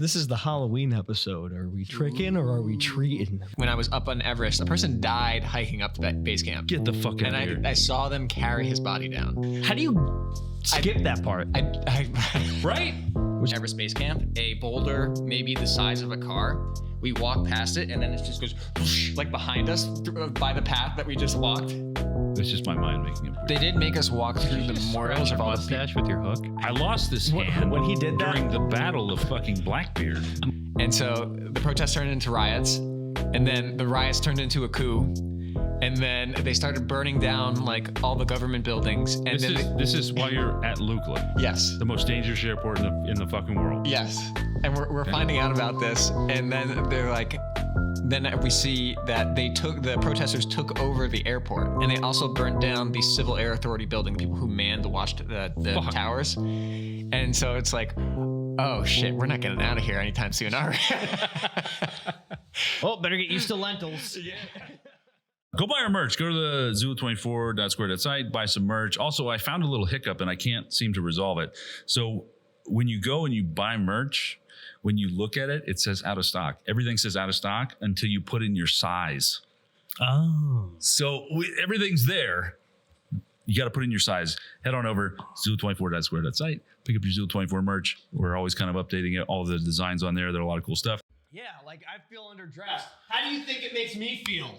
This is the Halloween episode. Are we tricking or are we treating? When I was up on Everest, a person died hiking up to that base camp. Get the fuck out of here. And I saw them carry his body down. How do you skip that part? Right? Everest base camp, a boulder maybe the size of a car. We walk past it and then it just goes whoosh, like behind us by the path that we just walked. It's just my mind making it. They did make us walk through the memorials of all the mustache with your hook. I lost this hand when he did that during the Battle of fucking Blackbeard. And so the protests turned into riots, and then the riots turned into a coup, and then they started burning down like all the government buildings. And This is why you're at Lukla. Yes. The most dangerous airport in the fucking world. Yes. And we're finding out about this, and then they're like, then we see that the protesters took over the airport, and they also burnt down the Civil Air Authority building, people who manned watched the towers. And so it's like, oh shit, we're not getting out of here anytime soon, are we? Oh, better get used to lentils. Yeah. Go buy our merch. Go to the Zulu24.square.site, buy some merch. Also, I found a little hiccup and I can't seem to resolve it. So when you go and you buy merch, when you look at it, it says out of stock. Everything says out of stock until you put in your size. Oh. So everything's there. You got to put in your size. Head on over Zulu24.square.site. Pick up your Zulu24 merch. We're always kind of updating it. All the designs on there. There are a lot of cool stuff. Yeah, like I feel underdressed. How do you think it makes me feel?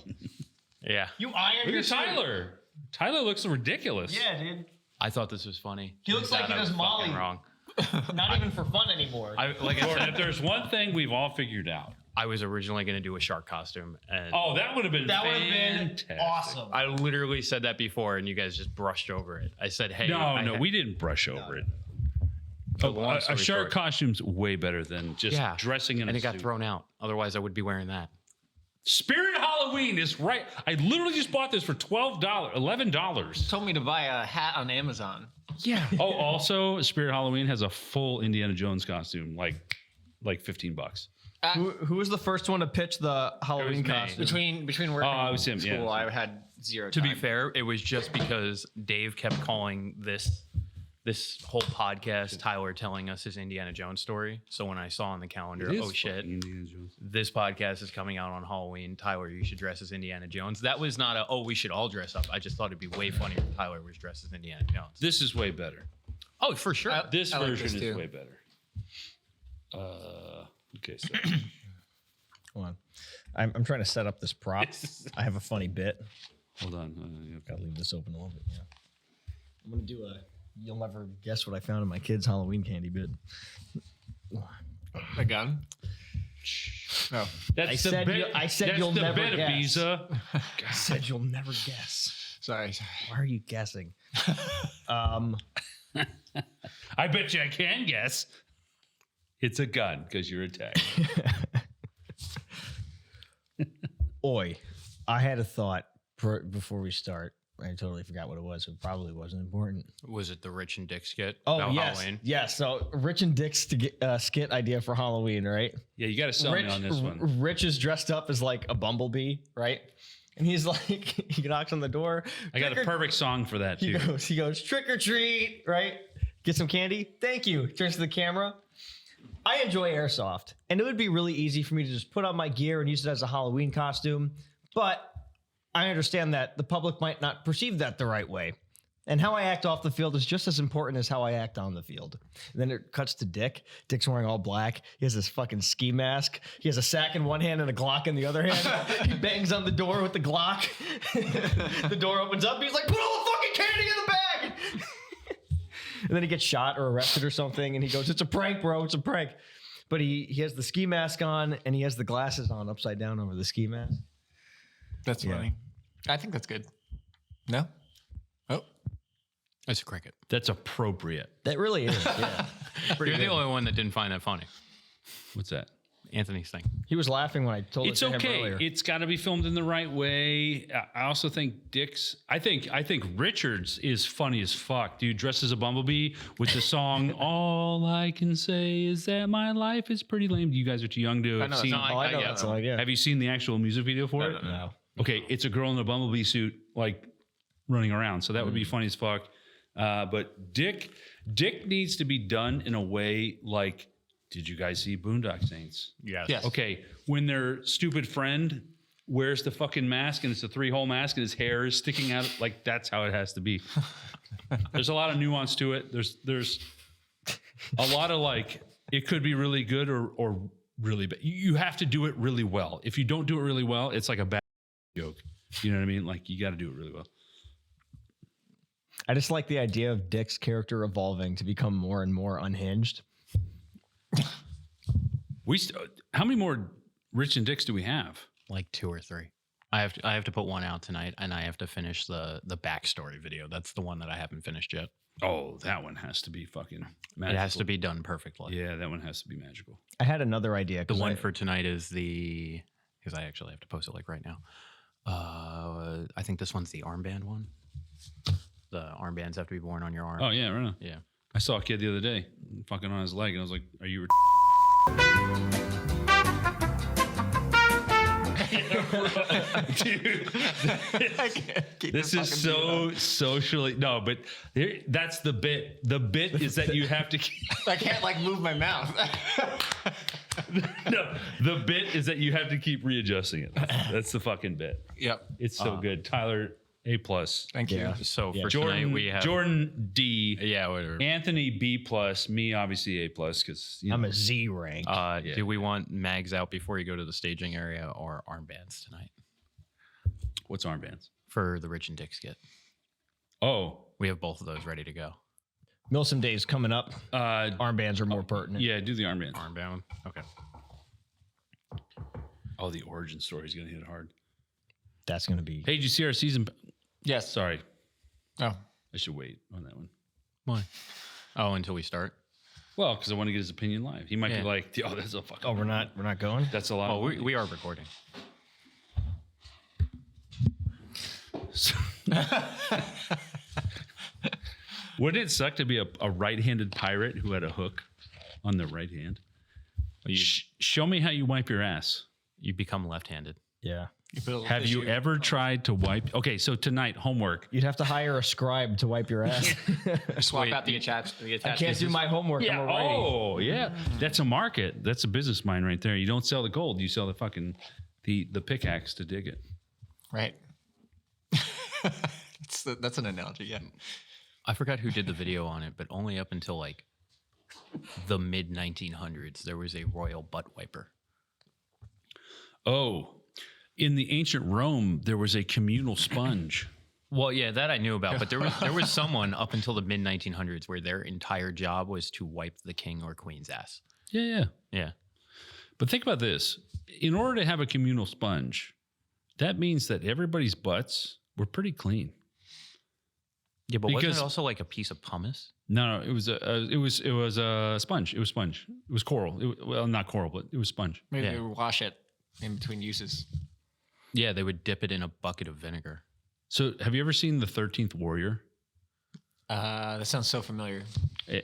Yeah. You iron Look your at Tyler. Tyler looks ridiculous. Yeah, dude. I thought this was funny. He looks like he does Molly. Wrong. Not even for fun anymore. Like I said, If there's one thing we've all figured out. I was originally going to do a shark costume, and That would have been fantastic. Awesome. I literally said that before, and you guys just brushed over it. I said, "Hey, No, we didn't brush over it. long A story shark short. costume's way better than just dressing in and a it got suit. thrown out. Otherwise, I would be wearing that. Spirit Halloween is right. I literally just bought this for $11. Told me to buy a hat on Amazon. Yeah. Oh, also, Spirit Halloween has a full Indiana Jones costume, like $15. Who was the first one to pitch the Halloween me. costume? Between work it and was him, school, yeah. I had zero To time. be fair, it was just because Dave kept calling this whole podcast Tyler telling us his Indiana Jones story. So when I saw on the calendar, oh shit, Indiana Jones. this podcast is coming out on Halloween. Tyler, you should dress as Indiana Jones. That was not we should all dress up. I just thought it'd be way funnier if Tyler was dressed as Indiana Jones. This is way better. Oh, for sure. This I like version this is too. way better. Okay, so Hold on. I'm trying to set up this prop. I have a funny bit. hold on. Gotta leave this open a little bit. Yeah. I'm gonna do you'll never guess what I found in my kid's Halloween candy bit. A gun? No. That's I said you'll never bit, guess. Ibiza. I said you'll never guess. Sorry. Why are you guessing? I bet you I can guess. It's a gun because you're attacked. Oi, I had a thought before we start. I totally forgot what it was. It probably wasn't important. Was it the Rich and Dick skit? Oh, about yes. Halloween? Yes. So Rich and Dick's skit idea for Halloween, right? Yeah, you got to sell me on this one. Rich is dressed up as like a bumblebee, right? And he's like, he knocks on the door. I got a perfect song for that too. He goes, trick or treat, right? Get some candy. Thank you. Turns to the camera. I enjoy Airsoft, and it would be really easy for me to just put on my gear and use it as a Halloween costume. But I understand that the public might not perceive that the right way. And how I act off the field is just as important as how I act on the field. And then it cuts to Dick. Dick's wearing all black. He has this fucking ski mask. He has a sack in one hand and a Glock in the other hand. He bangs on the door with the Glock. The door opens up. He's like, put all the fucking candy in the bag. And then he gets shot or arrested or something. And he goes, it's a prank, bro. It's a prank. But he has the ski mask on and he has the glasses on upside down over the ski mask. That's funny. I think that's good. No? Oh. That's a cricket. That's appropriate. That really is, yeah. You're the only one that didn't find that funny. What's that? Anthony's thing. He was laughing when I told It's it to him okay. earlier. It's got to be filmed in the right way. I also think Dick's. I think Richards is funny as fuck, dude. Dressed as a bumblebee with the song "All I Can Say Is That My Life Is Pretty Lame." You guys are too young to I have know seen. that song. I know yeah. that song, yeah. Have you seen the actual music video for it? No. Okay, it's a girl in a bumblebee suit, like running around. So that would be funny as fuck. But Dick needs to be done in a way like Did you guys see Boondock Saints? Yes. Okay, when their stupid friend wears the fucking mask and it's a 3-hole mask and his hair is sticking out, like that's how it has to be. There's a lot of nuance to it. There's a lot of like, it could be really good or really bad. You have to do it really well. If you don't do it really well, it's like a bad joke. You know what I mean? Like you got to do it really well. I just like the idea of Dick's character evolving to become more and more unhinged. How many more Rich and Dicks do we have? Like 2 or 3. I have to put one out tonight, and I have to finish the backstory video. That's the one that I haven't finished yet. Oh, that one has to be fucking magical. It has to be done perfectly. Yeah, that one has to be magical. I had another idea. The one for tonight is because I actually have to post it like right now. I think this one's the armband one. The armbands have to be worn on your arm. Oh yeah, right on. Yeah. I saw a kid the other day fucking on his leg, and I was like, "Are you?" Dude, this is so socially but that's the bit. The bit is that you have to. I can't like move my mouth. No, the bit is that you have to keep readjusting it. That's the fucking bit. Yep. It's so good, Tyler. A+. Thank you. So for Jordan, tonight we have Jordan D. Yeah, whatever. Anthony B+. Me obviously A+, because I'm a Z rank. Do we want mags out before you go to the staging area or armbands tonight What's armbands? for the Rich and Dick skit? Oh, We have both of those ready to go. Milsim Days coming up. Armbands are more pertinent. yeah, do the armbands. Armband. Okay. Oh, the origin story is gonna hit hard. That's going to be. Hey, did you see our season? Yes. Sorry, Oh. I should wait on that one. Why? Oh, until we start. Well, because I want to get his opinion live. He might Yeah. be like, "Oh, that's a fucking." Oh, we're not going? That's a lot. Oh, we are recording. Wouldn't it suck to be a right-handed pirate who had a hook on the right hand? Show me how you wipe your ass. You become left-handed. Yeah. Have you ever tried to wipe? Okay, so tonight, homework. You'd have to hire a scribe to wipe your ass. Swap out the attached I can't do my homework. Yeah. I'm a righty. Oh, yeah. That's a market. That's a business mind right there. You don't sell the gold. You sell the fucking the pickaxe to dig it. Right. That's an analogy. Yeah. I forgot who did the video on it, but only up until like the mid 1900s, there was a royal butt wiper. Oh, in the ancient Rome, there was a communal sponge. Well, yeah, that I knew about, but there was someone up until the mid 1900s where their entire job was to wipe the king or queen's ass. Yeah. Yeah. But think about this. In order to have a communal sponge, that means that everybody's butts were pretty clean. Yeah, but wasn't Because- it also like a piece of pumice? No, it was a sponge. It was sponge. It was coral. Well, not coral, but it was sponge. Maybe Yeah. they would wash it in between uses. Yeah, they would dip it in a bucket of vinegar. So, have you ever seen The 13th Warrior? That sounds so familiar.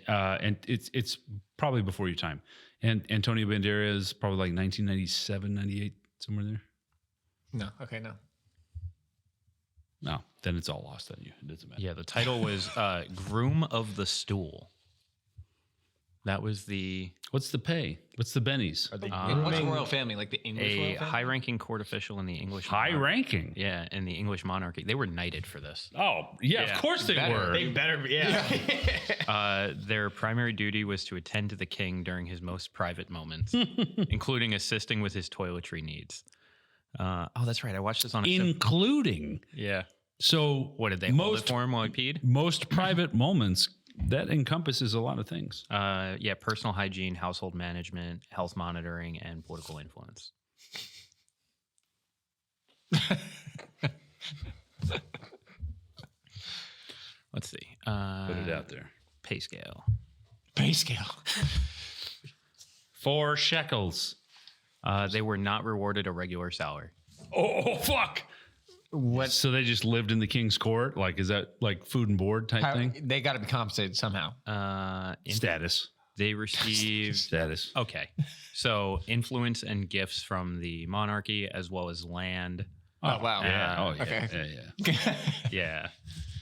And it's probably before your time. And Antonio Banderas, probably like 1997, 98, somewhere there. No. Okay. No. No, then it's all lost on you. It doesn't matter. Yeah, the title was Groom of the Stool. That was What's the pay? What's the bennies? What's a royal family? Like the English a royal family? high-ranking court official in the English High ranking. Yeah, in the English monarchy. They were knighted for this. Oh, yeah, Yeah. of course they were. They better be. Yeah. Their primary duty was to attend to the king during his most private moments, including assisting with his toiletry needs. Oh, that's right. I watched this on a Including. Yeah. So What did they hold it for him while he peed? most private moments, that encompasses a lot of things. Yeah, personal hygiene, household management, health monitoring, and political influence. Let's see. Put it out there. Pay scale. Pay scale. 4 shekels. They were not rewarded a regular salary. Oh, fuck. What? So they just lived in the king's court? Like, is that like food and board type thing? They got to be compensated somehow. Status. They received. Status. Okay. So influence and gifts from the monarchy as well as land. Oh, wow. Yeah. Oh, yeah. Okay. Yeah. Yeah.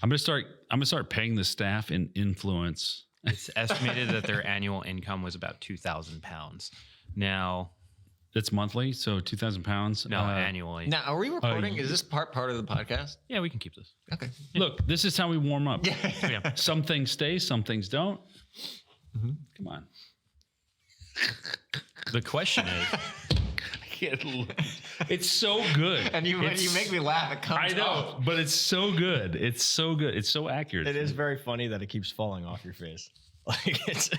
I'm gonna start paying the staff in influence. It's estimated that their annual income was about 2,000 pounds. Now, That's monthly, so 2,000 pounds. no, annually. Now, are we recording? Is this part of the podcast? Yeah, we can keep this. Okay. Look, this is how we warm up. Yeah. Some things stay, some things don't. Come on. The question is, It's so good. And when you make me laugh, it comes I know, off. but it's so good. It's so good. It's so accurate. It is very funny that it keeps falling off your face. Like it's.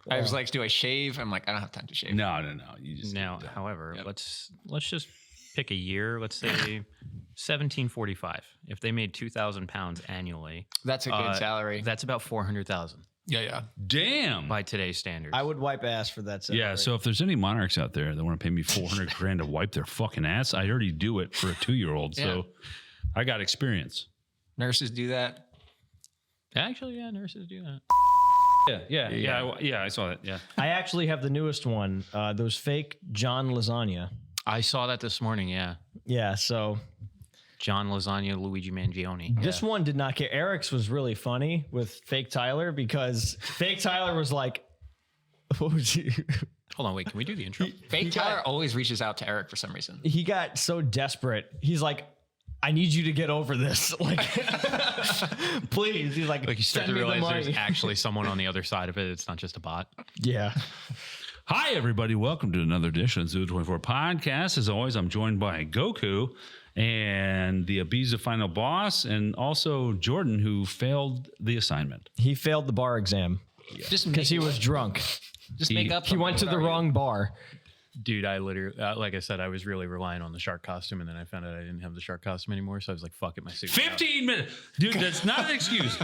I was like, do I shave? I'm like, I don't have time to shave. No. You just now, do it. however, let's just pick a year. Let's say 1745. If they made 2,000 pounds annually, That's a good salary. that's about 400,000 Yeah. Damn. by today's standards. I would wipe ass for that. Salary. Yeah, so if there's any monarchs out there that want to pay me $400,000 to wipe their fucking ass, I already do it for a 2-year-old. So I got experience. Nurses do that. Actually, yeah, nurses do that. Yeah, I saw that. Yeah. I actually have the newest one. Those fake John lasagna. I saw that this morning. Yeah, Yeah, so John Lasagna, Luigi Mangione. this one did not get. Eric's was really funny with fake Tyler because fake Tyler was like, what was he? Hold on, wait. Can we do the intro? Fake Tyler always reaches out to Eric for some reason. He got so desperate. He's like, I need you to get over this. Like, please. He's like, Like you start send to me the realize money. there's actually someone on the other side of it. It's not just a bot. Yeah. Hi, everybody. Welcome to another edition of Zulu 24 Podcast. As always, I'm joined by Goku and the Ibiza final boss, and also Jordan, who failed the assignment. He failed the bar exam Just because he was drunk. Just make up. He went to the wrong bar. Dude, I literally, like I said, I was really relying on the shark costume, and then I found out I didn't have the shark costume anymore. So I was like, "Fuck it, my suit." 15 minutes. Dude, that's not an excuse.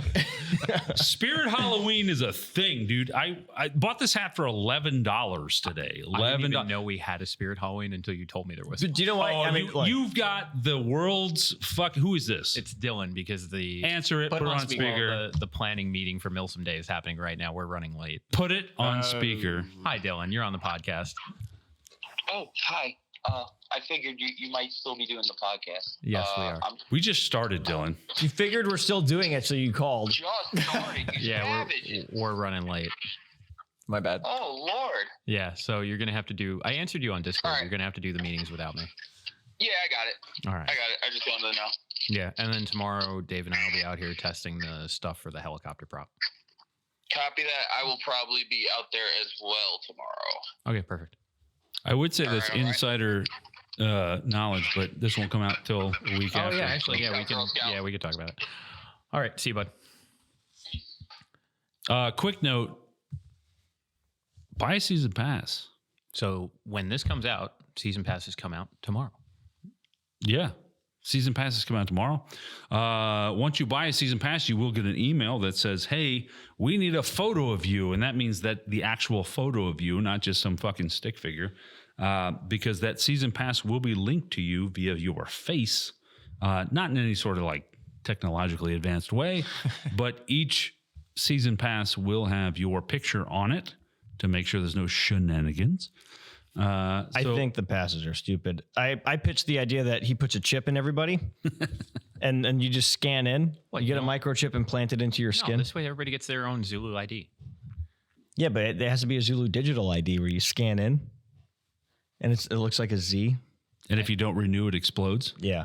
Spirit Halloween is a thing, dude. I bought this hat for $11 today. I didn't even $11. know we had a Spirit Halloween until you told me there was. Do you know what? Oh, I mean, look, you've got the world's fuck. Who is this? It's Dylan because the Answer it. Put it on speaker. the planning meeting for Milsom Day is happening right now. We're running late. Put it on speaker. Hi, Dylan. You're on the podcast. Oh, hi. I figured you might still be doing the podcast. Yes, we are. I'm We just started, Dylan. you figured we're still doing it, so you called. just starting. You Yeah, savage. we're running late. My bad. Oh, Lord. Yeah, so you're gonna have to do. I answered you on Discord. All right. You're gonna have to do the meetings without me. Yeah, I got it. All right. I got it. I just wanted to know. Yeah, and then tomorrow, Dave and I will be out here testing the stuff for the helicopter prop. Copy that. I will probably be out there as well tomorrow. Okay, perfect. I would say that's All right. insider knowledge, but this won't come out till a week Oh after. yeah, actually, yeah, we can. Girl Scout. Yeah, we could talk about it. All right, see you, bud. Quick note: buy a season pass. So when this comes out, season passes come out tomorrow. Yeah. Season passes come out tomorrow. Once you buy a season pass, you will get an email that says, hey, we need a photo of you. And that means that the actual photo of you, not just some fucking stick figure, because that season pass will be linked to you via your face, not in any sort of like technologically advanced way, but each season pass will have your picture on it to make sure there's no shenanigans. I think the passes are stupid. I pitched the idea that he puts a chip in everybody, and you just scan in. What, you get you a microchip implanted into your No, skin. this way everybody gets their own Zulu ID. Yeah, but it has to be a Zulu digital ID where you scan in, and it looks like a Z. And if you don't renew, it explodes. Yeah,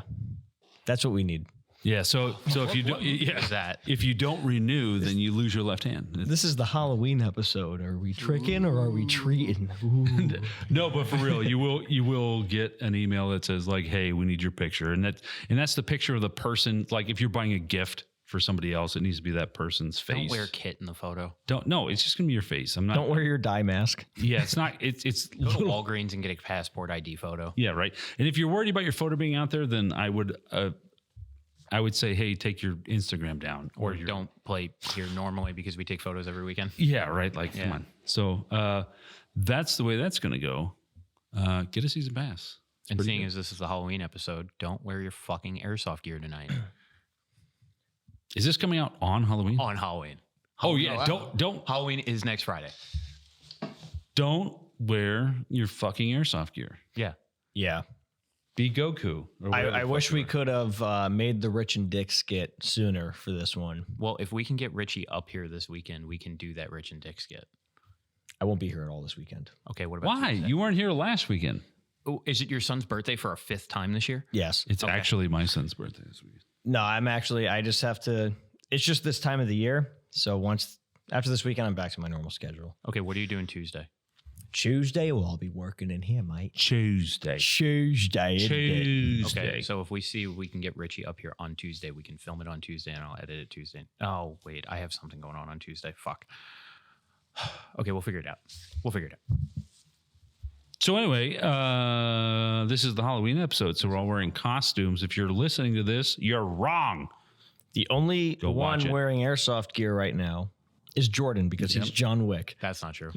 that's what we need. Yeah, so if you do, Is that? if you don't renew, then you lose your left hand. This is the Halloween episode. Are we tricking or are we treating? Ooh. No, but for real, you will get an email that says like, "Hey, we need your picture," and that's the picture of the person. Like if you're buying a gift for somebody else, it needs to be that person's face. Don't wear Kit in the photo. No, it's just gonna be your face. I'm not. Don't wear your dye mask. Yeah, it's not. It's Go to Walgreens and get a passport ID photo. yeah, right. And if you're worried about your photo being out there, then I would say, hey, take your Instagram down, Or your, don't play here normally because we take photos every weekend. Yeah, right. Like, come Yeah. on. So that's the way that's going to go. Get a season pass. And seeing as this is the Halloween episode, don't wear your fucking airsoft gear tonight Is this coming out on Halloween? on Halloween. Oh yeah. Don't Halloween is next Friday. wear your fucking airsoft gear. Yeah. Yeah, Be Goku. Or whatever I the wish fuck we you are. could have made the Rich and Dick skit sooner for this one. Well, if we can get Richie up here this weekend, we can do that Rich and Dick skit. I won't be here at all this weekend. Okay, what about Why? Tuesday? You weren't here last weekend. Oh, is it your son's birthday for a 5th time this year? Yes. It's actually my son's birthday this weekend. No, I just have to, it's just this time of the year. So after this weekend, I'm back to my normal schedule. Okay, what are you doing Tuesday? Tuesday, well, I'll be working in here, mate. Tuesday. Tuesday. Okay, so if we can get Richie up here on Tuesday, we can film it on Tuesday and I'll edit it Tuesday. Oh, wait, I have something going on Tuesday. Fuck. Okay, we'll figure it out. So anyway, this is the Halloween episode, so we're all wearing costumes. If you're listening to this, you're wrong. The only Go watch one it. wearing airsoft gear right now is Jordan because he's John Wick. That's not true.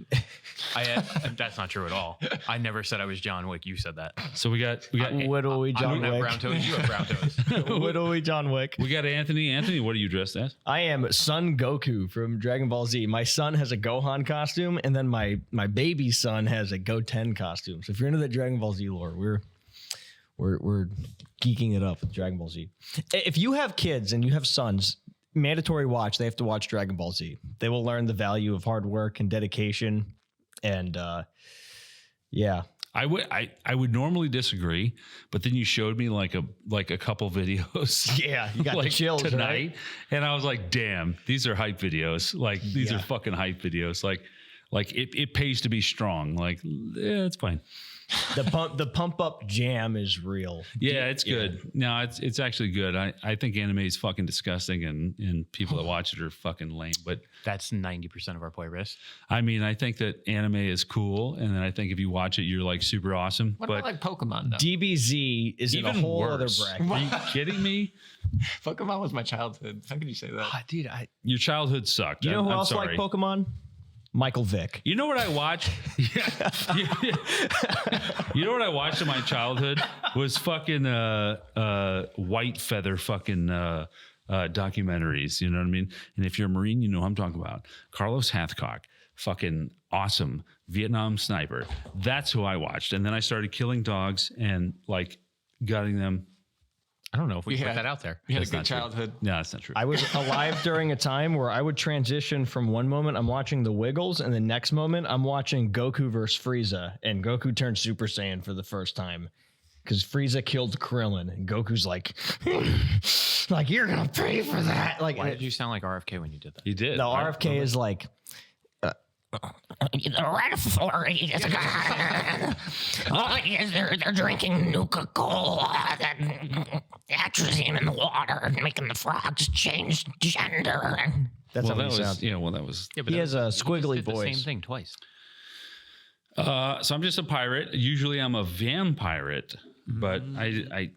That's not true at all. I never said I was John Wick. You said that. So we got Whittle I John don't have Wick. brown toes. You have brown toes. Whittle John Wick. we got Anthony. Anthony, what are you dressed as? I am Son Goku from Dragon Ball Z. My son has a Gohan costume, and then my baby son has a Goten costume. So if you're into the Dragon Ball Z lore, we're geeking it up with Dragon Ball Z. If you have kids and you have sons, mandatory watch. They have to watch Dragon Ball Z. They will learn the value of hard work and dedication. And yeah. I would normally disagree, but then you showed me like a couple videos. Yeah, you got like the chills tonight, right? and I was like, "Damn, these are hype videos. Like these are fucking hype videos. Like it pays to be strong. Like yeah, it's fine. The pump up jam is real. Yeah, it's good. No, it's actually good. I think anime is fucking disgusting, and people that watch it are fucking lame. But That's 90% of our playlist. I mean, I think that anime is cool, and then I think if you watch it, you're like super awesome. What but about like Pokemon though? DBZ is in a even whole worse. other bracket. Are you kidding me? Pokemon was my childhood. How could you say that? Dude, Your childhood sucked. you know who I'm else sorry. liked Pokemon? Michael Vick. You know what I watched? Yeah. You know what I watched in my childhood was fucking white feather fucking documentaries. You know what I mean? And if you're a Marine, you know what I'm talking about. Carlos Hathcock, fucking awesome Vietnam sniper. That's who I watched. And then I started killing dogs and like gutting them. I don't know if we Yeah. put that out there. You had a That's good not true. childhood. No, that's not true. I was alive during a time where I would transition from one moment I'm watching the Wiggles and the next moment I'm watching Goku versus Frieza and Goku turned Super Saiyan for the first time because Frieza killed Krillin and Goku's like you're gonna pay for that. Like Why did you sound like RFK when you did that? You did. no, right? RFK is like The red authority is gone. They're drinking Nuka-Cola, atrazine in the water, and making the frogs change gender. that's Well, how that he was sounds. yeah. Well, that was. Yeah, He has a you just squiggly did the voice. same thing twice. So I'm just a pirate. Usually I'm a vampire, but I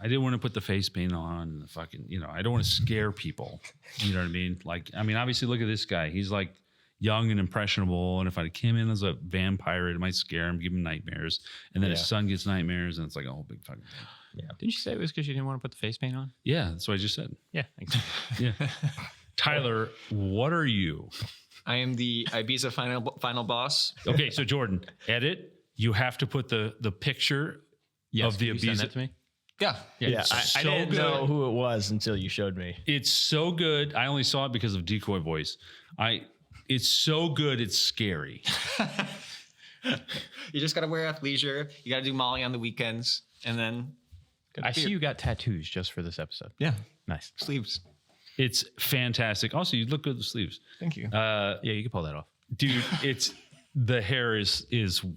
didn't want to put the face paint on and the fucking, I don't want to scare people. You know what I mean? Like, I mean, obviously look at this guy. He's like young and impressionable. And if I came in as a vampire, it might scare him, give him nightmares. And then his son gets nightmares and it's like a whole big fucking thing. Didn't you say it was because you didn't want to put the face paint on? Yeah. That's what I just said. Yeah. Thanks. Yeah. Tyler, what are you? I am the Ibiza final boss. Okay. So Jordan, edit. You have to put the picture of the Can you send that Ibiza. to me? Yeah. Yeah, I so didn't good. know who it was until you showed me. It's so good. I only saw it because of Decoy Voice. It's so good. It's scary. You just got to wear athleisure. You got to do Molly on the weekends. And then I see you got tattoos just for this episode. Yeah. Nice. Sleeves. It's fantastic. Also, you look good with the sleeves. Thank you. Yeah, you can pull that off. Dude, the hair is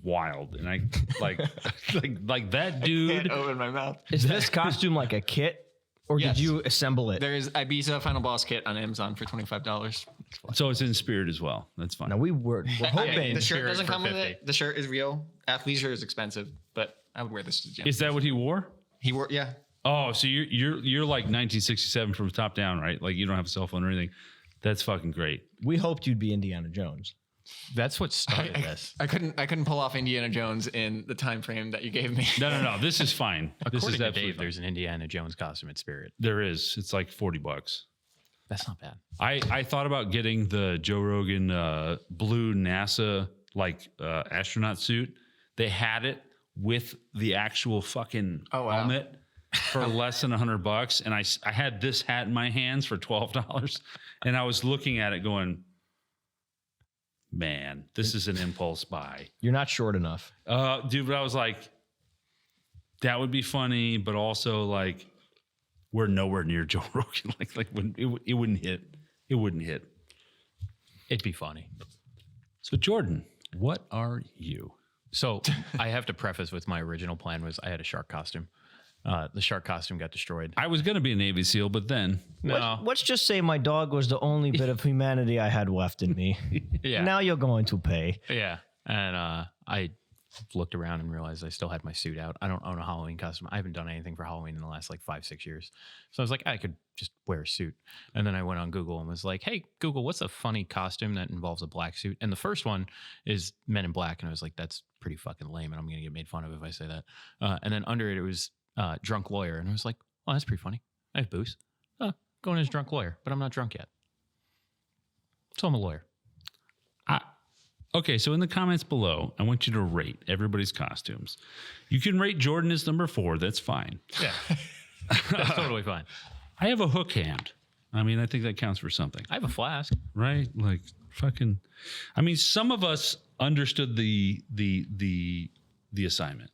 wild. And I like that dude. Can't open my mouth. Is this costume like a kit, or Yes. did you assemble it? There is Ibiza Final Boss kit on Amazon for $25. So it's in spirit as well. That's fine. No, we're hoping. The shirt Spirit doesn't for come with 50. it. The shirt is real. Athleisure is expensive, but I would wear this to the gym. Is that what he wore? He wore, yeah. Oh, so you're like 1967 from top down, right? Like you don't have a cell phone or anything. That's fucking great. We hoped you'd be Indiana Jones. That's what started this. I couldn't pull off Indiana Jones in the time frame that you gave me. No. This is fine. This According is to absolutely Dave, fine. there's an Indiana Jones costume at Spirit. There is. It's like $40. That's not bad. I thought about getting the Joe Rogan blue NASA astronaut suit. They had it with the actual fucking Oh, wow. helmet for less than $100. And I had this hat in my hands for $12. And I was looking at it going, man, this is an impulse buy. You're not short enough. Dude, but I was like, that would be funny, but also like, we're nowhere near Joe Rogan. It wouldn't hit. It wouldn't hit. It'd be funny. So Jordan, what are you? So I have to preface with my original plan was I had a shark costume. The shark costume got destroyed. I was going to be a Navy SEAL, but then Let's just say my dog was the only bit of humanity I had left in me. Yeah. Now you're going to pay. Yeah. And I looked around and realized I still had my suit out. I don't own a Halloween costume. I haven't done anything for Halloween in the last like 5-6 years. So I was like, I could just wear a suit. And then I went on Google and was like, hey, Google, what's a funny costume that involves a black suit? And the first one is Men in Black. And I was like, that's pretty fucking lame. And I'm going to get made fun of if I say that. And then under it was drunk lawyer. And I was like, oh, that's pretty funny. I have booze. Going as drunk lawyer, but I'm not drunk yet. So I'm a lawyer. Okay, so in the comments below, I want you to rate everybody's costumes. You can rate Jordan as number 4. That's fine. Yeah. That's totally fine. I have a hook hand. I mean, I think that counts for something, I have a flask. right? Like fucking. I mean, some of us understood the assignment.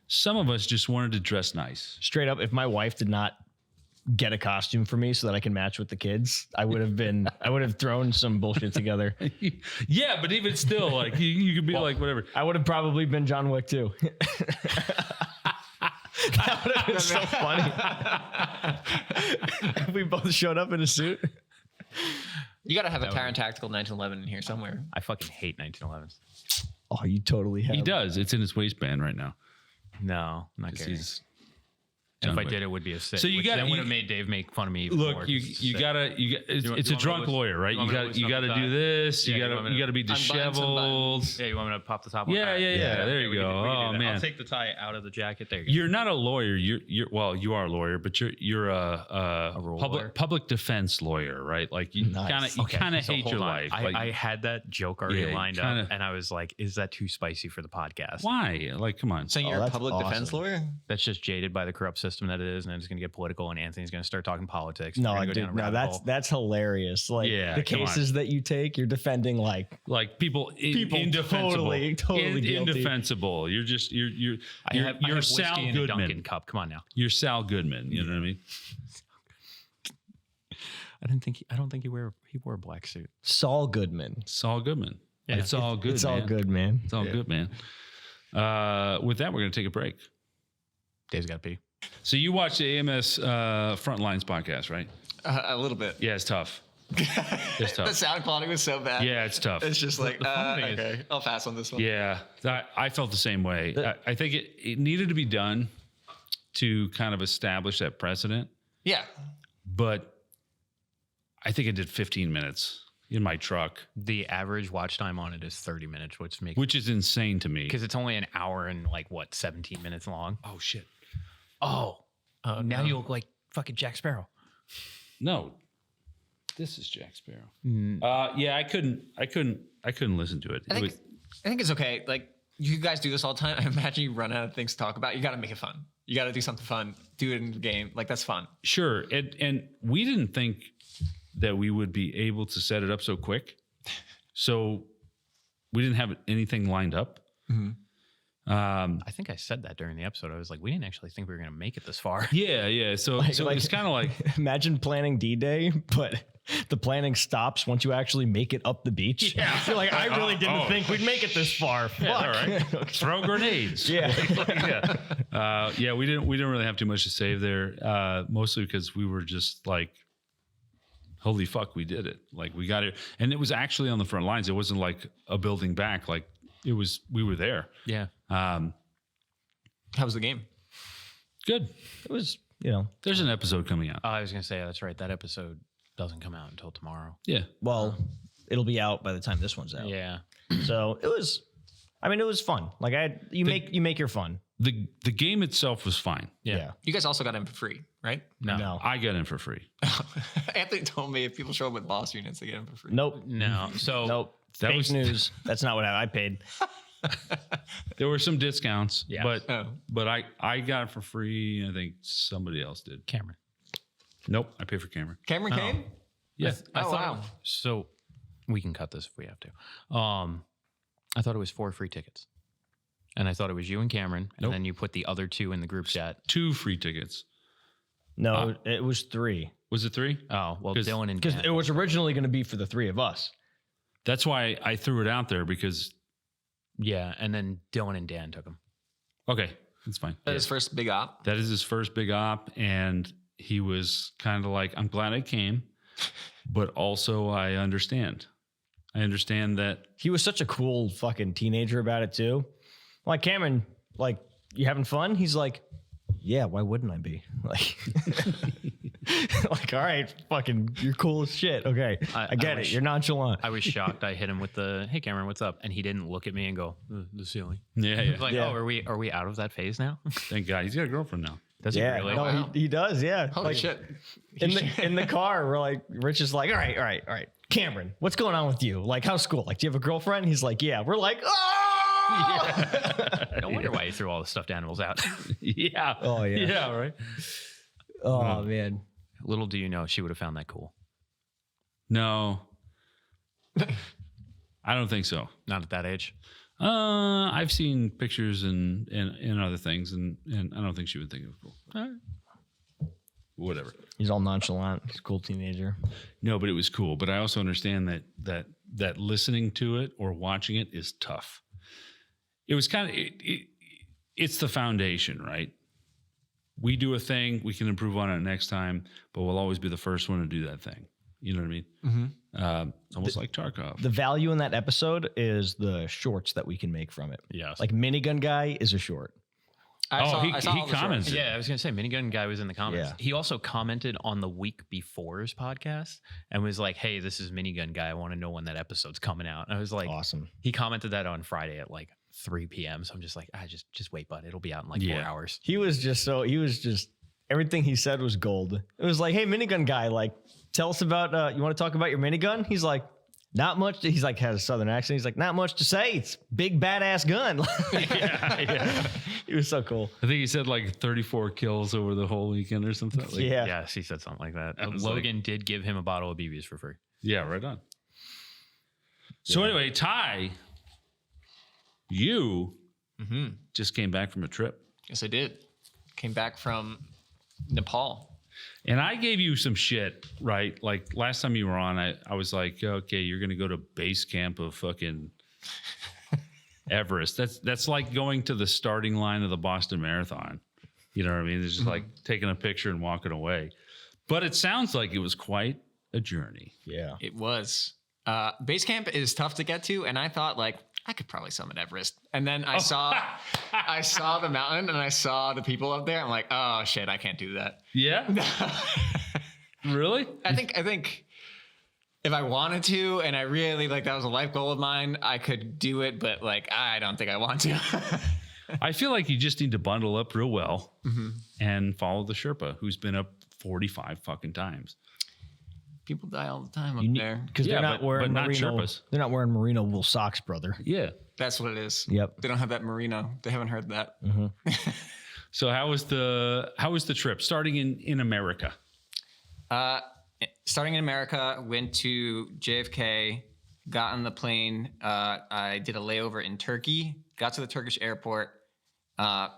Some of us just wanted to dress nice. Straight up, if my wife did not get a costume for me so that I can match with the kids, I would have thrown some bullshit together. Yeah, but even still, like you could be like whatever. I would have probably been John Wick too. That would have been so funny. If we both showed up in a suit. You got to have a Tyrant Tactical 1911 in here somewhere. I fucking hate 1911s. Oh, you totally have. He does. It's in his waistband right now. No, I'm not 'Cause kidding. he's If John I Wick. did, it would be a sit. So you which gotta- then would you- have made Dave make fun of me. Even more, Look, 'cause you it's gotta sick. it's You a want me to drunk listen- lawyer, right? you want me to You listen up gotta the do tie? this. Yeah, You you want me to- gotta be Unbutton some disheveled. buttons. Yeah, you want me to pop the top? Yeah, All right. yeah. There you we can go. do- we can Oh do that. man, I'll take the tie out of the jacket. There you go. you're not a lawyer. You're well, you are a lawyer, but you're a rule lawyer? public defense lawyer, right? Like you Nice. kind of So hate hold your on. life. I, Like, I had that joke already Yeah, you lined kinda- up, and I was like, "Is that too spicy for the podcast?" why? Like, come on. So you're a that's public defense awesome. lawyer? That's just jaded by the corrupt system that it is, and then it's going to get political, and Anthony's going to start talking politics. No, We're gonna go dude, down a no, rabbit hole. that's hilarious. Like Yeah, the come on. cases that you take, you're defending like People indefensible, totally guilty. indefensible. You're just you're I have Sal whiskey in a Dunkin' Goodman. cup. Come on now. You're Sal Goodman. You know what I mean? I don't think he wore a black suit. Saul Goodman. Saul Goodman. Yeah. It's all good. It's all man. good, man. It's all good, man. With that, we're gonna take a break. Dave's got to pee. So you watch the AMS Frontlines podcast, right? A little bit. Yeah, it's tough. It's The tough. sound quality was so bad. Yeah, it's tough. It's just like, funny thing is- okay, I'll pass on this one. Yeah, I felt the same way. I think it needed to be done to kind of establish that precedent, Yeah. but I think it did 15 minutes in my truck, The average watch time on it is 30 minutes, which makes which is insane to me. because it's only an hour and like what 17 minutes long. Oh shit! Oh, now no. you look like fucking Jack Sparrow. No, this is Jack Sparrow. Mm. Yeah, I couldn't listen to it. I think it's okay. Like, you guys do this all the time. I imagine you run out of things to talk about. You got to make it fun. You got to do something fun. Do it in the game. Like, that's fun. Sure, and we didn't think that we would be able to set it up so quick, so we didn't have anything lined up. I think I said that during the episode. I was like, we didn't actually think we were going to make it this far. Yeah. So Like- it's kind of like Imagine planning D-Day, but the planning stops once you actually make it up the beach. Yeah. You're like, I really didn't Oh. think we'd make it this far. Fuck. all right, throw grenades. Yeah. Yeah. We didn't really have too much to save there, mostly because we were just like, holy fuck, we did it. Like, we got it, and it was actually on the front lines. It wasn't like a building back. Like, we were there. Yeah. How was the game? Good. It was, you know, There's an episode coming out. Oh, I was going to say, that's right. That episode doesn't come out until tomorrow. Yeah. well, it'll be out by the time this one's out. Yeah. So it was fun. Like you make your fun. The game itself was fine. Yeah. You guys also got in for free, right? No. I got in for free. Anthony told me if people show up with boss units, they get in for free. Nope. No. So Nope. That Fake was- news. That's not what I paid. There were some discounts, Yeah. but I got it for free. I think somebody else did. Cameron. Nope, I paid for Cameron. Cameron came? Yeah, I Oh, thought, wow. So we can cut this if we have to. I thought it was 4 free tickets. And I thought it was you and Cameron. And Nope. then you put the other 2 in the group chat. 2 free tickets. No, it was 3 Was it 3? Oh, well, 'Cause- Dylan and because Dan. it was originally going to be for the 3 of us. That's why I threw it out there because Yeah, and then Dylan and Dan took them. okay, that's fine. That his first big op. That is his first big op, and he was kind of like, I'm glad I came, but also I understand. I understand that. He was such a cool fucking teenager about it too. Like Cameron, like, you having fun? He's like, yeah, why wouldn't I be? Like, like, all right, fucking, you're cool as shit. Okay, I get it. You're nonchalant. I was shocked. I hit him with the, hey, Cameron, what's up? And he didn't look at me and go, the ceiling. Yeah, He yeah. was like, Yeah. oh, are we out of that phase now? Thank God he's got a girlfriend now. Does Yeah, he really? no, Wow. he does. Yeah, Holy shit. in the car, we're like, Rich is like, all right, Cameron, what's going on with you? Like, how's school? Like, do you have a girlfriend? He's like, yeah. We're like, oh. No wonder why he threw all the stuffed animals out. Yeah. Oh, yeah. Yeah, right. Oh man. Little do you know, she would have found that cool. No. I don't think so. Not at that age. I've seen pictures and other things, and I don't think she would think it was cool. Whatever. He's all nonchalant. He's a cool teenager. No, but it was cool. But I also understand that listening to it or watching it is tough. It was kind of it's the foundation, right? We do a thing, we can improve on it next time, but we'll always be the first one to do that thing. You know what I mean? Mm-hmm. It's almost like Tarkov. The value in that episode is the shorts that we can make from it. Yes. Like Minigun Guy is a short. he all the shorts. commented. Yeah, I was gonna say Minigun Guy was in the comments. Yeah. He also commented on the week before's podcast and was like, "Hey, this is Minigun Guy. I want to know when that episode's coming out." And I was like, Awesome. He commented that on Friday at like 3 p.m. So I'm just like, just wait, bud. It'll be out in like 4 Yeah. hours. He was just everything he said was gold. It was like, hey, Minigun Guy, like, tell us about, you want to talk about your minigun? He's like, not much. He's like, has a southern accent. He's like, not much to say. It's big badass gun. yeah. He was so cool. I think he said like 34 kills over the whole weekend or something. Like, Yeah. Yes, he said something like that. I was Logan did give him a bottle of BBs for free. Yeah, right on. So anyway, Ty, you just came back from a trip. Yes, I did. Came back from Nepal. And I gave you some shit, right? Like last time you were on, I was like, okay, you're going to go to base camp of fucking Everest. That's like going to the starting line of the Boston Marathon. You know what I mean? It's just like taking a picture and walking away. But it sounds like it was quite a journey. Yeah. It was. Base camp is tough to get to, and I thought like I could probably summit Everest. And then I saw the mountain and I saw the people up there. I'm like, oh shit, I can't do that. Yeah? Really? I think if I wanted to, and I really like that was a life goal of mine, I could do it, but like I don't think I want to. I feel like you just need to bundle up real well and follow the Sherpa who's been up 45 fucking times. People die all the time up there. Because Yeah, they're not but wearing not merino. Sherpas. They're not wearing merino wool socks, brother. Yeah. That's what it is. Yep. They don't have that merino. They haven't heard that. So how was the trip starting in America? Starting in America, went to JFK, got on the plane. I did a layover in Turkey, got to the Turkish airport.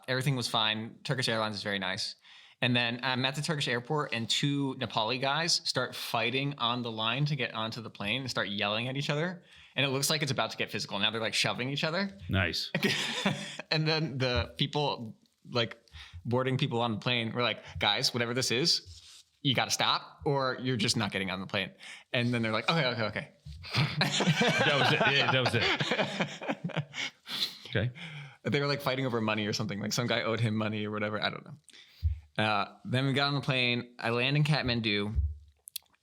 Everything was fine. Turkish Airlines is very nice. And then I'm at the Turkish airport and 2 Nepali guys start fighting on the line to get onto the plane and start yelling at each other. And it looks like it's about to get physical. Now they're like shoving each other. Nice. And then the people like boarding people on the plane were like, guys, whatever this is, you got to stop or you're just not getting on the plane. And then they're like, okay. That was it. Yeah, that was it. Okay. They were like fighting over money or something. Like some guy owed him money or whatever. I don't know. Then we got on the plane. I land in Kathmandu,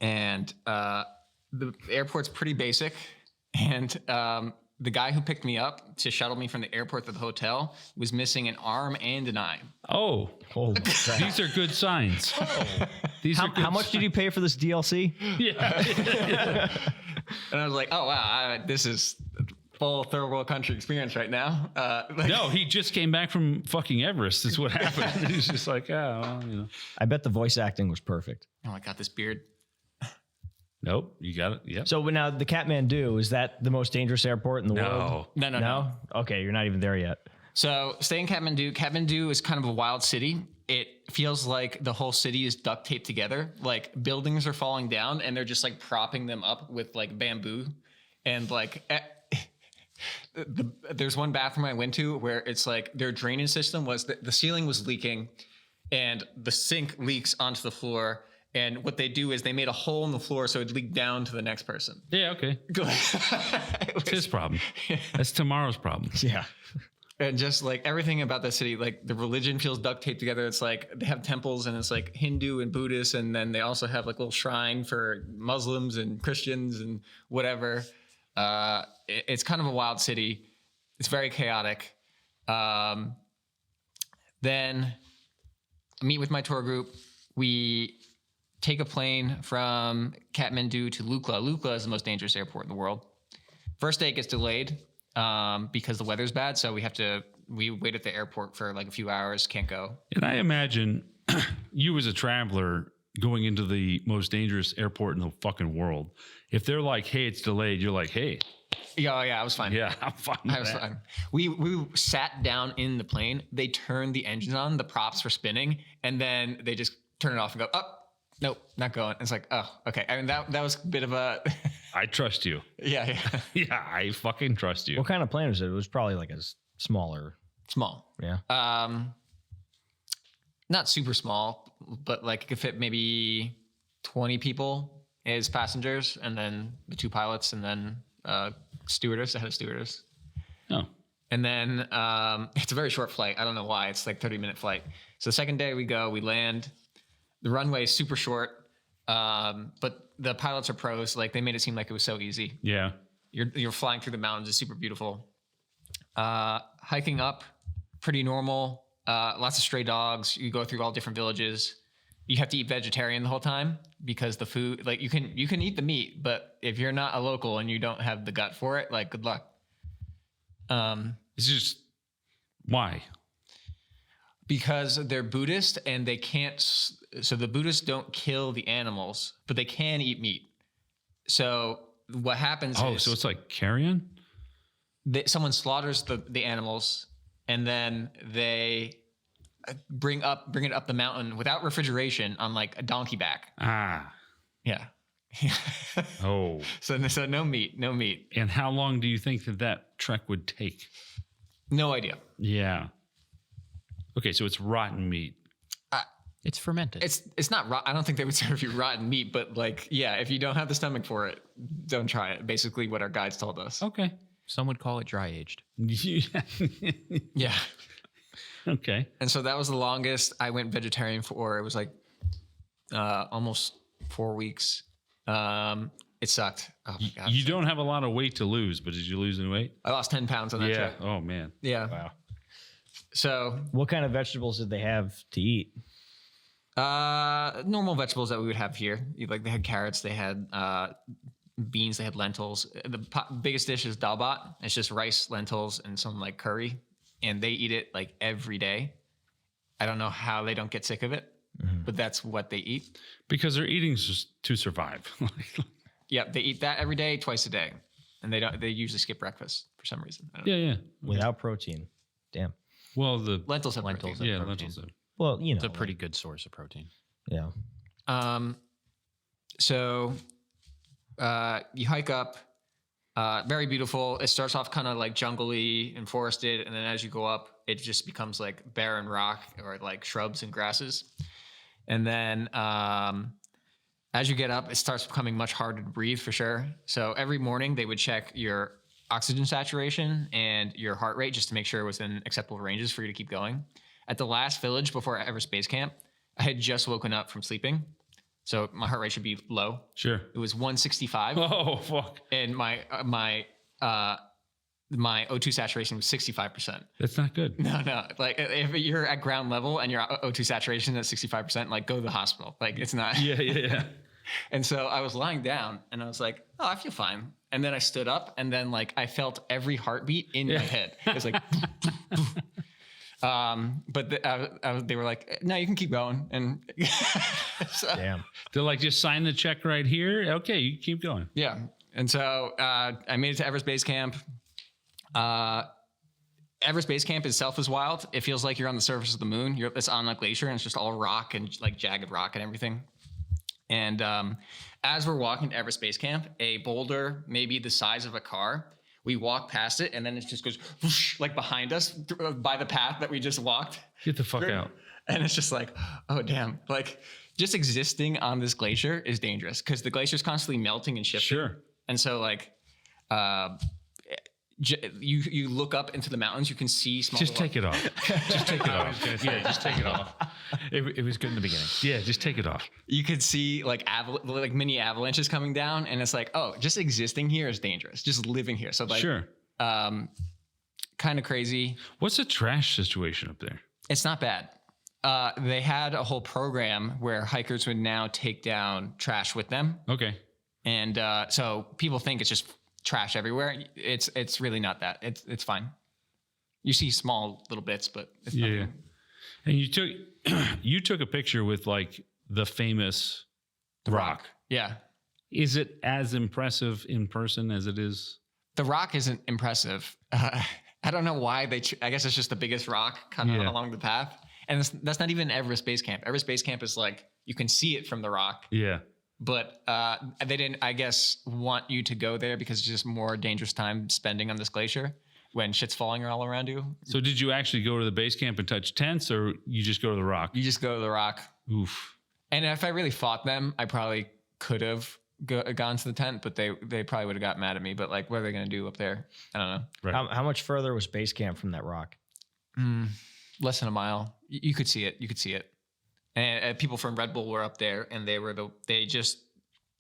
and the airport's pretty basic. And the guy who picked me up to shuttle me from the airport to the hotel was missing an arm and an eye. Oh, Holy crap. these are good signs. These are good How much did you pay for this DLC? Yeah. And I was like, oh, wow, this is full third world country experience right now. No, he just came back from fucking Everest. Is what happened. He's just like, I bet the voice acting was perfect. Oh, I got this beard. Nope, you got it. Yep. So now the Kathmandu, is that the most dangerous airport in the world? No. Okay, you're not even there yet. So stay in Kathmandu. Kathmandu is kind of a wild city. It feels like the whole city is duct taped together. Like buildings are falling down and they're just like propping them up with like bamboo. And like there's one bathroom I went to where it's like their drainage system was the ceiling was leaking and the sink leaks onto the floor. And what they do is they made a hole in the floor so it'd leak down to the next person. Yeah, okay. It's his problem. That's tomorrow's problem. Yeah. And just like everything about the city, like the religion feels duct taped together. It's like they have temples and it's like Hindu and Buddhist. And then they also have like a little shrine for Muslims and Christians and whatever. It's kind of a wild city. It's very chaotic. Then I meet with my tour group. We take a plane from Kathmandu to Lukla. Lukla is the most dangerous airport in the world. First day it gets delayed because the weather's bad. So we wait at the airport for like a few hours, can't go. And I imagine you as a traveler going into the most dangerous airport in the fucking world. If they're like, hey, it's delayed, you're like, hey. Yeah, I was fine. Yeah, I'm fine with I was that. fine. We sat down in the plane. They turned the engines on. The props were spinning. And then they just turn it off and go, oh, nope, not going. It's like, oh, okay. I mean, that was a bit of a... I trust you. Yeah. Yeah, I fucking trust you. What kind of plane was it? It was probably like a smaller. Small. Yeah. Not super small, but like it could fit maybe 20 people as passengers, and then the two pilots, and then stewardess. I had a stewardess. Oh. And then it's a very short flight. I don't know why. It's like 30-minute flight. So the second day we land. The runway is super short, but the pilots are pros. Like they made it seem like it was so easy. Yeah. You're flying through the mountains. It's super beautiful. Hiking up, pretty normal. Lots of stray dogs. You go through all different villages. You have to eat vegetarian the whole time because the food, like you can eat the meat, but if you're not a local and you don't have the gut for it, like good luck. It's just, why? Because they're Buddhist and they can't, so the Buddhists don't kill the animals, but they can eat meat. So what happens is... so it's like carrion? Someone slaughters the animals and then they bring it up the mountain without refrigeration on like a donkey back. Ah. Yeah. Oh. So no meat. And how long do you think that trek would take? No idea. Yeah. Okay, so it's rotten meat. It's fermented. It's not I don't think they would serve you rotten meat, but like, yeah, if you don't have the stomach for it, don't try it. Basically what our guides told us. Okay. Some would call it dry aged. Yeah. Okay. And so that was the longest I went vegetarian for. It was like almost 4 weeks. It sucked. Oh my God. You don't have a lot of weight to lose, but did you lose any weight? I lost 10 pounds on that Yeah. trip. Oh, man. Yeah. Wow. So What kind of vegetables did they have to eat? normal vegetables that we would have here. Like they had carrots, they had beans, they had lentils. The biggest dish is dal bhat. It's just rice, lentils, and some like curry. And they eat it like every day. I don't know how they don't get sick of it, but that's what they eat. Because they're eating just to survive. Yeah, they eat that every day, twice a day. And they usually skip breakfast for some reason. I don't know. Yeah. Without protein. Damn. Well, the Lentils have Lentils. protein. yeah, protein. lentils. Well, you know. It's a pretty good source of protein. Yeah. So you hike up, very beautiful. It starts off kind of like jungly and forested, and then as you go up, it just becomes like barren rock or like shrubs and grasses. And then as you get up, it starts becoming much harder to breathe for sure. So every morning they would check your oxygen saturation and your heart rate just to make sure it was in acceptable ranges for you to keep going. At the last village before Everest Base Camp, I had just woken up from sleeping. So my heart rate should be low. Sure. It was 165. Oh, fuck. And my O2 saturation was 65%. That's not good. No. Like if you're at ground level and your O2 saturation is 65%, like go to the hospital. Like it's not. Yeah. And so I was lying down and I was like, oh, I feel fine. And then I stood up, and then like I felt every heartbeat in my head. It was like, but they were like, no, you can keep going. And so, Damn. They're like, just sign the check right here. Okay, you keep going. yeah. And so I made it to Everest Base Camp. Everest Base Camp itself is wild. It feels like you're on the surface of the moon. It's on a glacier, and it's just all rock and like jagged rock and everything. And as we're walking to Everest Base Camp, a boulder maybe the size of a car, we walk past it, and then it just goes whoosh, like behind us by the path that we just walked. Get the fuck out. And it's just like, oh, damn. Like, just existing on this glacier is dangerous because the glacier is constantly melting and shifting. Sure. And so, like, you look up into the mountains, you can see small. Just take it off. Just take it off. Yeah, just take it off. It was good in the beginning. Yeah, just take it off. You could see like mini avalanches coming down, and it's like, oh, just existing here is dangerous. Just living here, so like, Sure. kind of crazy. What's the trash situation up there? It's not bad. They had a whole program where hikers would now take down trash with them, Okay. and so people think it's just trash everywhere. It's really not that. It's fine. You see small little bits, but it's Yeah. nothing. And you took a picture with like the famous rock. Yeah. Is it as impressive in person as it is? The rock isn't impressive. I don't know why I guess it's just the biggest rock kind of Yeah. along the path. And that's not even Everest Base Camp. Everest Base Camp is like, you can see it from the rock, Yeah. but they didn't, I guess, want you to go there because it's just more dangerous time spending on this glacier when shit's falling all around you. So did you actually go to the base camp and touch tents, or you just go to the rock? You just go to the rock. Oof. And if I really fought them, I probably could have gone to the tent, but they probably would have got mad at me. But like, what are they going to do up there? I don't know. Right. How much further was base camp from that rock? Less than a mile. You could see it. You could see it. And people from Red Bull were up there, and they just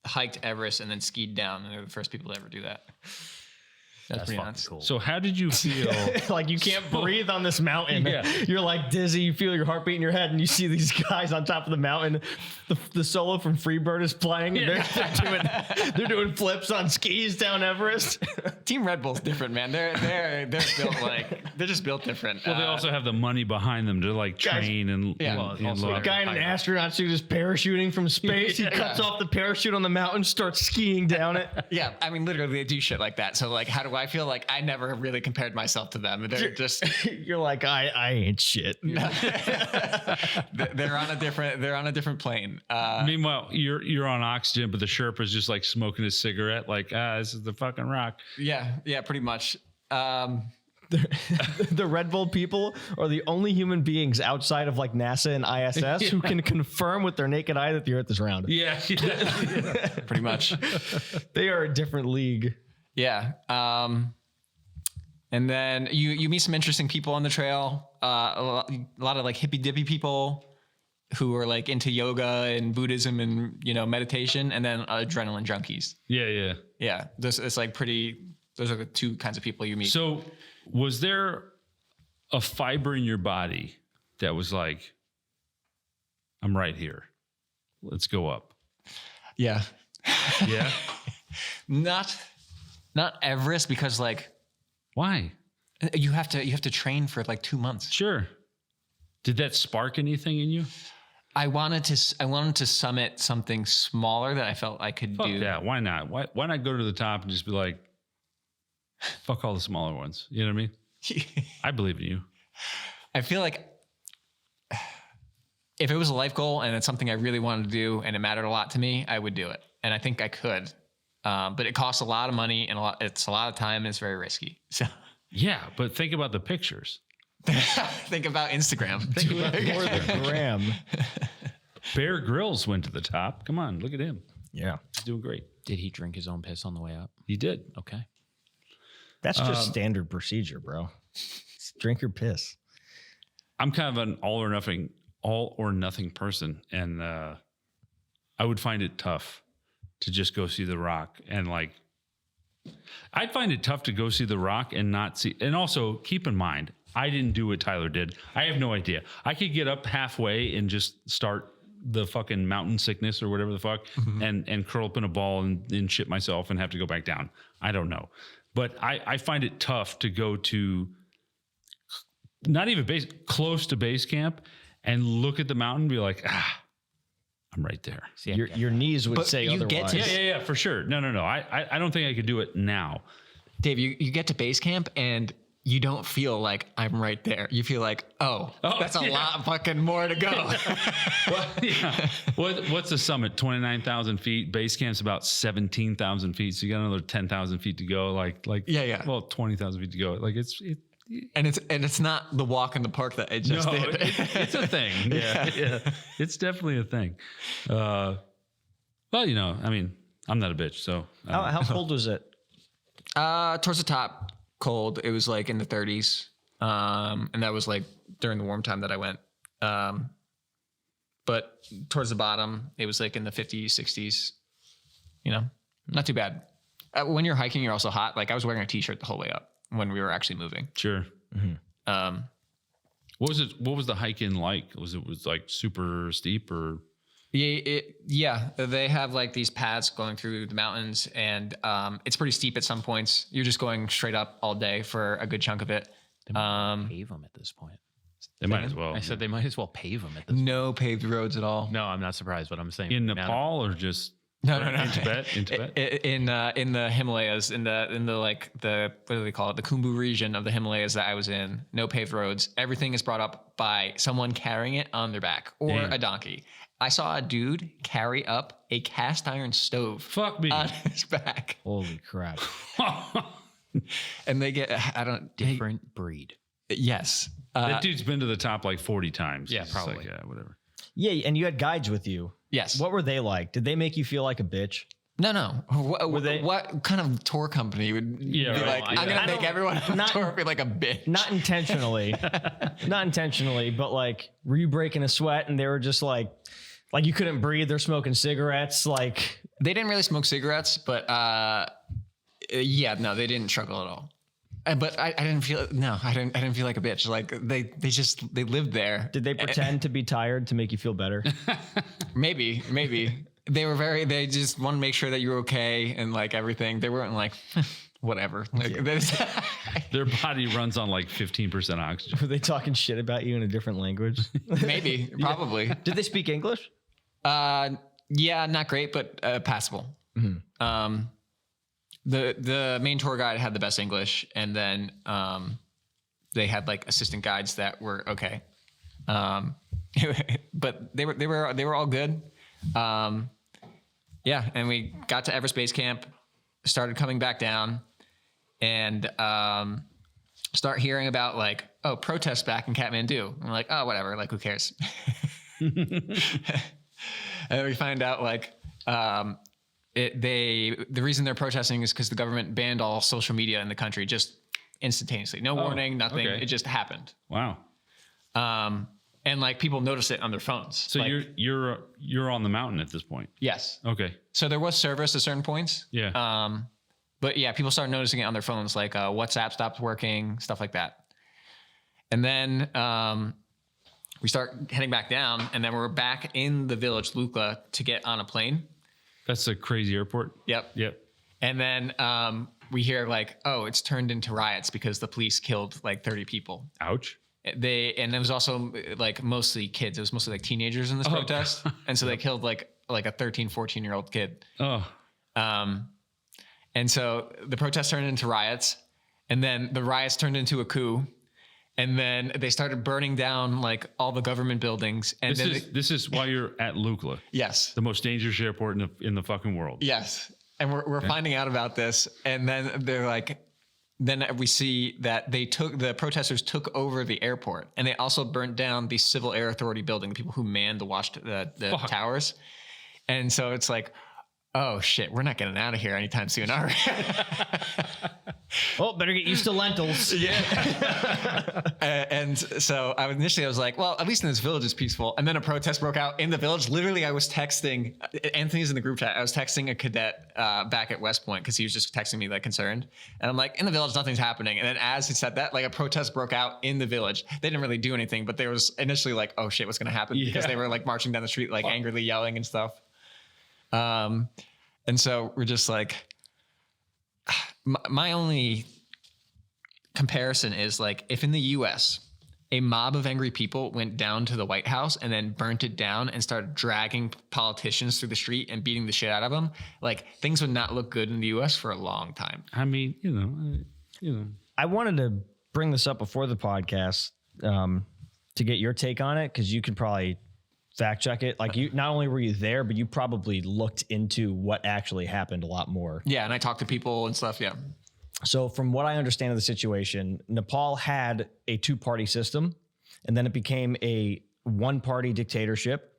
hiked Everest and then skied down, and they were the first people to ever do that. That's pretty fucking nuts. cool. So how did you feel? Like you can't breathe on this mountain. Yeah. You're like dizzy. You feel your heartbeat in your head, and you see these guys on top of the mountain. The solo from Freebird is playing. They're doing flips on skis down Everest. Team Red Bull's different, man. They're built like they're just built different. Well, they also have the money behind them to like train and Yeah. and, Well, and also look. A guy in an astronaut suit is parachuting from space. He cuts off the parachute on the mountain, starts skiing down it. yeah. I mean, literally, they do shit like that. So like, how do I feel? Like I never really compared myself to them. They're just You're like, I ain't shit. they're on a different plane. Meanwhile, you're on oxygen, but the Sherpa's just like smoking a cigarette, like, this is the fucking rock. Yeah, pretty much. The Red Bull people are the only human beings outside of like NASA and ISS who can confirm with their naked eye that the Earth is round. Yeah. Pretty much. They are a different league. Yeah. And then you meet some interesting people on the trail. A lot of like hippy dippy people who are like into yoga and Buddhism and, meditation, and then adrenaline junkies. Yeah. Yeah. Those are the two kinds of people you meet. So was there a fiber in your body that was like, I'm right here. Let's go up. yeah. Yeah. Not Everest, because like Why? you have to train for like 2 months. Sure. Did that spark anything in you? I wanted to summit something smaller that I felt I could Fuck do. that. Why not? Why not go to the top and just be like, fuck all the smaller ones? You know what I mean? I believe in you. I feel like if it was a life goal and it's something I really wanted to do and it mattered a lot to me, I would do it. And I think I could. But it costs a lot of money and it's a lot of time and it's very risky. So Yeah, but think about the pictures. think about Instagram. Or the gram. Bear Grylls went to the top. Come on, look at him. Yeah. He's doing great. Did he drink his own piss on the way up? He did. Okay. That's just standard procedure, bro. Just drink your piss. I'm kind of an all or nothing person, and I would find it tough to just go see the rock, and like I'd find it tough to go see the rock and not see. And also keep in mind, I didn't do what Tyler did. I have no idea. I could get up halfway and just start the fucking mountain sickness or whatever the fuck, and curl up in a ball and shit myself and have to go back down. I don't know, but I find it tough to go to not even close to base camp and look at the mountain and be like, I'm right there. Your knees would But say you otherwise. get to- Yeah, for sure. No. I don't think I could do it now. Dave, you get to base camp and you don't feel like I'm right there. You feel like, that's a lot fucking more to go. Well, yeah. What's the summit? 29,000 feet. Base camp's about 17,000 feet. So you got another 10,000 feet to go. Like Yeah. Well, 20,000 feet to go. Like And it's not the walk in the park that I just did. it's a thing. Yeah. It's definitely a thing. Well, I mean, I'm not a bitch, so. How cold was it? Towards the top, cold. It was like in the 30s. And that was like during the warm time that I went. But towards the bottom, it was like in the 50s, 60s. Not too bad. When you're hiking, you're also hot. Like I was wearing a t-shirt the whole way up when we were actually moving. Sure. What was the hike in like? Was it like super steep or? Yeah, they have like these paths going through the mountains, and it's pretty steep at some points. You're just going straight up all day for a good chunk of it. They might pave them at this point. They might as well. I said they might as well pave them at this point. No paved roads at all. No, I'm not surprised, but I'm saying In Nepal or just No. in Tibet? In Tibet? In the Himalayas, in the like the what do they call it? The Khumbu region of the Himalayas that I was in. No paved roads. Everything is brought up by someone carrying it on their back or Damn. a donkey. I saw a dude carry up a cast iron stove Fuck me. on his back, Holy crap. and they get different breed. yes. That dude's been to the top like 40 times. Yeah, It's just probably. Like, yeah, whatever. Yeah, and you had guides with you. Yes. What were they like? Did they make you feel like a bitch? No. they- What kind of tour company would Yeah, be right. like, I I'm going to don't- make everyone on not- tour feel like a bitch? Not intentionally. Not intentionally, but like, were you breaking a sweat and they were just like you couldn't breathe? They're smoking cigarettes. Like, They didn't really smoke cigarettes, but yeah, no, they didn't struggle at all. But I didn't feel I didn't feel like a bitch. Like they lived there. did they pretend to be tired to make you feel better? Maybe they just want to make sure that you're okay and like everything. They weren't like whatever. Like, Their body runs on like 15% oxygen. Were they talking shit about you in a different language? maybe, probably. Did they speak English? Yeah, not great, but passable. The main tour guide had the best English, and then they had like assistant guides that were okay. But they were all good. Yeah, and we got to Everest Base Camp, started coming back down, and start hearing about like, protests back in Kathmandu. I'm like, whatever, like who cares? And then we find out like the reason they're protesting is because the government banned all social media in the country just instantaneously. No warning, nothing. okay. It just happened. Wow. And like people notice it on their phones. So like, you're on the mountain at this point. yes. Okay. So there was service at certain points. Yeah. But yeah, people start noticing it on their phones, like WhatsApp stopped working, stuff like that. And then we start heading back down, and then we're back in the village, Lukla, to get on a plane. That's a crazy airport. Yep. Yep. And then we hear like, it's turned into riots because the police killed like 30 people. Ouch. And it was also like mostly kids. It was mostly like teenagers in this protest. And so they killed like a 13, 14-year-old kid. Oh. And so the protest turned into riots, and then the riots turned into a coup. And then they started burning down like all the government buildings. And This is why you're at Lukla, yes. the most dangerous airport in the fucking world. Yes. And we're finding out about this. And then they're like, then we see that the protesters took over the airport, and they also burnt down the Civil Air Authority building, the people who manned the towers. And so it's like, oh shit, we're not getting out of here anytime soon, are we? Oh, better get used to lentils. And so I was like, well, at least in this village it's peaceful. And then a protest broke out in the village. Literally, I was texting, Anthony's in the group chat. I was texting a cadet back at West Point because he was just texting me like concerned. And I'm like, in the village, nothing's happening. And then as he said that, like a protest broke out in the village. They didn't really do anything, but there was initially like, oh shit, what's going to happen? Because they were like marching down the street, like angrily yelling and stuff. And so we're just like, my only comparison is like if in the US a mob of angry people went down to the White House and then burnt it down and started dragging politicians through the street and beating the shit out of them, like things would not look good in the US for a long time. I mean, you know. I wanted to bring this up before the podcast to get your take on it, because you could probably fact check it. Like, you not only were you there, but you probably looked into what actually happened a lot more. Yeah, and I talked to people and stuff. Yeah. So from what I understand of the situation, Nepal had a two-party system, and then it became a one-party dictatorship,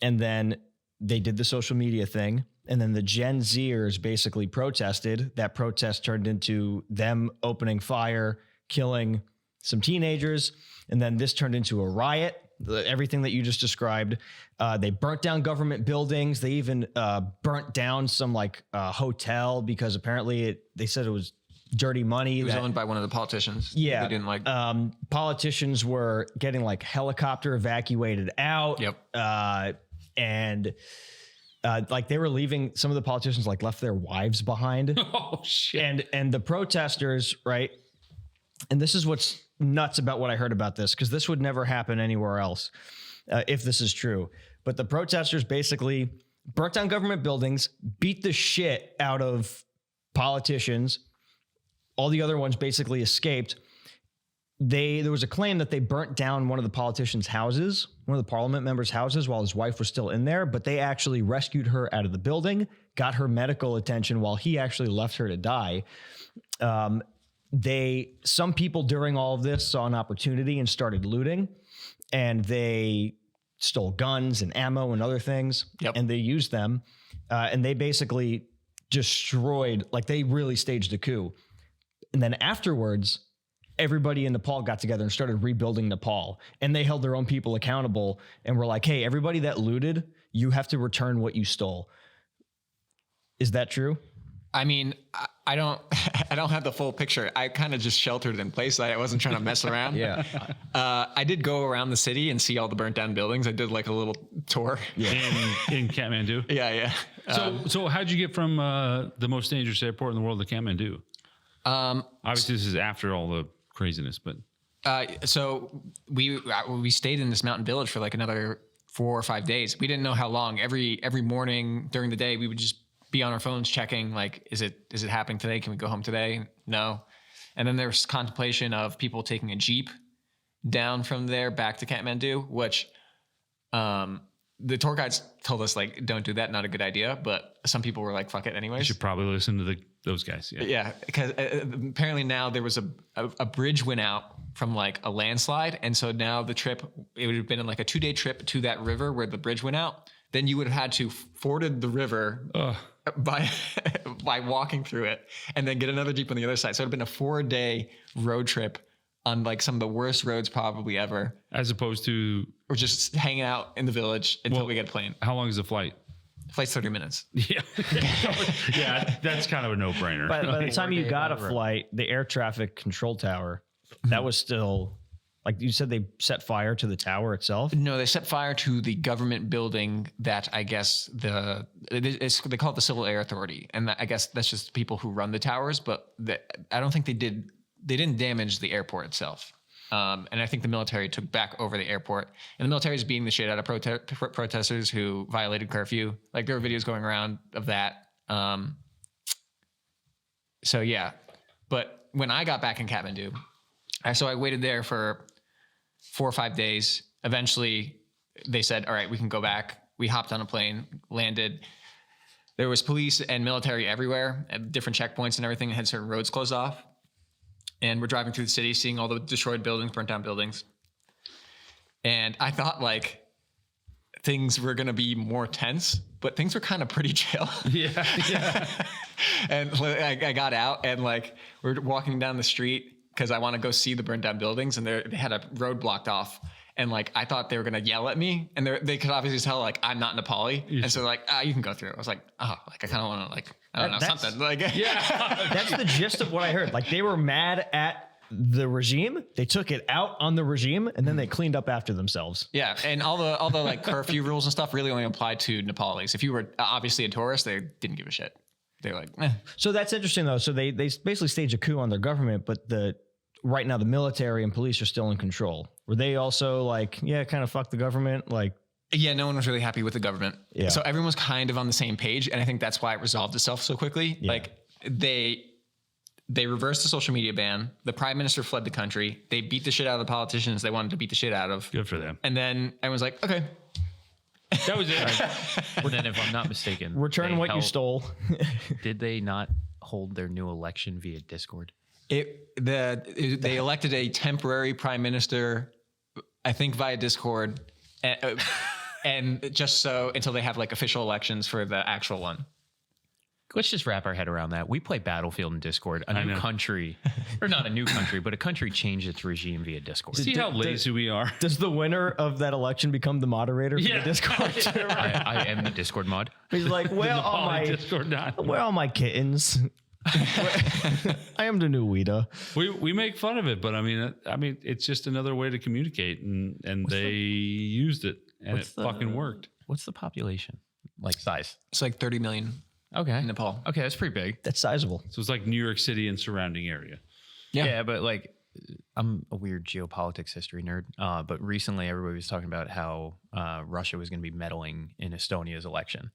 and then they did the social media thing, and then the Gen Zers basically protested. That protest turned into them opening fire, killing some teenagers, and then this turned into a riot. Everything that you just described. They burnt down government buildings. They even burnt down some like hotel because apparently they said it was dirty money. It was owned by one of the politicians. Yeah. They didn't like. Politicians were getting like helicopter evacuated out. Yep. And like they were leaving, some of the politicians like left their wives behind. Oh shit. And the protesters, right? And this is what's nuts about what I heard about this, because this would never happen anywhere else if this is true. But the protesters basically burnt down government buildings, beat the shit out of politicians. All the other ones basically escaped. There was a claim that they burnt down one of the politicians' houses, one of the parliament members' houses, while his wife was still in there, but they actually rescued her out of the building, got her medical attention while he actually left her to die. Some people during all of this saw an opportunity and started looting, and they stole guns and ammo and other things. Yep. And they used them, and they basically destroyed, like they really staged a coup. And then afterwards, everybody in Nepal got together and started rebuilding Nepal, and they held their own people accountable and were like, hey, everybody that looted, you have to return what you stole. Is that true? I mean, I don't have the full picture. I kind of just sheltered in place. I wasn't trying to mess around. Yeah. I did go around the city and see all the burnt down buildings. I did like a little tour. Yeah. In Kathmandu. Yeah. So how'd you get from the most dangerous airport in the world to Kathmandu? Obviously, this is after all the craziness, but so we stayed in this mountain village for like another 4 or 5 days. We didn't know how long. Every morning during the day, we would just be on our phones checking, like, is it happening today? Can we go home today? No. And then there's contemplation of people taking a Jeep down from there back to Kathmandu, which the tour guides told us, like, don't do that, not a good idea. But some people were like, fuck it anyways. you should probably listen to those guys. Yeah. Yeah, because apparently now there was a bridge went out from like a landslide. And so now the trip, it would have been like a 2-day trip to that river where the bridge went out. Then you would have had to forded the river by walking through it and then get another Jeep on the other side. So it would have been a 4-day road trip on like some of the worst roads probably ever. As opposed to... Or just hanging out in the village until we get a plane. How long is the flight? Flight's 30 minutes. Yeah. Yeah, that's kind of a no-brainer. By the time you got a flight, the air traffic control tower, that was still... Like you said, they set fire to the tower itself? No, they set fire to the government building that I guess they call it the Civil Air Authority. And I guess that's just people who run the towers. But I don't think they didn't damage the airport itself. And I think the military took back over the airport. And the military is beating the shit out of protesters who violated curfew. Like there were videos going around of that. So yeah. But when I got back in Kathmandu, I waited there for 4 or 5 days. Eventually, they said, all right, we can go back. We hopped on a plane, landed. There was police and military everywhere at different checkpoints and everything. It had certain roads closed off. And we're driving through the city, seeing all the destroyed buildings, burnt down buildings. And I thought, like, things were going to be more tense, but things were kind of pretty chill. Yeah. And I got out and like we're walking down the street because I want to go see the burned down buildings, and they had a road blocked off. And like I thought they were gonna yell at me, and they could obviously tell like I'm not Nepali, and so like you can go through. I was like, oh, like I kind of want to like I don't know That's- something like That's the gist of what I heard. Like they were mad at the regime. They took it out on the regime, and then they cleaned up after themselves. Yeah, and all the like curfew rules and stuff really only apply to Nepalis. If you were obviously a tourist, they didn't give a shit. They're like, So that's interesting though. So they basically staged a coup on their government, but right now the military and police are still in control. Were they also like, yeah, kind of fuck the government? Like, yeah, no one was really happy with the government. Yeah. So everyone was kind of on the same page, and I think that's why it resolved itself so quickly. Yeah. Like they reversed the social media ban. The prime minister fled the country. They beat the shit out of the politicians they wanted to beat the shit out of. Good for them. And then everyone's like, okay. That was it. Well, then, if I'm not mistaken, return they what you held- stole. Did they not hold their new election via Discord? They elected a temporary prime minister, I think via Discord, and just so until they have like official elections for the actual one. Let's just wrap our head around that. We play Battlefield in Discord. A new country, or not a new country, but a country changed its regime via Discord. See how lazy we are. Does the winner of that election become the moderator for the Discord? I am the Discord mod. He's like, where are my Discord not. where are my kittens? I am the new Weta. We make fun of it, but I mean, it's just another way to communicate, and they used it, and it fucking worked. What's the population? Like size? It's like 30 million Okay. in Nepal. Okay, that's pretty big. That's sizable. So it's like New York City and surrounding area. Yeah, but like I'm a weird geopolitics history nerd. But recently everybody was talking about how Russia was going to be meddling in Estonia's election.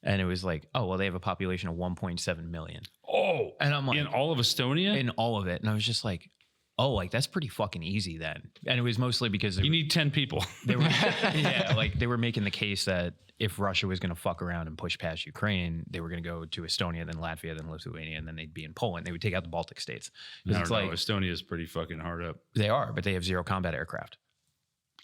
And it was like, oh, well, they have a population of 1.7 million. Oh, And I'm like, in all of Estonia, in all of it. And I was just like, oh, like that's pretty fucking easy then. And it was mostly because you need 10 people. they were, yeah, like they were making the case that if Russia was going to fuck around and push past Ukraine, they were going to go to Estonia, then Latvia, then Lithuania, and then they'd be in Poland. They would take out the Baltic states. I 'Cause don't it's know. like Estonia is pretty fucking hard up. they are, but they have zero combat aircraft.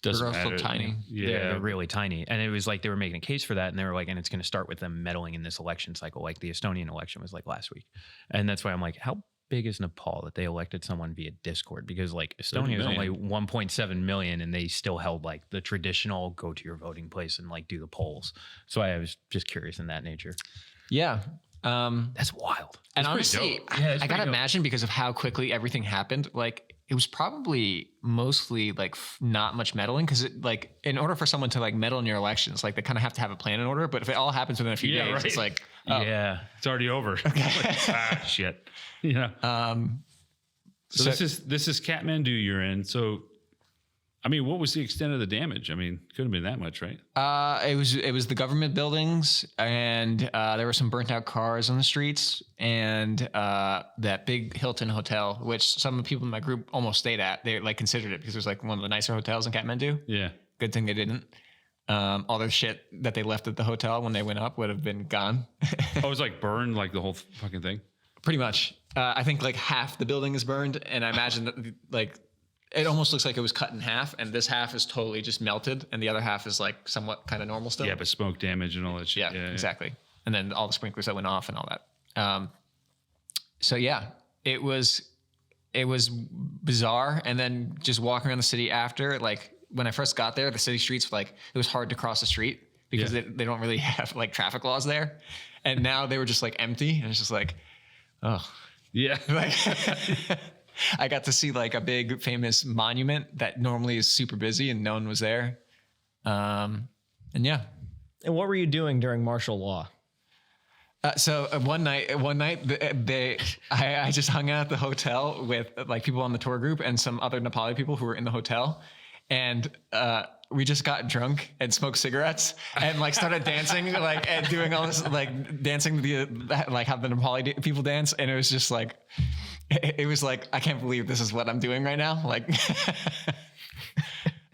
Doesn't They're also matter. tiny. Yeah, They're really tiny. And it was like they were making a case for that. And they were like, and it's going to start with them meddling in this election cycle. Like the Estonian election was like last week. And that's why I'm like, how big is Nepal that they elected someone via Discord? Because like Estonia is only 1.7 million and they still held like the traditional go to your voting place and like do the polls. So I was just curious in that nature. Yeah. That's wild. And pretty honestly, dope. Yeah, it's I pretty gotta dope. imagine because of how quickly everything happened, like it was probably mostly like not much meddling because like in order for someone to like meddle in your elections, like they kind of have to have a plan in order. But if it all happens within a few Yeah, days, right. it's like, Yeah. it's already over. Like, shit. You know. So this is Kathmandu you're in. So, I mean, what was the extent of the damage? I mean, couldn't have been that much, right? it was the government buildings, and there were some burnt out cars on the streets, and that big Hilton hotel, which some of the people in my group almost stayed at. They like considered it because it was like one of the nicer hotels in Kathmandu. Yeah. Good thing they didn't. All their shit that they left at the hotel when they went up would have been gone. Oh, it was like burned, like the whole fucking thing. Pretty much. I think like half the building is burned, and I imagine that like it almost looks like it was cut in half, and this half is totally just melted, and the other half is like somewhat kind of normal still. Yeah, but smoke damage and all that shit. Yeah, exactly. And then all the sprinklers that went off and all that. So yeah, it was bizarre. And then just walking around the city after, like when I first got there, the city streets, like it was hard to cross the street because Yeah. they don't really have like traffic laws there. And now they were just like empty, and it's just like, oh, Yeah. like I got to see like a big famous monument that normally is super busy and no one was there. And yeah. And what were you doing during martial law? So one night, I just hung out at the hotel with like people on the tour group and some other Nepali people who were in the hotel, and we just got drunk and smoked cigarettes and like started dancing, like and doing all this like dancing like how the Nepali people dance, and it was just like it was like I can't believe this is what I'm doing right now, like.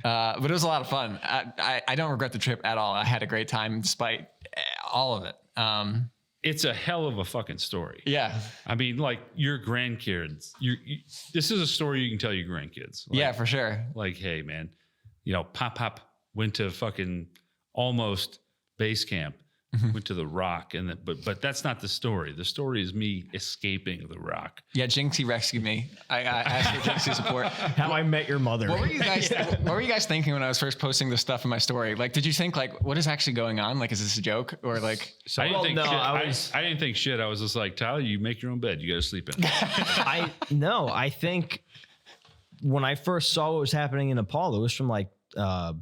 But it was a lot of fun. I don't regret the trip at all. I had a great time despite all of it. It's a hell of a fucking story. Yeah. I mean, like your grandkids, this is a story you can tell your grandkids. Like, Yeah, for sure. Like, hey man, you know, Pop went to fucking almost base camp. Went to the rock, and but that's not the story. The story is me escaping the rock. Yeah, Jinxie rescued me. I asked for Jinxie support. How I Met Your Mother. What were you guys? What were you guys thinking when I was first posting this stuff in my story? Like, did you think like, what is actually going on? Like, is this a joke or like? I didn't think shit. I I didn't think shit. I was just like, Tyler, you make your own bed. You got to sleep in it. I think when I first saw what was happening in Nepal, it was from like what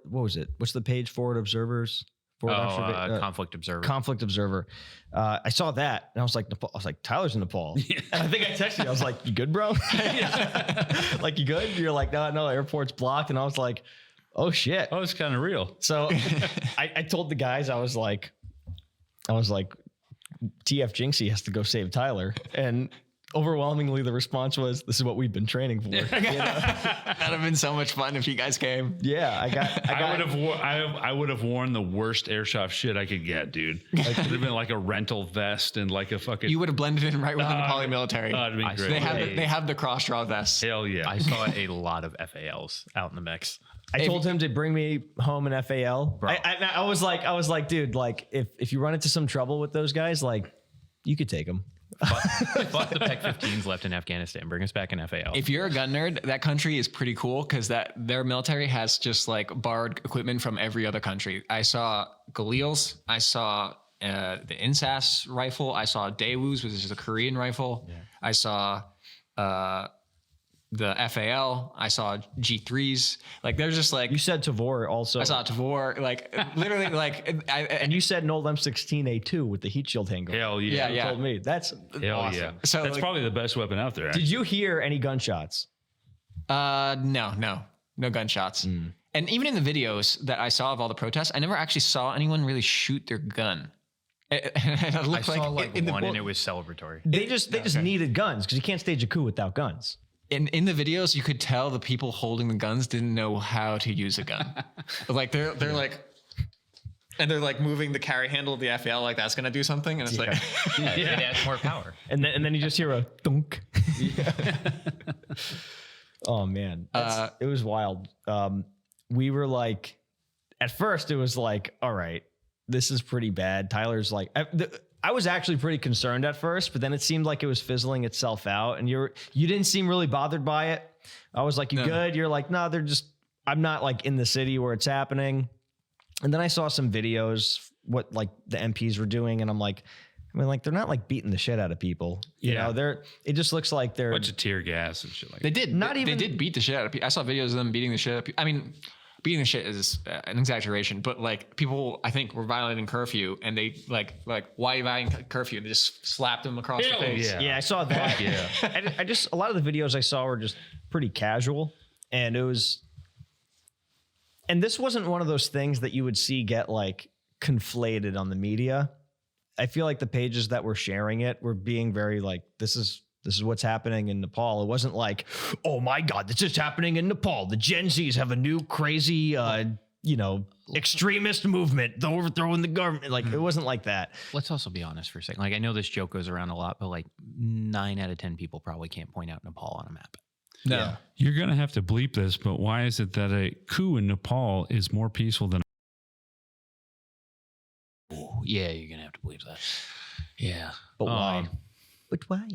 was it? What's the page? Forward Observers. Conflict Observer. Conflict Observer. I saw that and I was like, Nepal. I was like, Tyler's in Nepal. And I think I texted you. I was like, you good, bro? Like, you good? You're like, no, airport's blocked. And I was like, oh shit. Oh, it's kind of real. So I told the guys, I was like, TF Jinxie has to go save Tyler. And overwhelmingly the response was, this is what we've been training for. You know? That'd have been so much fun if you guys came. Yeah, I would have worn the worst airsoft shit I could get, dude. Like, it would have been like a rental vest and like a fucking. You would have blended in right with the Nepali military. It'd been great. They have the cross draw vests. Hell yeah. I saw a lot of FALs out in the mix. I told him to bring me home an FAL. Bro. I was like, dude, like if you run into some trouble with those guys, like you could take them. Fuck the Pec 15s left in Afghanistan. Bring us back an FAL. If you're a gun nerd, that country is pretty cool because their military has just like borrowed equipment from every other country. I saw Galils. I saw the INSAS rifle. I saw Daewoo's, which is a Korean rifle. Yeah. I saw the FAL. I saw G3s. Like there's just like you said Tavor also. I saw Tavor. Like literally like and you said an old M16A2 with the heat shield handle. Hell yeah. You told me that's Hell awesome. yeah. So that's like, probably the best weapon out there. Did you hear any gunshots? No gunshots. And even in the videos that I saw of all the protests, I never actually saw anyone really shoot their gun. It looked I saw like in one and it was celebratory. They just needed guns because you can't stage a coup without guns. In the videos, you could tell the people holding the guns didn't know how to use a gun. Like they're like, and they're like moving the carry handle of the FAL like that's gonna do something, and it's like, It adds more power. And then you just hear a thunk. Oh man, it was wild. We were like, at first it was like, all right, this is pretty bad. Tyler's like, I was actually pretty concerned at first, but then it seemed like it was fizzling itself out, and you didn't seem really bothered by it. I was like, "You good?" You're like, "No, I'm not like in the city where it's happening." And then I saw some videos what like the MPs were doing, and I'm like, they're not like beating the shit out of people. You know, it just looks like they're bunch of tear gas and shit like they that. did they did beat the shit out of people. I saw videos of them beating the shit out of people. I mean, beating the shit is an exaggeration, but like people, I think, were violating curfew, and they like why are you violating curfew? And they just slapped them across the face. Yeah, I saw that. Yeah. I just a lot of the videos I saw were just pretty casual, and this wasn't one of those things that you would see get like conflated on the media. I feel like the pages that were sharing it were being very like, this is what's happening in Nepal. It wasn't like, oh my God, this is happening in Nepal. The Gen Zs have a new crazy, extremist movement. They're overthrowing the government. Like, it wasn't like that. Let's also be honest for a second. Like, I know this joke goes around a lot, but like 9 out of 10 people probably can't point out Nepal on a map. No. Yeah. You're going to have to bleep this, but why is it that a coup in Nepal is more peaceful than Ooh, yeah, you're going to have to believe that. Yeah. But why? But why?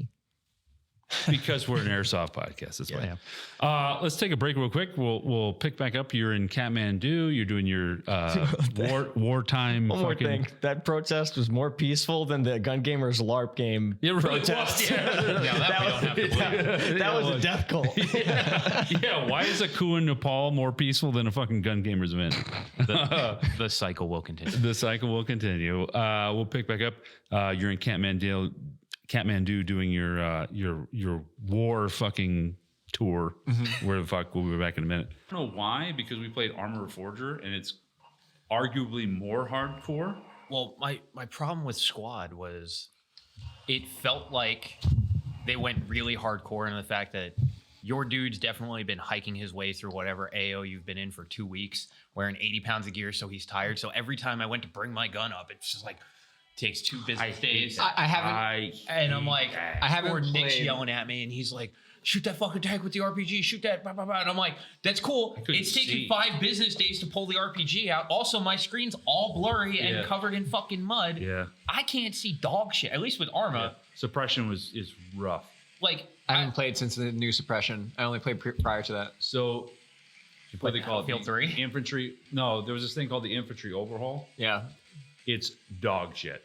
because we're an airsoft podcast. That's why. Let's take a break real quick. We'll pick back up. You're in Kathmandu. You're doing your wartime. One more thing. That protest was more peaceful than the Gun Gamers LARP game protest. That was a death cult. Yeah. Why is a coup in Nepal more peaceful than a fucking Gun Gamers event? The cycle will continue. The cycle will continue. We'll pick back up. You're in Kathmandu doing your war fucking tour. Where the fuck, we'll be back in a minute. I don't know why, because we played Armor Forger and it's arguably more hardcore. Well, my problem with Squad was it felt like they went really hardcore in the fact that your dude's definitely been hiking his way through whatever AO you've been in for 2 weeks, wearing 80 pounds of gear, so he's tired. So every time I went to bring my gun up, it's just like, takes 2 business days. I haven't. And I'm like, I haven't or Nick's played. yelling at me, and he's like, shoot that fucking tank with the RPG, shoot that, blah, blah, blah. And I'm like, that's cool. It's taking 5 business days to pull the RPG out. Also, my screen's all blurry and covered in fucking mud. Yeah. I can't see dog shit, at least with Arma. Yeah. Suppression is rough. Like, I haven't played since the new suppression. I only played prior to that. So, what they call it? Battlefield 3? Infantry. No, there was this thing called the infantry overhaul. Yeah. It's dog shit.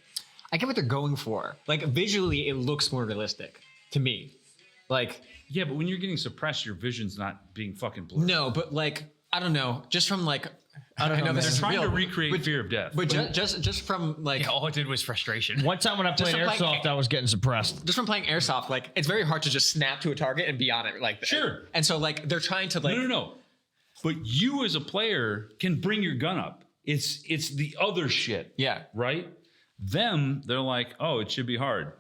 I get what they're going for. Like, visually, it looks more realistic to me. Like, Yeah, but when you're getting suppressed, your vision's not being fucking blurred. no, but like, I don't know. Just from like, I don't know. They're This is trying real, to recreate fear of death. But just from like, yeah, all it did was frustration. One time when I played from, like, Airsoft, I was getting suppressed. just from playing Airsoft, like, it's very hard to just snap to a target and be on it like that. Sure. And so like, they're trying to like, No. But you as a player can bring your gun up. It's the other shit. yeah. Right? Them, they're like, oh, it should be hard.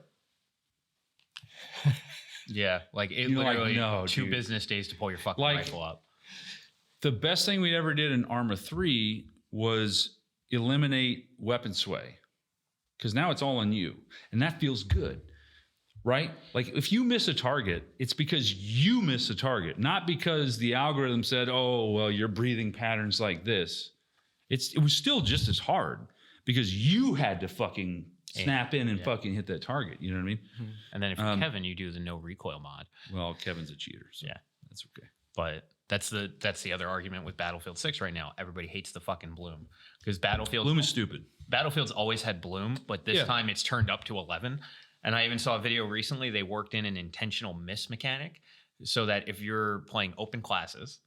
Yeah, like it You're like, literally no, 2 dude. business days to pull your fucking Like- rifle up. The best thing we ever did in Arma 3 was eliminate weapon sway. Because now it's all on you. And that feels good. Right? Like if you miss a target, it's because you miss a target, not because the algorithm said, oh, well, your breathing pattern's like this. It was still just as hard because you had to fucking snap in and fucking hit that target. You know what I mean? And then if you're Kevin, you do the no recoil mod. Well, Kevin's a cheater. So Yeah. that's okay. But that's the other argument with Battlefield 6 right now. Everybody hates the fucking bloom because Battlefield's Bloom is stupid. always had bloom, but this time it's turned up to 11. And I even saw a video recently. They worked in an intentional miss mechanic so that if you're playing open classes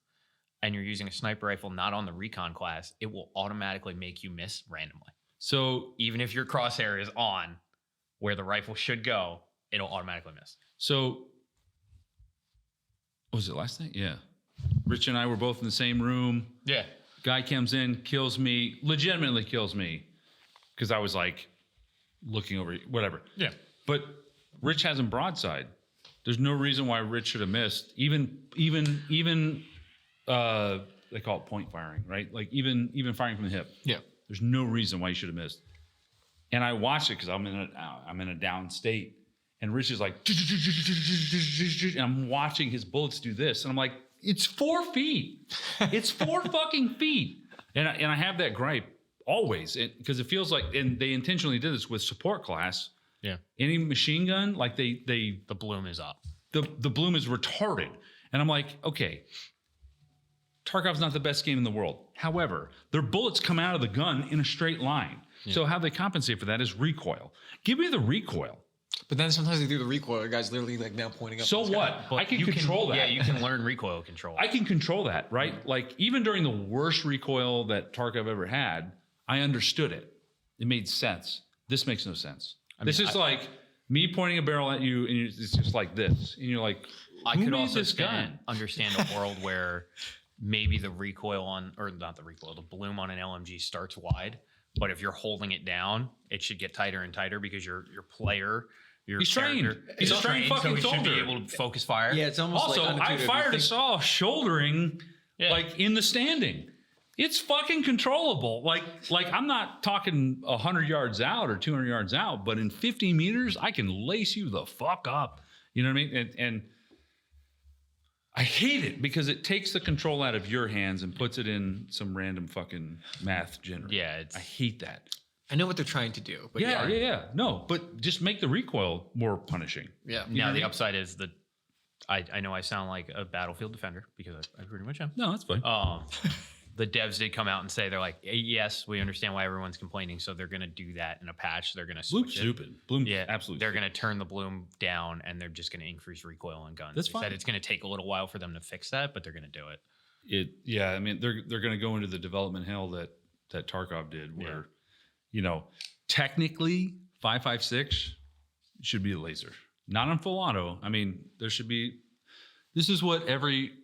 and you're using a sniper rifle not on the recon class, it will automatically make you miss randomly. So Even if your crosshair is on where the rifle should go, it'll automatically miss. Was it last night? Yeah. Rich and I were both in the same room. Yeah. Guy comes in, kills me, legitimately kills me because I was like looking over, whatever. Yeah. But Rich has him broadside. There's no reason why Rich should have missed. Even they call it point firing, right? Like even firing from the hip. Yeah. There's no reason why you should have missed. And I watched it because I'm in a down state, and Rich is like, and I'm watching his bullets do this, and I'm like, it's 4 feet. It's 4 fucking feet. And I have that gripe always because it feels like, and they intentionally did this with support class. Yeah. Any machine gun, like the bloom is up. the bloom is retarded. And I'm like, okay, Tarkov's not the best game in the world. However, their bullets come out of the gun in a straight line. Yeah. So how they compensate for that is recoil. Give me the recoil. But then sometimes they do the recoil. The guy's literally like now pointing up. So what? I can control that. Yeah, you can learn recoil control. I can control that, right? Like even during the worst recoil that Tarkov ever had, I understood it. It made sense. This makes no sense. This is like me pointing a barrel at you, and it's just like this, and you're like, I who could made also this gun? understand a world where maybe the recoil on, or not the recoil, the bloom on an LMG starts wide, but if you're holding it down, it should get tighter and tighter because your player, He's trained. He's a trained fucking so he should be soldier. able to focus fire. Yeah, it's almost Also, like I fired a saw shouldering, like in the standing. It's fucking controllable. Like I'm not talking 100 yards out or 200 yards out, but in 50 meters, I can lace you the fuck up. You know what I mean? And I hate it because it takes the control out of your hands and puts it in some random fucking math generator. Yeah, I hate that. I know what they're trying to do. But Yeah. No, but just make the recoil more punishing. Yeah. Now the upside is that I know I sound like a Battlefield defender because I pretty much am. No, that's fine. The devs did come out and say they're like, yes, we understand why everyone's complaining, so they're going to do that in a patch. They're going to Bloom's switch it. stupid. Bloom's Yeah, absolutely They're stupid. going to turn the bloom down, and they're just going to increase recoil on guns. That's They fine. said it's going to take a little while for them to fix that, but they're going to do it. I mean, they're going to go into the development hell that Tarkov did, where, technically 5.56 should be a laser, not on full auto. I mean, this is what every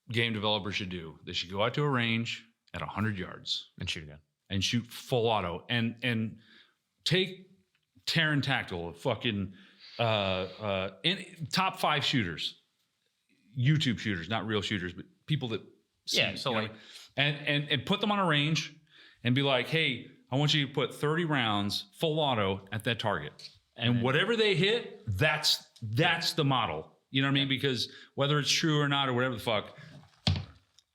game developer should do. They should go out to a range at 100 yards And shoot again. and shoot full auto and take Terran Tactile, fucking top 5 shooters, YouTube shooters, not real shooters, but people that and put them on a range and be like, hey, I want you to put 30 rounds full auto at that target. And whatever they hit, that's the model. You know what I mean? Because whether it's true or not or whatever the fuck,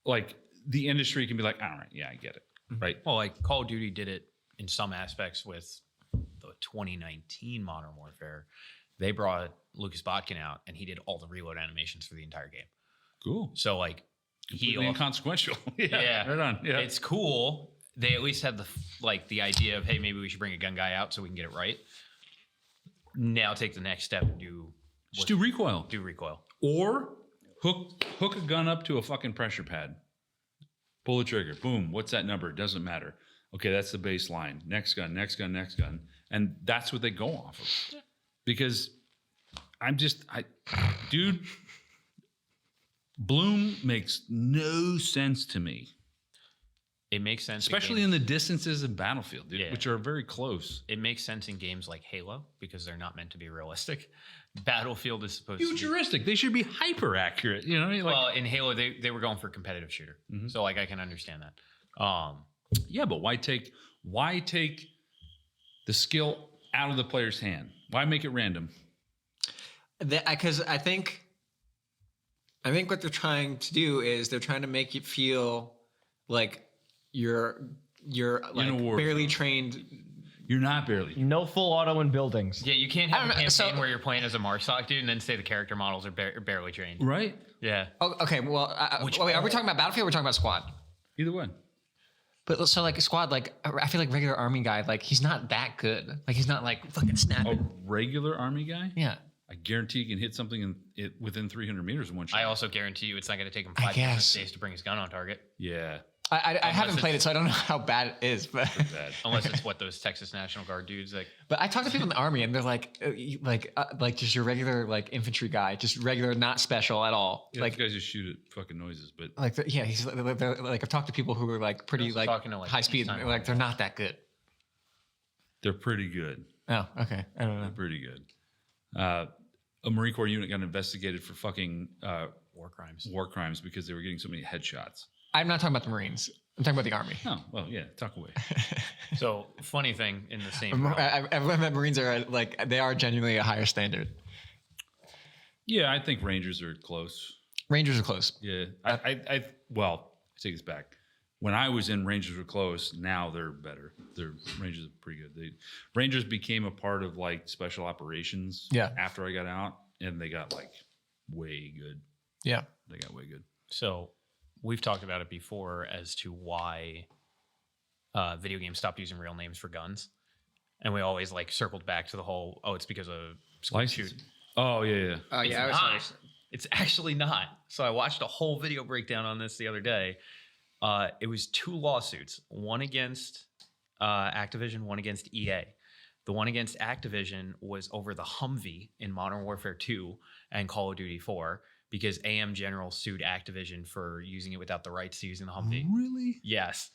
like the industry can be like, all right, yeah, I get it. Right. Well, like Call of Duty did it in some aspects with the 2019 Modern Warfare. They brought Lucas Botkin out, and he did all the reload animations for the entire game. Cool. So like, Completely inconsequential. yeah, Right on. Yeah. it's cool. They at least had the idea of, hey, maybe we should bring a gun guy out so we can get it right. Now take the next step and Just do recoil. do recoil. Or hook a gun up to a fucking pressure pad. Pull the trigger. Boom. What's that number? It doesn't matter. Okay, that's the baseline. Next gun, next gun, next gun. And that's what they go off of. Because dude, Bloom makes no sense to me. It makes sense, Especially in the distances of Battlefield, dude, Yeah. which are very close. It makes sense in games like Halo because they're not meant to be realistic. Battlefield is supposed to be. Futuristic. They should be hyper accurate. You know what I mean? Like, Well, in Halo, they were going for competitive shooter, so like I can understand that. yeah, but why take the skill out of the player's hand? Why make it random? Because I think what they're trying to do is they're trying to make it feel like you're like a war barely zone. trained. You're not barely. No full auto in buildings. Yeah, you can't I have don't a know, campaign so- where you're playing as a Marsoc dude and then say the character models are barely trained. Right? Yeah. Oh, okay, well, wait, are we talking about Battlefield? Or are we talking about Squad? Either one. But so like Squad, like I feel like regular Army guy, like he's not that good. Like he's not like fucking A snapping. regular Army guy? Yeah. I guarantee you can hit something within 300 meters in one shot. I also guarantee you it's not going to take him I 5 business guess. days to bring his gun on target. Yeah. I haven't played it's- it, so I don't know how bad it is. But Bad. Unless it's what those Texas National Guard dudes like. but I talk to people in the Army, and they're like just your regular like infantry guy, just regular, not special at all. Yeah, Like these guys just shoot at fucking noises, but yeah, he's like I've talked to people who are like pretty also like talking to, like, high speed, peacetime and like they're not that good. they're pretty good. Oh, okay, I don't know. They're pretty good. A Marine Corps unit got investigated for fucking War crimes. because they were getting so many headshots. I'm not talking about the Marines. I'm talking about the Army. Oh, well, yeah, talk away. So funny thing in the same realm, I've learned that Marines are like they are genuinely a higher standard. Yeah, I think Rangers are close. Rangers are close. Yeah. I take this back. When I was in, Rangers were close. Now they're better. Their Rangers are pretty good. Rangers became a part of like special operations. Yeah. After I got out, and they got like way good. Yeah. They got way good. So we've talked about it before as to why video games stopped using real names for guns. And we always like circled back to the whole, it's because of school shoot. Oh yeah. Oh It's yeah. not. It's actually not. So I watched a whole video breakdown on this the other day. It was 2 lawsuits, one against Activision, one against EA. The one against Activision was over the Humvee in Modern Warfare 2 and Call of Duty 4 because AM General sued Activision for using it without the rights to using the Humvee. Really? Yes.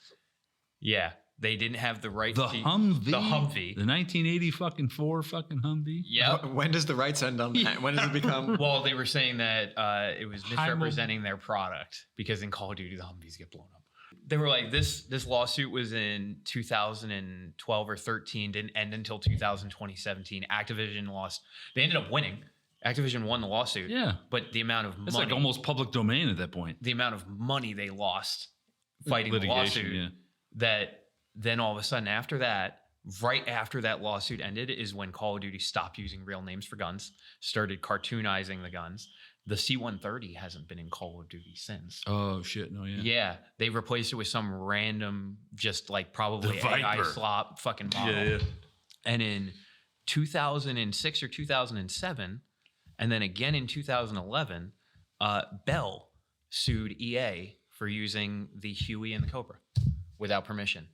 Yeah. They didn't have the rights The to Humvee. The Humvee. The 1980 fucking 4 fucking Humvee. Yep. When does the rights end on that? When does it become? Well, they were saying that it was misrepresenting their product because in Call of Duty the Humvees get blown up. They were like, this lawsuit was in 2012 or 13, didn't end until 2017. Activision lost. They ended up winning. Activision won the lawsuit. Yeah. But the amount of It's money, like almost public domain at that point. the amount of money they lost fighting the Litigation, lawsuit, yeah. that then all of a sudden after that, right after that lawsuit ended, is when Call of Duty stopped using real names for guns, started cartoonizing the guns. The C-130 hasn't been in Call of Duty since. Oh shit! No, yeah. Yeah, they replaced it with some random, just like probably The AI Viper. slop fucking model. Yeah. And in 2006 or 2007, and then again in 2011, Bell sued EA for using the Huey and the Cobra without permission,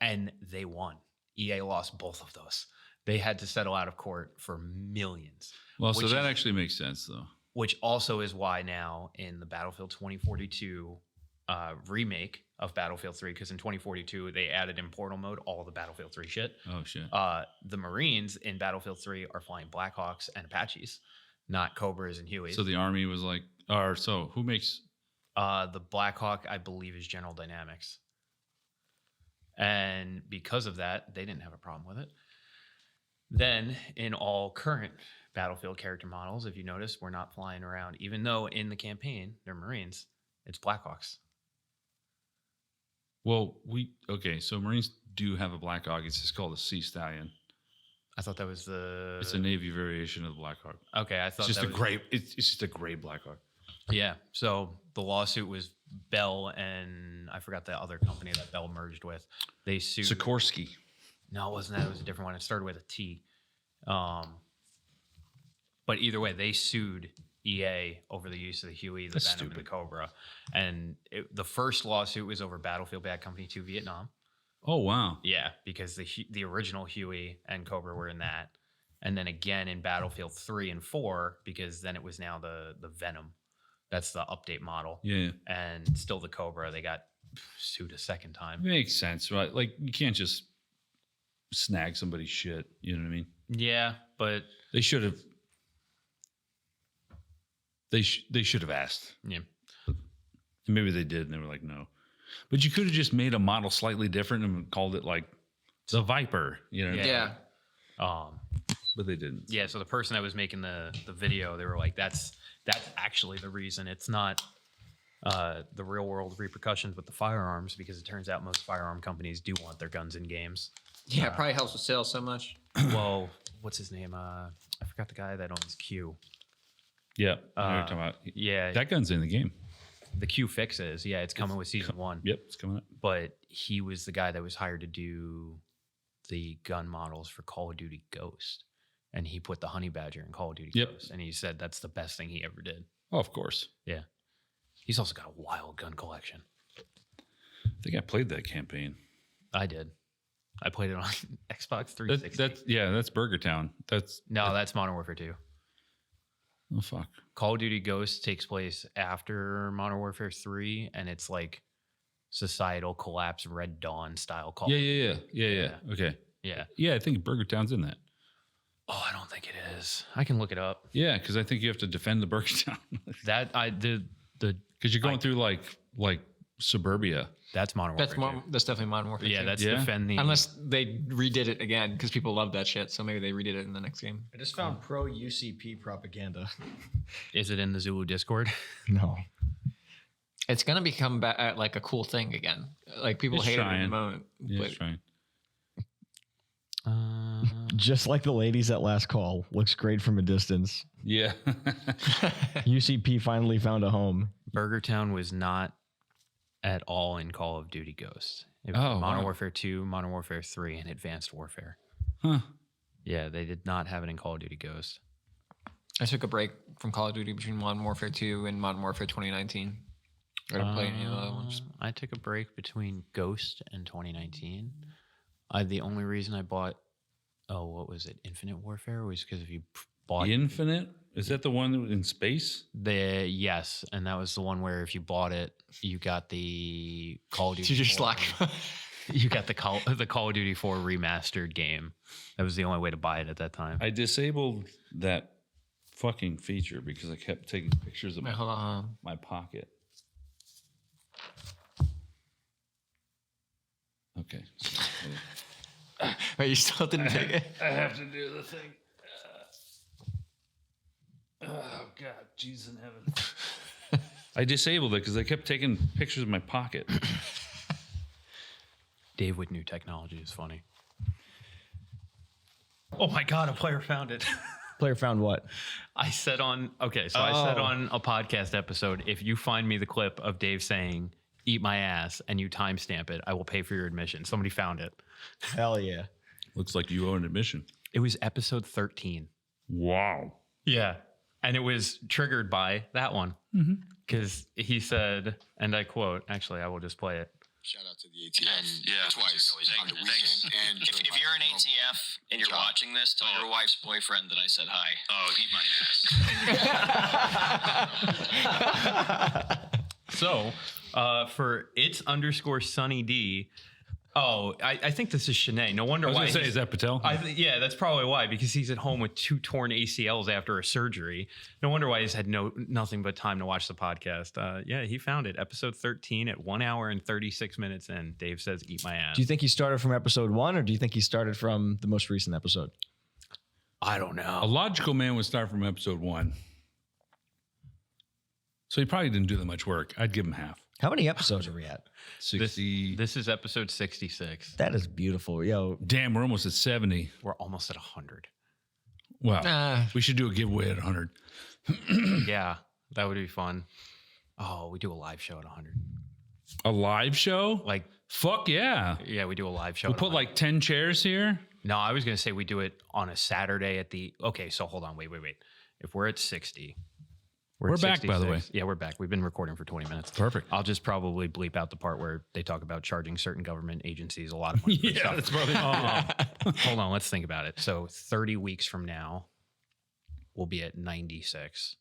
and they won. EA lost both of those. They had to settle out of court for millions. Well, so Which that is- actually makes sense though. Which also is why now in the Battlefield 2042 remake of Battlefield 3, because in 2042 they added in portal mode all the Battlefield 3 shit. Oh shit. The Marines in Battlefield 3 are flying Blackhawks and Apaches, not Cobras and Hueys. So the army was like, or so who makes? The Blackhawk, I believe, is General Dynamics. And because of that, they didn't have a problem with it. Then in all current Battlefield character models, if you notice, we're not flying around. Even though in the campaign, they're Marines, it's Blackhawks. Well, so Marines do have a Black Hawk. It's just called a Sea Stallion. I thought that was the... It's a Navy variation of the Black Hawk. Okay, I thought It's just that a was... gray. It's just a gray Black Hawk. Yeah, so the lawsuit was Bell and I forgot the other company that Bell merged with. They sued... Sikorsky. No, it wasn't that. It was a different one. It started with a T. But either way, they sued EA over the use of the Huey, the That's Venom, and the stupid. Cobra. And the first lawsuit was over Battlefield Bad Company 2 Vietnam. Oh wow. Yeah, because the original Huey and Cobra were in that. And then again in Battlefield 3 and 4, because then it was now the Venom. That's the update model. Yeah. And still the Cobra. They got sued a second time. Makes sense, right? Like you can't just snag somebody's shit. You know what I mean? Yeah, but They should have. They should have asked. yeah. Maybe they did, and they were like, no. But you could have just made a model slightly different and called it like the Viper. You know? What I mean? Yeah. But they didn't. Yeah, so the person that was making the video, they were like, that's actually the reason. It's not the real world repercussions with the firearms, because it turns out most firearm companies do want their guns in games. Yeah, it probably helps with sales so much. Well, what's his name? I forgot the guy that owns Q. Yeah. I know what you're talking about. Yeah, That gun's in the game. the Q fixes. Yeah, it's coming with season 1. Yep, it's coming up. But he was the guy that was hired to do the gun models for Call of Duty Ghost. And he put the Honey Badger in Call of Duty Yep. Ghost. And he said that's the best thing he ever did. Oh, of course. Yeah. He's also got a wild gun collection. I think I played that campaign. I did. I played it on Xbox 360. That's Burger Town. That's Modern Warfare 2. oh fuck. Call of Duty Ghost takes place after Modern Warfare 3, and it's like societal collapse, Red Dawn style Call. Yeah. Okay. Yeah. Yeah, I think Burger Town's in that. Oh, I don't think it is. I can look it up. Yeah, because I think you have to defend the Burger Town. Because you're going through like suburbia. That's Modern Warfare 2. That's definitely Modern Warfare. Yeah, 2. that's Yeah? defend the. Unless they redid it again because people love that shit. So maybe they redid it in the next game. I just found pro UCP propaganda. Is it in the Zulu Discord? No. It's gonna become like a cool thing again. Like people It's hate it in trying. the moment. Yeah, but it's trying. Just like the ladies at last call. Looks great from a distance. Yeah. UCP finally found a home. Burger Town was not at all in Call of Duty Ghost. It was Oh, Modern wow. Warfare 2, Modern Warfare 3, and Advanced Warfare. Huh. Yeah, they did not have it in Call of Duty Ghost. I took a break from Call of Duty between Modern Warfare 2 and Modern Warfare 2019. I didn't play any of the other ones. I took a break between Ghost and 2019. The only reason I bought, what was it, Infinite Warfare, was because if you bought Infinite? Is that the one that was in space? yes, and that was the one where if you bought it, you got the Call of Duty. Did you just 4 slack? You got the Call of Duty 4 remastered game. That was the only way to buy it at that time. I disabled that fucking feature because I kept taking pictures of Wait, hold on. my pocket. Okay. Wait, you still didn't take it? I have to do the thing. Oh God, Jesus in heaven! I disabled it because I kept taking pictures of my pocket. Dave with new technology is funny. Oh my God, a player found it. Player found what? I said on a podcast episode, if you find me the clip of Dave saying, "Eat my ass," and you timestamp it, I will pay for your admission. Somebody found it. Hell yeah. Looks like you owe an admission. It was episode 13. Wow. Yeah. And it was triggered by that one. Because he said, and I quote, actually, I will just play it. Shout out to the ATF twice on the weekend. And If you're an ATF and you're watching this, tell your wife's boyfriend that I said hi. Oh, eat my ass. So, for it's _Sunny D. Oh, I think this is Shanae. No wonder I was why. going to say, is that Patel? Yeah, that's probably why, because he's at home with 2 torn ACLs after a surgery. No wonder why he's had nothing but time to watch the podcast. Yeah, he found it. Episode 13 at 1 hour and 36 minutes in. Dave says, "Eat my ass." Do you think he started from episode 1 or do you think he started from the most recent episode? I don't know. A logical man would start from episode 1. So he probably didn't do that much work. I'd give him half. How many episodes are we at? 60. This is episode 66. That is beautiful. Yo, Damn, we're almost at 70. We're almost at 100. Wow. We should do a giveaway at 100. Yeah, that would be fun. Oh, we do a live show at 100. A live show? Like, Fuck yeah. yeah, we do a live show. We'll at put 100. like 10 chairs here. No, I was going to say we do it on a Saturday at the. Okay, so hold on. Wait. If we're at 60. We're at back, by the way. 66. Yeah, we're back. We've been recording for 20 minutes. Perfect. I'll just probably bleep out the part where they talk about charging certain government agencies a lot of money for stuff. That's probably. Hold on, let's think about it. So 30 weeks from now, we'll be at 96.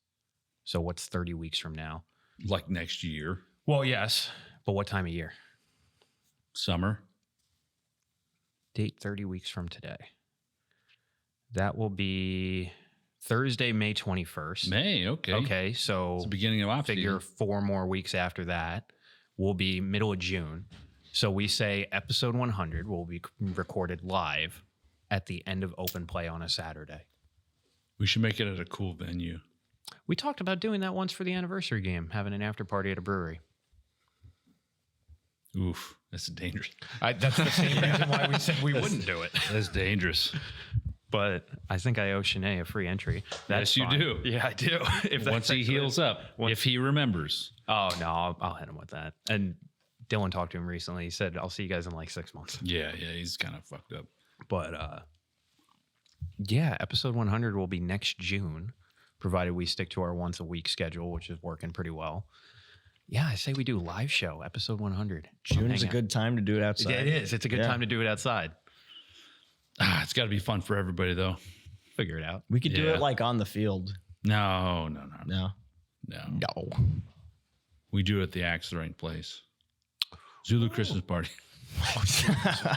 So what's 30 weeks from now? Like next year. Well, yes. But what time of year? Summer. Date 30 weeks from today. That will be Thursday, May 21st. May, okay. Okay, so It's the beginning of off figure season. 4 more weeks after that will be middle of June. So we say episode 100 will be recorded live at the end of open play on a Saturday. We should make it at a cool venue. We talked about doing that once for the anniversary game, having an after party at a brewery. Oof, that's dangerous. That's the same reason why we said we wouldn't do it. That's dangerous. But I think I owe Shanae a free entry. That's Yes, you fine. do. Yeah, I do. If Once he heals up, if he remembers. Oh, no, I'll hit him with that. And Dylan talked to him recently. He said, I'll see you guys in like 6 months. Yeah, he's kind of fucked up. But yeah, episode 100 will be next June, provided we stick to our once a week schedule, which is working pretty well. Yeah, I say we do live show, episode 100. June is a Hang out. good time to do it outside. It is. It's a good Yeah. time to do it outside. It's got to be fun for everybody, though. Figure it out. We could do Yeah. it like on the field. No. No. We do it at the axe throwing place. Zulu Christmas party.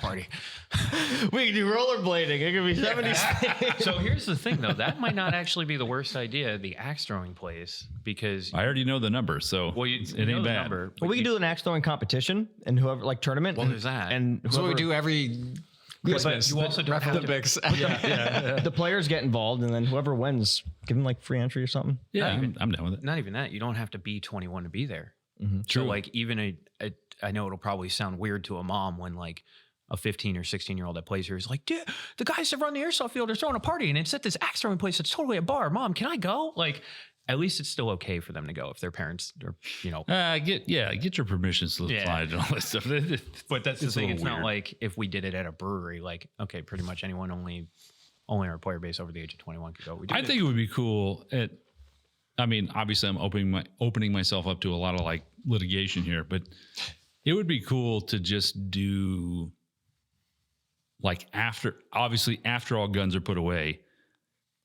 Party. We can do rollerblading. It could be 70. So here's the thing, though. That might not actually be the worst idea, the axe throwing place, because I already know the number, so well, it know ain't the bad. number, Well, we can do an axe throwing competition and whoever, like tournament. Well, and, there's that. And That's what we whoever- do every Yeah, Christmas. but you also don't have to. Olympics. the players get involved, and then whoever wins, give them like free entry or something. Yeah, Not even- I'm down with it. Not even that. You don't have to be 21 to be there. True. So like even I know it'll probably sound weird to a mom when like a 15 or 16-year-old that plays here is like, dude, the guys that run the airsoft field are throwing a party and it's at this axe throwing place. It's totally a bar. Mom, can I go? Like, at least it's still okay for them to go if their parents are, Get your permission slip Yeah. slide and all that stuff. But that's the It's a thing. little It's not weird. like if we did it at a brewery, like, okay, pretty much anyone only our player base over the age of 21 could go. We did I think it would be cool. Obviously, I'm opening myself up to a lot of like litigation here, but it would be cool to just do like after all guns are put away.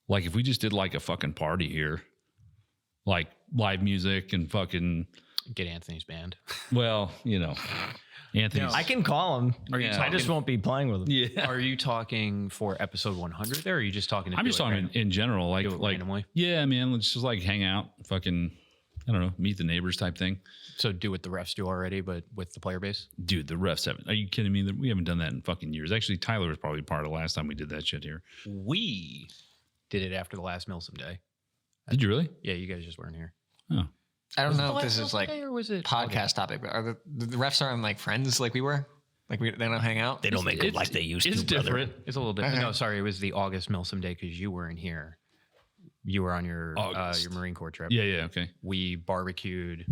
Like if we just did like a fucking party here, like live music and fucking, get Anthony's band. well, Anthony's. I can call him. Are you I just talking- won't be playing with him. Yeah. Are you talking for episode 100 there? Or are you just talking to I'm just talking in general, like Do it randomly? Yeah, man, let's just like hang out, fucking, I don't know, meet the neighbors type thing. So do what the refs do already, but with the player base? Dude, the refs haven't. Are you kidding me? We haven't done that in fucking years. Actually, Tyler was probably part of the last time we did that shit here. We did it after the last Milsom day. Did you really? Yeah, you guys just weren't here. Oh, I don't Was it know the if this last is like Milsom day or was it podcast topic, but are the refs aren't like friends like we were? Like they don't hang out? They don't make it like they used it's to, brother. different. It's a little bit. Okay. No, sorry, it was the August Milsom day because you weren't here. You were on your August. Marine Corps trip. Yeah, okay. We barbecued,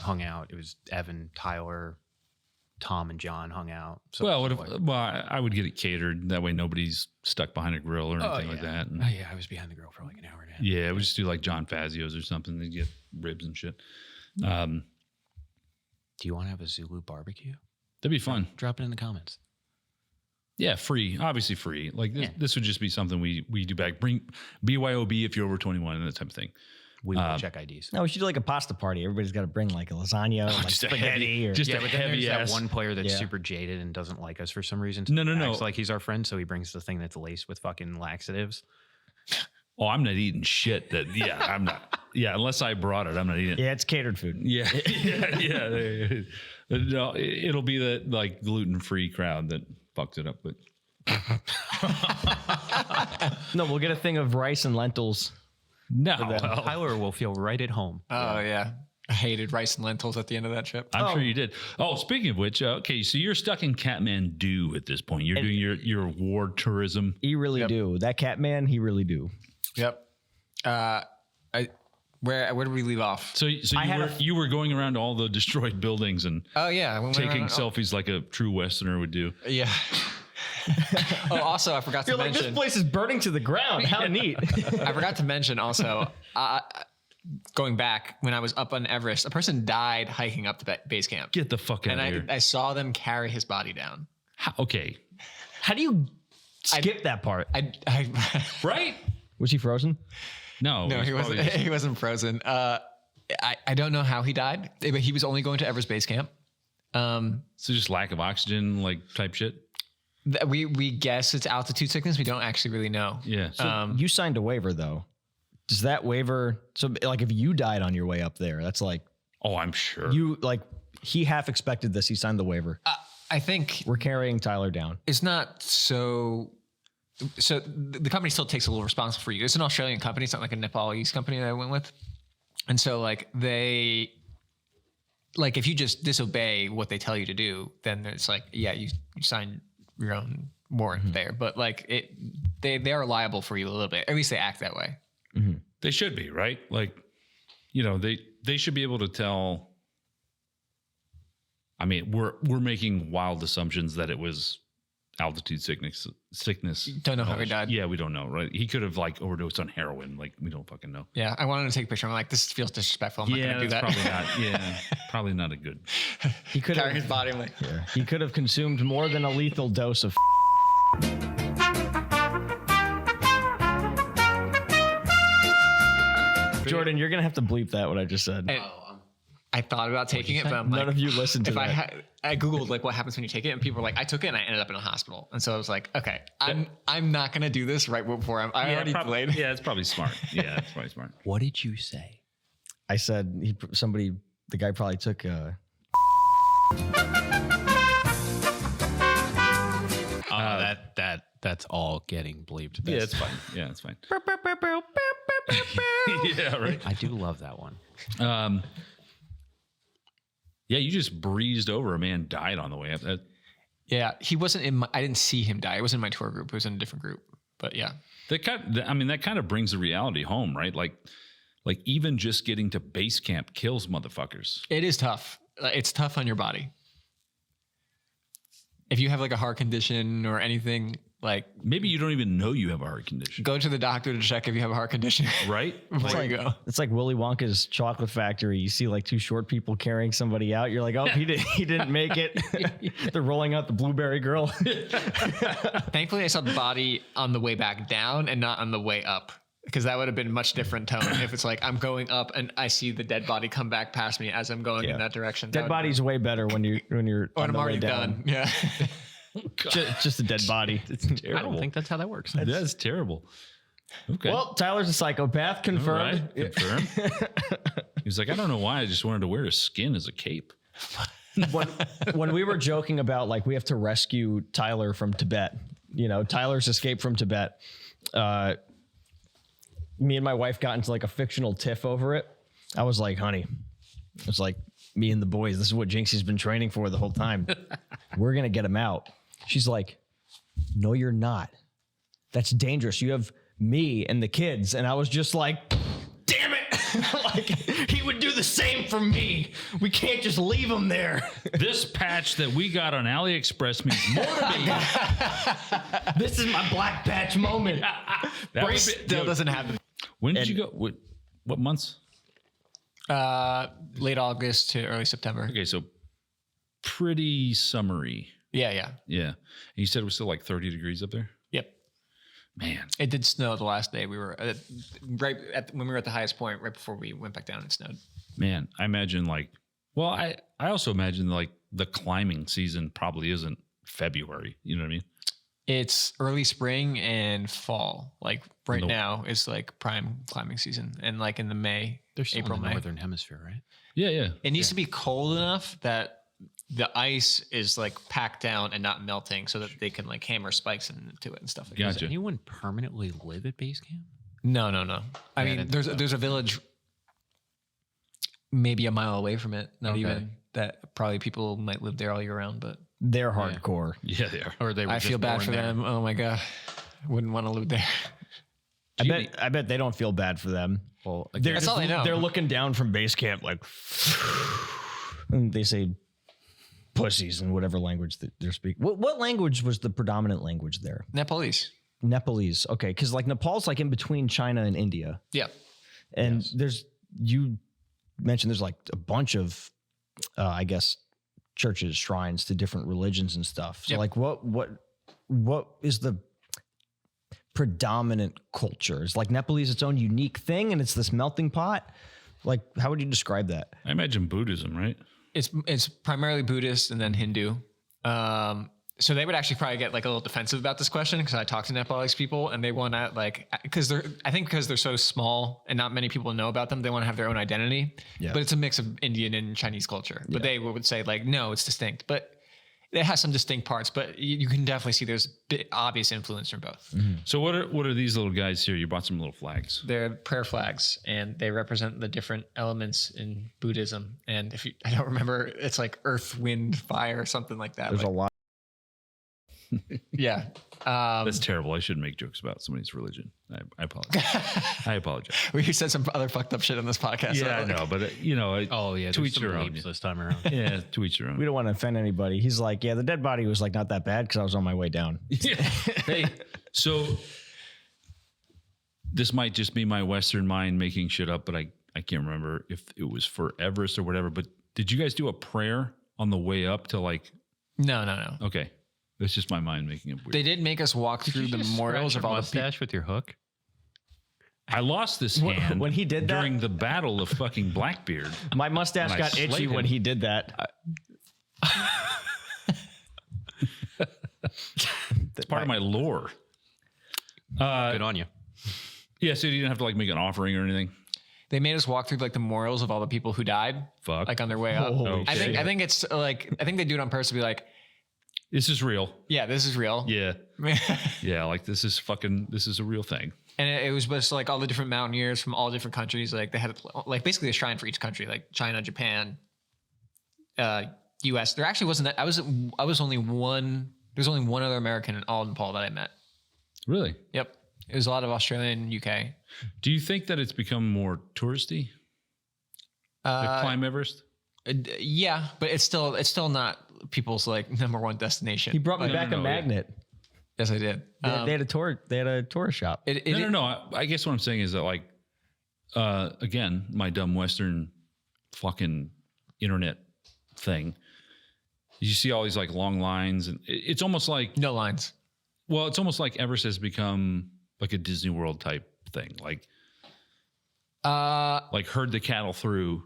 hung out. It was Evan, Tyler, Tom, and John hung out. So Well, it was like- I would get it catered. That way nobody's stuck behind a grill or anything like that. And Oh, yeah, I was behind the grill for like an hour and a half. yeah, we just do like John Fazio's or something. They get ribs and shit. Do you want to have a Zulu barbecue? That'd be fun. Drop it in the comments. Yeah, free. Obviously free. Like this would just be something we do back. Bring BYOB if you're over 21 and that type of thing. We will check IDs. No, we should do like a pasta party. Everybody's got to bring like a lasagna, or like just a spaghetti, heavy- or just Yeah, a but then heavy there's ass. that one player that's Yeah. super jaded and doesn't like us for some reason. No. Acts like he's our friend, so he brings the thing that's laced with fucking laxatives. Oh, I'm not eating shit. I'm not. Yeah, unless I brought it, I'm not eating it. yeah, it's catered food. Yeah, yeah. No, it'll be the like gluten-free crowd that fucks it up. But No, we'll get a thing of rice and lentils. No, Tyler will feel right at home. Oh yeah. I hated rice and lentils at the end of that trip. I'm sure you did. Oh, speaking of which, okay, so you're stuck in Kathmandu at this point. You're doing your war tourism. He really do. That cat man, he really do. Yep. Where did we leave off? So you were going around all the destroyed buildings and Oh yeah, we went taking around- selfies like a true Westerner would do. Yeah. Oh, also, I forgot to You're like, mention. this place is burning to the ground. How neat. I forgot to mention also. Going back when I was up on Everest, a person died hiking up to base camp, Get the fuck out and of here. I saw them carry his body down. Okay. How do you skip that part? I Right? Was he frozen? No. no, he wasn't. He wasn't frozen. I don't know how he died, but he was only going to Everest base camp. So just lack of oxygen, like type shit. We guess it's altitude sickness. We don't actually really know. Yeah. So You signed a waiver though. Does that waiver? So like, if you died on your way up there, that's like I'm sure. you like. He half expected this. He signed the waiver. I think We're carrying Tyler down. it's not so. So the company still takes a little responsible for you. It's an Australian company. It's not like a Nepalese company that I went with. And so like if you just disobey what they tell you to do, then it's like, yeah, you sign your own warrant there. But like they are liable for you a little bit. At least they act that way. They should be, right? Like, they should be able to tell. I mean, we're making wild assumptions that it was altitude sickness. Don't know how he died. Yeah, we don't know, right? He could have like overdosed on heroin. Like, we don't fucking know. Yeah, I wanted to take a picture. I'm like, this feels disrespectful. I'm not going to do that. Probably not. Yeah, probably not a good. He could Carry his have. body. I'm like, He could have consumed more than a lethal dose of. Jordan, you're gonna have to bleep that what I just said. and I thought about taking it, but I'm like, None of you listened to if that. I googled like what happens when you take it, and people were like, I took it and I ended up in a hospital, and so I was like, okay, I'm not gonna do this right before I already delayed. Yeah, it's probably smart. Yeah, it's probably smart. What did you say? I said the guy probably took. That's all getting bleeped. Yeah, it's fine. Yeah, it's fine. Yeah, right. I do love that one. Yeah, you just breezed over a man died on the way up. Yeah, he wasn't in my. I didn't see him die. It wasn't in my tour group. It was in a different group. But yeah, That kind of brings the reality home, right? Like even just getting to base camp kills motherfuckers. it is tough. It's tough on your body. If you have like a heart condition or anything, like Maybe you don't even know you have a heart condition, go to the doctor to check if you have a heart condition right? before you go. It's like Willy Wonka's chocolate factory. You see like two short people carrying somebody out. You're like, oh, he didn't make it. They're rolling out the blueberry girl. Thankfully, I saw the body on the way back down and not on the way up, because that would have been a much different tone. If it's like I'm going up and I see the dead body come back past me as I'm going in that direction. Dead body's way better when you're when on I'm the way already down. done. Yeah. Just a dead body. It's I terrible. don't think that's how that works. That's terrible. Okay. Well, Tyler's a psychopath. All Confirmed. right, confirmed. He's like, I don't know why. I just wanted to wear his skin as a cape. When we were joking about like we have to rescue Tyler from Tibet, Tyler's escape from Tibet. Me and my wife got into like a fictional tiff over it. I was like, honey, it's like me and the boys. This is what Jinxie's been training for the whole time. We're going to get him out. She's like, no, you're not. That's dangerous. You have me and the kids. And I was just like, damn it. Like he would do the same for me. We can't just leave him there. This patch that we got on AliExpress means more to me. This is my black patch moment. That would be- Still doesn't happen. When did you go? What months? Late August to early September. Okay, so pretty summery. Yeah. Yeah. And you said it was still like 30 degrees up there? Yep. Man. It did snow the last day. We were when we were at the highest point, right before we went back down, it snowed. Man, I imagine I also imagine like the climbing season probably isn't February. You know what I mean? It's early spring and fall. Like right No. now is like prime climbing season. And like in the They're still April, in the May. northern hemisphere, right? Yeah, yeah. It needs to be cold enough that the ice is like packed down and not melting, so that they can like hammer spikes into it and stuff like that. Does anyone permanently live at base camp? No. I Yeah, mean, there's a village maybe a mile away from it. Not even that. Probably people might live there all year round, but They're hardcore. Yeah, they are. Or they were I just feel bad born for there? them. Oh my god, wouldn't want to live there. I bet they don't feel bad for them. Well, They're That's just, all they know. They're looking down from base camp like, and they say pussies in whatever language that they're speaking. What language was the predominant language there? Nepalese. Nepalese. Okay, because like Nepal's like in between China and India, Yeah. and you mentioned there's like a bunch of, I guess, churches, shrines to different religions and stuff. So Yep. like what is the predominant culture? Is like Nepalese its own unique thing and it's this melting pot? Like, how would you describe that? I imagine Buddhism, right? It's primarily Buddhist and then Hindu. So they would actually probably get like a little defensive about this question because I talked to Nepalese people and they want to like, because they're so small and not many people know about them, they want to have their own identity. Yeah. But it's a mix of Indian and Chinese culture. But they would say like, no, it's distinct. But it has some distinct parts, but you can definitely see there's obvious influence from both. So what are these little guys here? You brought some little flags. They're prayer flags and they represent the different elements in Buddhism. And I don't remember, it's like earth, wind, fire, or something like that. There's a Like, lot. yeah. That's terrible. I shouldn't make jokes about somebody's religion. I apologize. I apologize. We said some other fucked up shit on this podcast. Yeah, I know, but Oh yeah, to there's each some their own. bleeps this time around. Yeah, to each their own. We don't want to offend anybody. He's like, yeah, the dead body was like not that bad because I was on my way down. Hey, so this might just be my Western mind making shit up, but I can't remember if it was for Everest or whatever. But did you guys do a prayer on the way up to like? No. Okay, it's just my mind making it weird. They did make us walk through the memorials of all the people. mustache with your hook. I lost this hand when he did that? during the Battle of fucking Blackbeard. My mustache And I got itchy slayed when him. he did that. It's part of my lore. Good on you. Yeah, so you didn't have to like make an offering or anything. They made us walk through like the memorials of all the people who died, Fuck. like on their way up. Oh, I shit. think it's like I think they do it on purpose to be like, This is real. yeah, this is real. Yeah. Yeah, like this is a real thing. And it was just like all the different mountaineers from all different countries. Like they had like basically a shrine for each country, like China, Japan, U.S. There actually wasn't that. I was only one. There's only one other American in all Nepal that I met. Really? Yep, it was a lot of Australian, UK. Do you think that it's become more touristy to climb Everest? Yeah, but it's still not people's like number one destination. He brought me back a no, magnet. Yes, I did. They had a tour. They had a tourist shop. No. I guess what I'm saying is that like, again, my dumb Western fucking internet thing. You see all these like long lines, and it's almost like No lines. Well, it's almost like Everest has become like a Disney World type thing. Like herd the cattle through.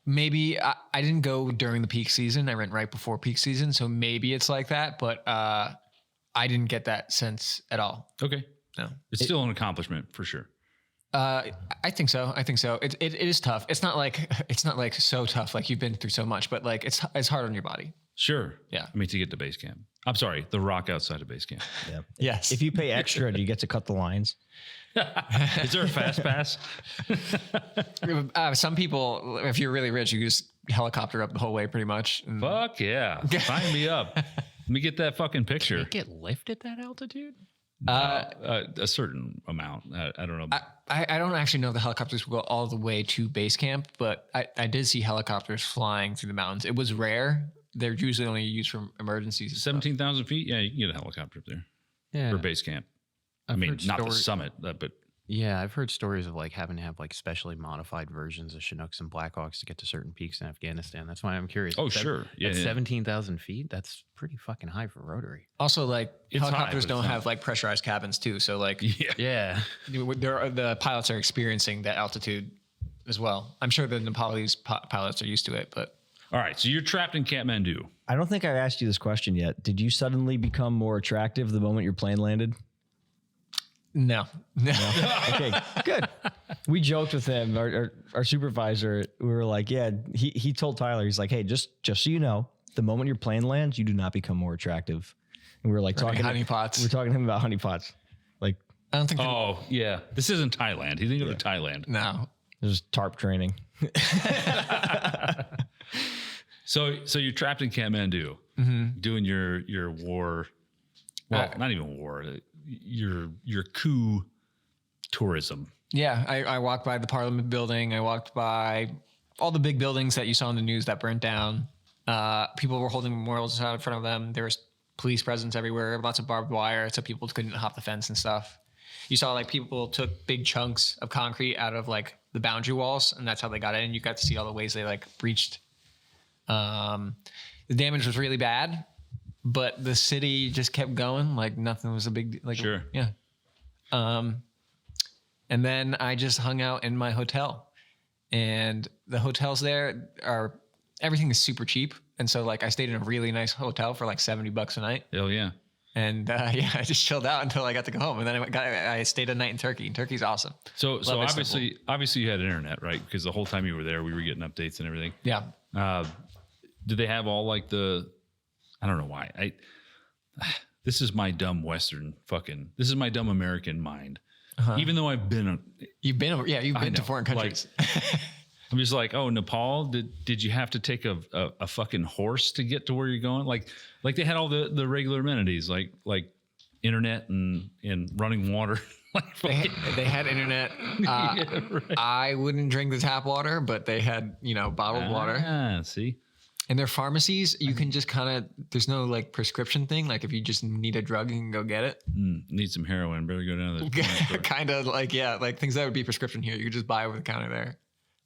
Maybe I didn't go during the peak season. I went right before peak season, so maybe it's like that. But I didn't get that sense at all. Okay, No, it's still an accomplishment for sure. I think so. It is tough. It's not like so tough. Like you've been through so much, but like it's hard on your body. Sure. Yeah. I mean, to get to base camp. I'm sorry, the rock outside of base camp. Yeah. Yes. If you pay extra, do you get to cut the lines? Is there a fast pass? Some people, if you're really rich, you just helicopter up the whole way, pretty much. And Fuck yeah. Sign me up. Let me get that fucking picture. You get lift at that altitude? A certain amount. I don't know. I don't actually know if the helicopters will go all the way to base camp, but I did see helicopters flying through the mountains. It was rare. They're usually only used for emergencies. and stuff. 17,000 feet? Yeah, you can get a helicopter up there Yeah. for base camp. I've I mean, heard not the story- summit, but Yeah, I've heard stories of like having to have like specially modified versions of Chinooks and Blackhawks to get to certain peaks in Afghanistan. That's why I'm curious. Oh, At sure. Yeah, at yeah. 17,000 feet, that's pretty fucking high for rotary. Also, like It's high, helicopters but don't it's not. have like pressurized cabins too. So like yeah. Yeah. the pilots are experiencing that altitude as well. I'm sure the Nepalese pilots are used to it, but All right, so you're trapped in Kathmandu. I don't think I've asked you this question yet. Did you suddenly become more attractive the moment your plane landed? no. Okay, good. We joked with him, our supervisor. We were like, yeah, he told Tyler, he's like, hey, just so you know, the moment your plane lands, you do not become more attractive. And we were like talking honeypots. We're talking to him about honeypots. Like, I don't think. Oh yeah, this isn't Thailand. He didn't go to Thailand. No. there's tarp training. So you're trapped in Kathmandu, doing your war. Well, not even war. Your coup tourism. Yeah, I walked by the Parliament building. I walked by all the big buildings that you saw in the news that burnt down. People were holding memorials out in front of them. There was police presence everywhere, lots of barbed wire, so people couldn't hop the fence and stuff. You saw like people took big chunks of concrete out of like the boundary walls, and that's how they got in. You got to see all the ways they like breached. The damage was really bad, but the city just kept going. Like nothing was a big like. Sure. Yeah. And then I just hung out in my hotel, and the hotels there are, everything is super cheap. And so like I stayed in a really nice hotel for like $70 a night. Hell yeah. And yeah, I just chilled out until I got to go home. And then I stayed a night in Turkey, and Turkey's awesome. So Love obviously you had internet, right? Because the whole time you were there, we were getting updates and everything. Yeah. Did they have all like I don't know why. This is my dumb this is my dumb American mind. Even though I've been, You've been to foreign countries. I'm just like, oh, Nepal, did you have to take a fucking horse to get to where you're going? Like they had all the regular amenities, like internet and running water. They had internet. Yeah, right. I wouldn't drink the tap water, but they had, bottled water. Ah, see? And their pharmacies, you can just kind of, there's no like prescription thing. Like if you just need a drug, you can go get it. Need some heroin. Better go down to the Kind of like, yeah, like things that would be prescription here. You could just buy over the counter there.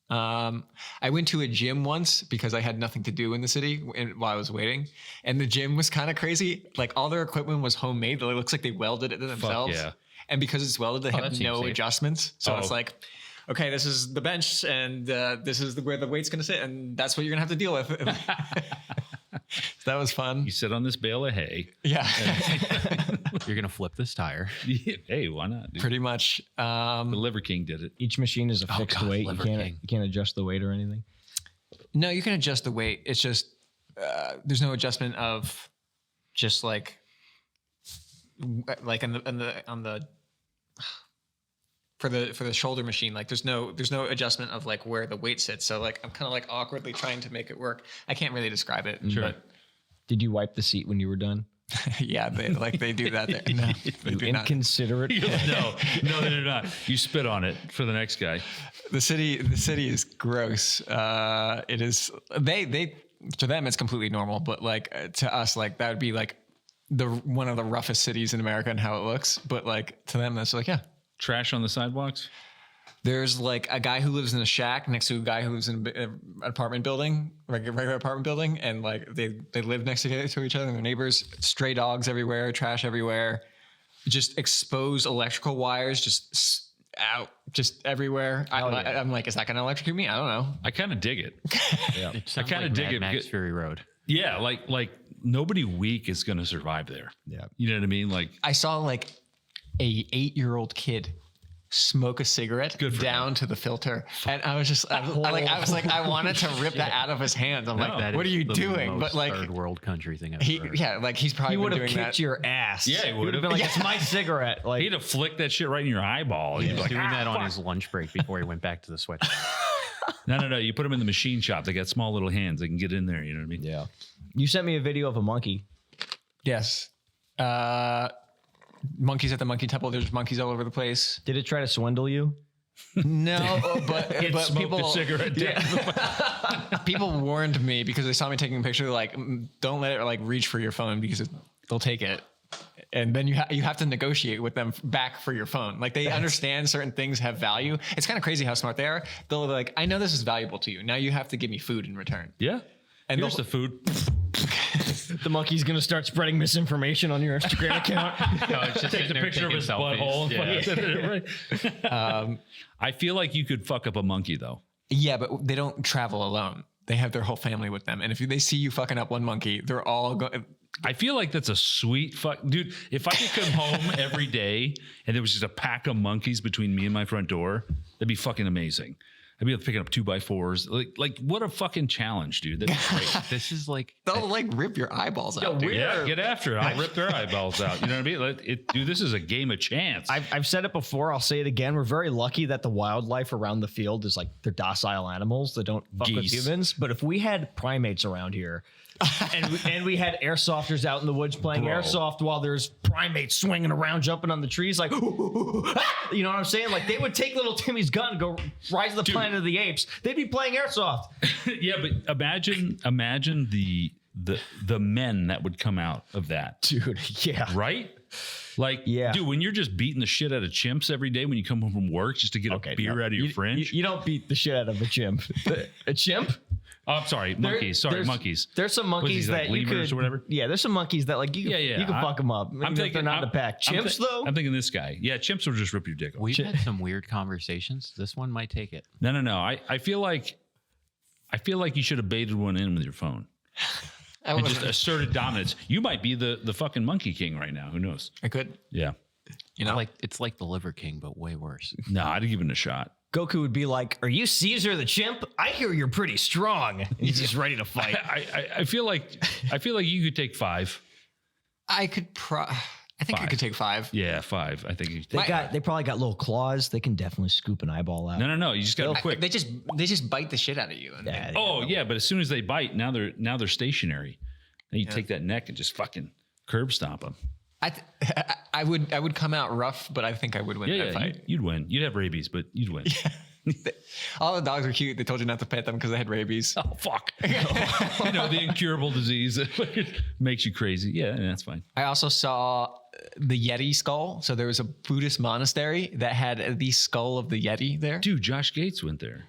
I went to a gym once because I had nothing to do in the city while I was waiting. And the gym was kind of crazy. Like all their equipment was homemade. It looks like they welded it themselves. yeah. And because it's welded, they have that seems no safe. adjustments. So it's like, okay, this is the bench and this is where the weight's going to sit. And that's what you're going to have to deal with. So that was fun. You sit on this bale of hay. Yeah. You're gonna flip this tire. Hey, why not? Dude? Pretty much. The Liver King did it. Each machine is a fixed weight. You can't adjust the weight or anything. No, you can adjust the weight. It's just there's no adjustment of just like on the for the shoulder machine. Like there's no adjustment of like where the weight sits. So like I'm kind of like awkwardly trying to make it work. I can't really describe it. Sure. But Did you wipe the seat when you were done? yeah, they do that there. No, they You do not. inconsiderate. No, they did not. You spit on it for the next guy. The city is gross. It is they to them it's completely normal, but like to us, like that would be like one of the roughest cities in America and how it looks. But like to them, that's like, yeah. Trash on the sidewalks. There's like a guy who lives in a shack next to a guy who lives in an apartment building, regular apartment building, and like they live next to each other and their neighbors. Stray dogs everywhere, trash everywhere, just exposed electrical wires just out, just everywhere. I'm like, is that gonna electrocute me? I don't know. I kind of dig it. Yeah. It sounds kinda like dig Mad it Max because- Fury Road. Yeah, like nobody weak is going to survive there. Yeah. You know what I mean? Like, I saw like a 8-year-old kid smoke a cigarette down to the filter, and I was like, I wanted to rip that out of his hands. I'm like, That what are is you the doing? most But like, third world country thing I've ever heard. he's probably He would been have doing kicked that. your ass. Yeah, he would have. been like, it's my cigarette. Like, he'd have flicked that shit right in your eyeball. You'd be like, doing that on fuck. his lunch break before he went back to the sweatshop. No. You put him in the machine shop. They got small little hands. They can get in there. You know what I mean? yeah. You sent me a video of a monkey. Yes. Monkeys at the monkey temple. There's monkeys all over the place. Did it try to swindle you? No, but Smoked people, a cigarette. people warned me because they saw me taking a picture. Like, don't let it like reach for your phone because they'll take it, and then you have to negotiate with them back for your phone. Like they understand certain things have value. It's kind of crazy how smart they are. They'll be like, I know this is valuable to you. Now you have to give me food in return. Yeah. And Here's the food. The monkey's gonna start spreading misinformation on your Instagram account. No, it's just Take the picture of his butthole. And fucking send it right. I feel like you could fuck up a monkey though. Yeah, but they don't travel alone. They have their whole family with them. And if they see you fucking up one monkey, they're all going. I feel like that's a sweet fuck, dude. If I could come home every day and there was just a pack of monkeys between me and my front door, that'd be fucking amazing. I'd be picking up 2x4s. Like what a fucking challenge, dude. That's great. This is like They'll like rip your eyeballs out. Dude. Yeah, get after it. I'll rip their eyeballs out. You know what I mean? Dude, this is a game of chance. I've said it before. I'll say it again. We're very lucky that the wildlife around the field is like they're docile animals that don't fuck with Geese. humans. But if we had primates around here, and we had airsofters out in the woods playing airsoft while there's primates swinging around, jumping on the trees, like, you know what I'm saying? Like they would take little Timmy's gun and go Rise of the Planet of the Apes. They'd be playing airsoft. Yeah, but imagine the men that would come out of that, Dude, yeah. right? Like, Yeah. dude, when you're just beating the shit out of chimps every day when you come home from work just to get a beer out of your fringe. You don't beat the shit out of a chimp. A chimp? Oh, I'm sorry, monkeys. Monkeys. There's some monkeys like that you lemurs could, or whatever? Yeah, there's some monkeys that like you can fuck them up. I'm thinking they're not in the pack. Chimps though. I'm thinking this guy. Yeah, chimps will just rip your dick off. we've had some weird conversations. This one might take it. No. I feel like you should have baited one in with your phone and just asserted dominance. You might be the fucking monkey king right now. Who knows? I could. Yeah. You know, It's like the Liver King, but way worse. No, I'd give it a shot. Goku would be like, "Are you Caesar the chimp? I hear you're pretty strong." And he's just ready to fight. I feel like you could take 5. I could. I think I 5. could take 5. Yeah, 5. I think you They probably got little claws. They can definitely scoop an eyeball out. No. You just got to quick. They just bite the shit out of you. And Yeah, Oh yeah, but as soon as they bite, now they're stationary. Then you take that neck and just fucking curb stomp them. I would come out rough, but I think I would win that Yeah, fight. you'd win. You'd have rabies, but you'd win. All the dogs are cute. They told you not to pet them because they had rabies. Oh fuck! You know the incurable disease that makes you crazy. Yeah, that's fine. I also saw the Yeti skull. So there was a Buddhist monastery that had the skull of the Yeti there. Dude, Josh Gates went there.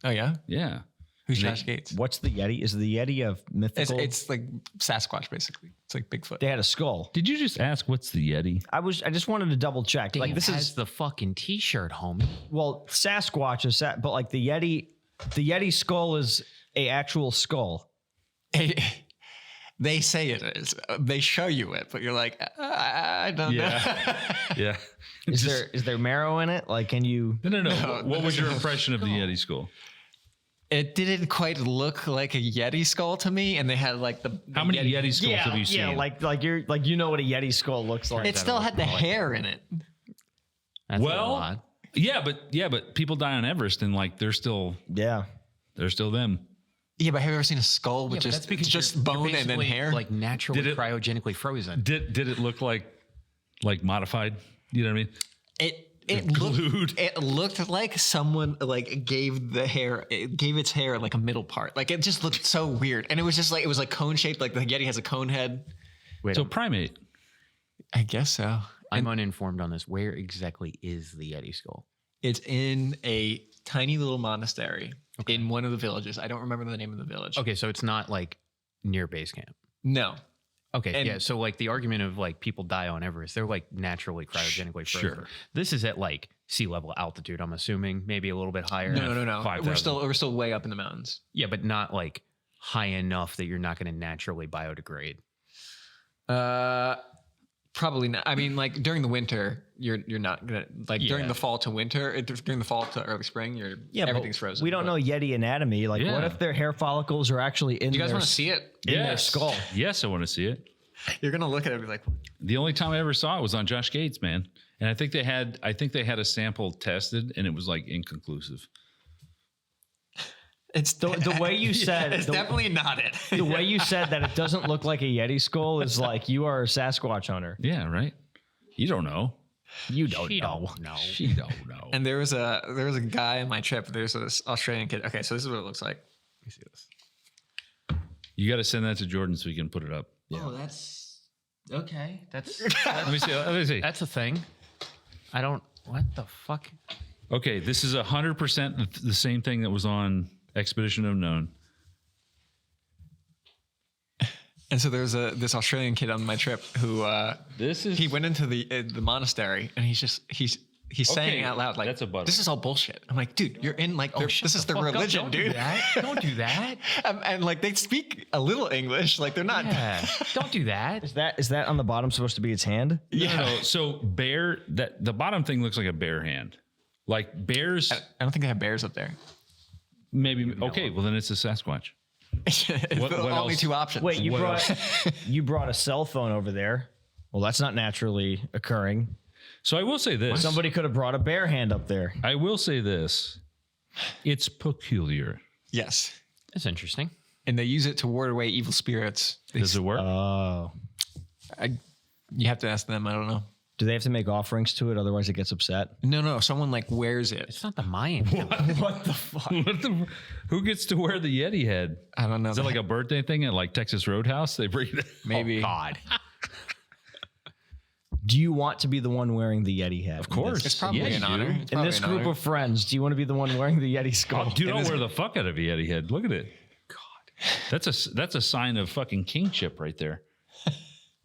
Oh yeah, Yeah. who's Josh Gates? What's the Yeti? Is the Yeti of mythical? It's like Sasquatch basically. It's like Bigfoot. They had a skull. Did you just ask what's the Yeti? I just wanted to double check. Like this has is the fucking T-shirt, homie. well, Sasquatch is but like the Yeti skull is a actual skull. They say it is. They show you it, but you're like, I don't know. Yeah. Is there marrow in it? Like, can you? No. What was your impression of the Yeti skull? It didn't quite look like a Yeti skull to me, and they had like the How many Yeti skulls have you seen? Yeah, like you know what a Yeti skull looks like. It still had the hair in it. That's Well, a lot. yeah, but people die on Everest and like they're still Yeah. them. Yeah, but have you ever seen a skull with Yeah, but that's because just you're bone and then basically, hair? like naturally Did it- cryogenically frozen. Did it look like modified? You know what I mean? It looked like someone like gave its hair like a middle part. Like it just looked so weird, and it was like cone shaped. Like the Yeti has a cone head. Wait, So primate. I guess so. I'm uninformed on this. Where exactly is the Yeti skull? It's in a tiny little monastery in one of the villages. I don't remember the name of the village. Okay, so it's not like near base camp. No. Okay, And- yeah. So like the argument of like people die on Everest, they're like naturally cryogenically frozen. Sure. This is at like sea level altitude. I'm assuming maybe a little bit higher. No. 5,000. We're still way up in the mountains. Yeah, but not like high enough that you're not going to naturally biodegrade. Probably not. I mean, like during the winter, you're not gonna like during Yeah. the fall to winter. During the fall to early spring, everything's but frozen. We don't know Yeti anatomy. Like, Yeah. what if their hair follicles are actually in? Do you guys their want to see it? in their skull? Yes, I want to see it. You're gonna look at it and be like, The only time I ever saw it was on Josh Gates, man. And I think they had a sample tested and it was like inconclusive. it's The way you said it's definitely not it. the way you said that it doesn't look like a Yeti skull is like you are a Sasquatch hunter. Yeah, right? You don't know. You don't She know. don't know. She don't know. And there was a guy on my trip. There's this Australian kid. Okay, so this is what it looks like. Let me see this. You got to send that to Jordan so he can put it up. Oh, that's okay. That's Let me see. Let me see. that's a thing. I don't. What the fuck? Okay, this is 100% the same thing that was on Expedition Unknown. And so there's this Australian kid on my trip who he went into the monastery and he's saying out loud like, that's a butter. this is all bullshit. I'm like, dude, you're in like this is the religion, Don't dude. do that. Don't do that. And like they speak a little English, like they're not. Yeah. Don't do that. Is that on the bottom supposed to be its hand? No. So bear, that the bottom thing looks like a bear hand. Like bears. I don't think they have bears up there. Maybe. Okay. Well, then it's a Sasquatch. What Only else? 2 options. Wait, you What brought a cell phone over there. Well, that's not naturally occurring. So I will say this. Somebody could have brought a bear hand up there. I will say this. It's peculiar. Yes. That's interesting. And they use it to ward away evil spirits. Does it work? Oh. You have to ask them. I don't know. Do they have to make offerings to it? Otherwise, it gets upset. No. Someone like wears it. It's not the Mayan. What the fuck? Who gets to wear the Yeti head? I don't know. Is it like a birthday thing at like Texas Roadhouse? They bring it. maybe? Oh, God. Do you want to be the one wearing the Yeti hat? Of course. It's probably Yeah, an you honor. do. It's In probably this an group honor. of friends, do you want to be the one wearing the Yeti skull? Dude, I'll wear the fuck out of a Yeti head. Look at it. God, that's a sign of fucking kingship right there.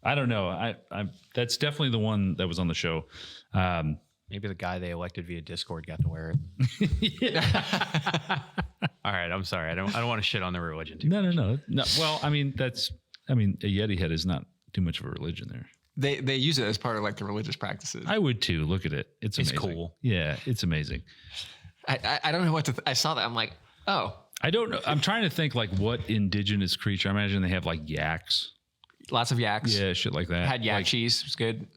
I don't know. I that's definitely the one that was on the show. Maybe the guy they elected via Discord got to wear it. All right, I'm sorry. I don't want to shit on their religion too. No. Well, I mean, a Yeti head is not too much of a religion there. They use it as part of like the religious practices. I would too. Look at it. It's amazing. cool. Yeah, it's amazing. I don't know what to. I saw that. I'm like, oh, I don't know. I'm trying to think like what indigenous creature. I imagine they have like yaks. lots of yaks. Yeah, shit like that. Had yak like, cheese. It was good.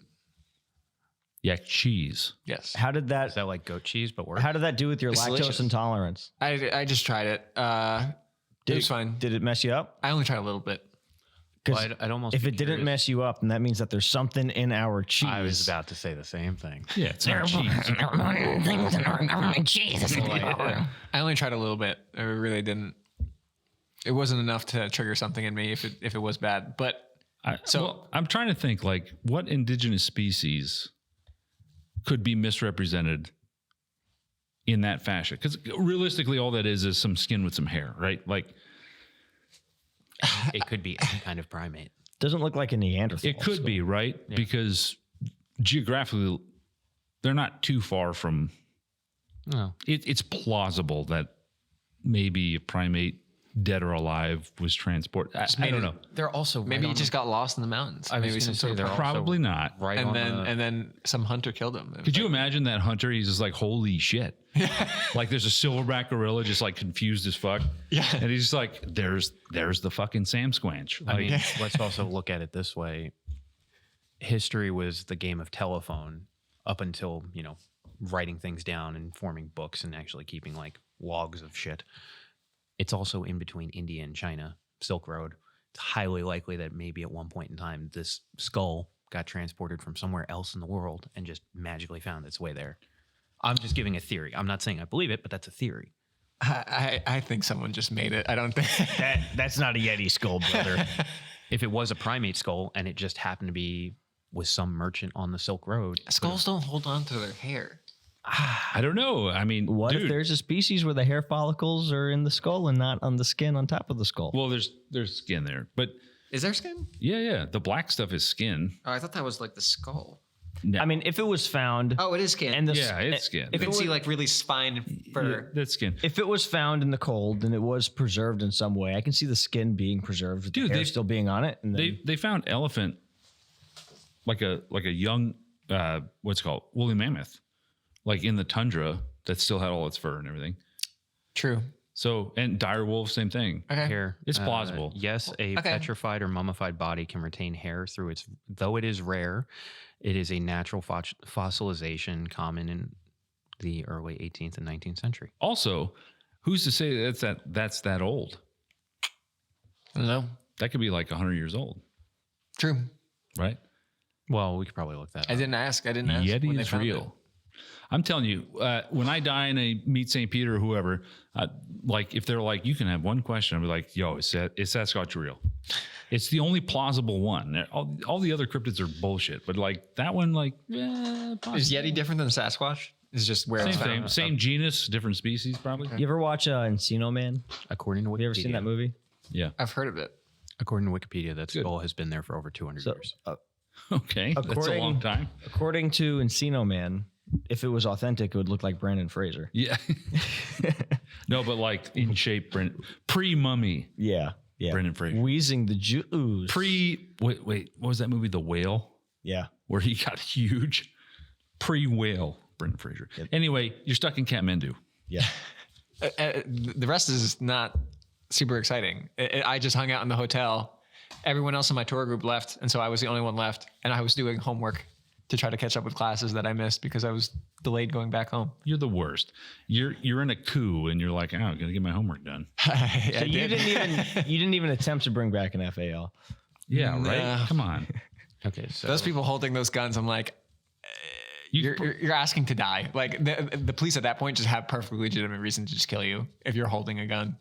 Yak cheese. Yes. How did Is that? that like goat cheese, but worse? How did that do with your It's lactose delicious. intolerance? I just tried it. It was fine. Did it mess you up? I only tried a little bit. Because Well, I'd almost if be it didn't curious. mess you up, then that means that there's something in our cheese. I was about to say the same thing. Yeah, it's There not are cheese. things in our government. Jesus. I only tried a little bit. I really didn't. It wasn't enough to trigger something in me if it was bad. But So I'm trying to think like what indigenous species could be misrepresented in that fashion? Because realistically, all that is some skin with some hair, right? Like It could be any kind of primate. Doesn't look like a Neanderthal. it could be, right? Because geographically, they're not too far from. No. It's plausible that maybe a primate, dead or alive, was transported. I don't know. They're also maybe right he on just got lost in the mountains. I was Maybe gonna some say sort of they're also Probably not. right and on then the, and then some hunter killed him. Could you imagine that hunter? He's just like, holy shit. Like there's a silverback gorilla just like confused as fuck. Yeah. And he's just like, there's the fucking Sam Squanch. Like, I mean, let's also look at it this way. History was the game of telephone up until, writing things down and forming books and actually keeping like logs of shit. It's also in between India and China, Silk Road. It's highly likely that maybe at one point in time, this skull got transported from somewhere else in the world and just magically found its way there. I'm just giving a theory. I'm not saying I believe it, but that's a theory. I think someone just made it. I don't think. That's not a Yeti skull, brother. If it was a primate skull and it just happened to be with some merchant on the Silk Road, Skulls don't hold on to their hair. I don't know. I mean, What dude, if there's a species where the hair follicles are in the skull and not on the skin on top of the skull? well, there's skin there, but Is there skin? yeah, the black stuff is skin. Oh, I thought that was like the skull. I mean, if it was found, Oh, it is skin. and the Yeah, it's skin. If you it, can see was, like really spine fur. That's skin. if it was found in the cold and it was preserved in some way, I can see the skin being preserved, with Dude, the hair they- still being on it. And then, They found elephant, like a young, what's it called, woolly mammoth, like in the tundra that still had all its fur and everything. True. So and dire wolf, same thing. Okay. hair. It's plausible. Yes, a Okay. petrified or mummified body can retain hair through its, though it is rare, it is a natural fossilization common in the early 18th and 19th century. Also, who's to say that's that old? I don't know. That could be like 100 years old, True. right? Well, we could probably look that I up. didn't ask. when Yeti they is found real. I'm telling you, when I die and I meet St. Peter or whoever, like if they're like, you can have one question, I'll be like, yo, is Sasquatch real? It's the only plausible one. All the other cryptids are bullshit, but like that one, like, Is Yeti different than Sasquatch? It's just where same it's thing, found. same genus, different species, probably. you ever watch Encino Man? According to Wikipedia, Have you ever seen that movie? Yeah. I've heard of it. According to Wikipedia, that skull has been there for over 200 So, years. Okay. That's a According- long time. according to Encino Man, if it was authentic, it would look like Brandon Fraser. Yeah. No, but like in shape, pre-mummy. Yeah. Brendan Fraser. Wheezing the Jews. Wait, what was that movie? The Whale? Yeah. Where he got huge. Pre-whale, Brendan Fraser. Anyway, you're stuck in Kathmandu. Yeah. The rest is not super exciting. I just hung out in the hotel. Everyone else in my tour group left, and so I was the only one left. And I was doing homework to try to catch up with classes that I missed because I was delayed going back home. You're the worst. You're in a coup, and you're like, oh, I'm gonna get my homework done. So you didn't even attempt to bring back an FAL. Yeah, right. No. Come on. Okay, so Those people holding those guns, I'm like, you're asking to die. Like the police at that point just have perfectly legitimate reason to just kill you if you're holding a gun.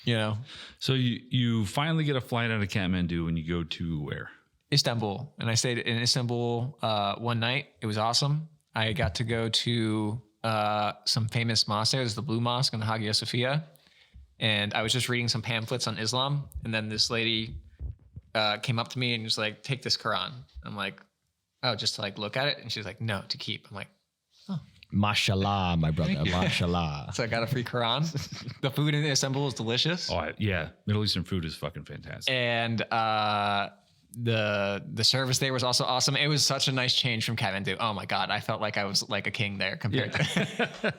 You know, So you finally get a flight out of Kathmandu, and you go to where? Istanbul, and I stayed in Istanbul one night. It was awesome. I got to go to some famous mosques. There's the Blue Mosque and the Hagia Sophia, and I was just reading some pamphlets on Islam, and then this lady came up to me and was like, "Take this Quran." I'm like, "Oh, just to like look at it," and she's like, "No, to keep." I'm like, Mashallah, my brother. Mashallah. so I got a free Quran. The food in Istanbul is delicious. Oh, yeah. Middle Eastern food is fucking fantastic. And the service there was also awesome. It was such a nice change from Kathmandu. Oh my God. I felt like I was like a king there compared to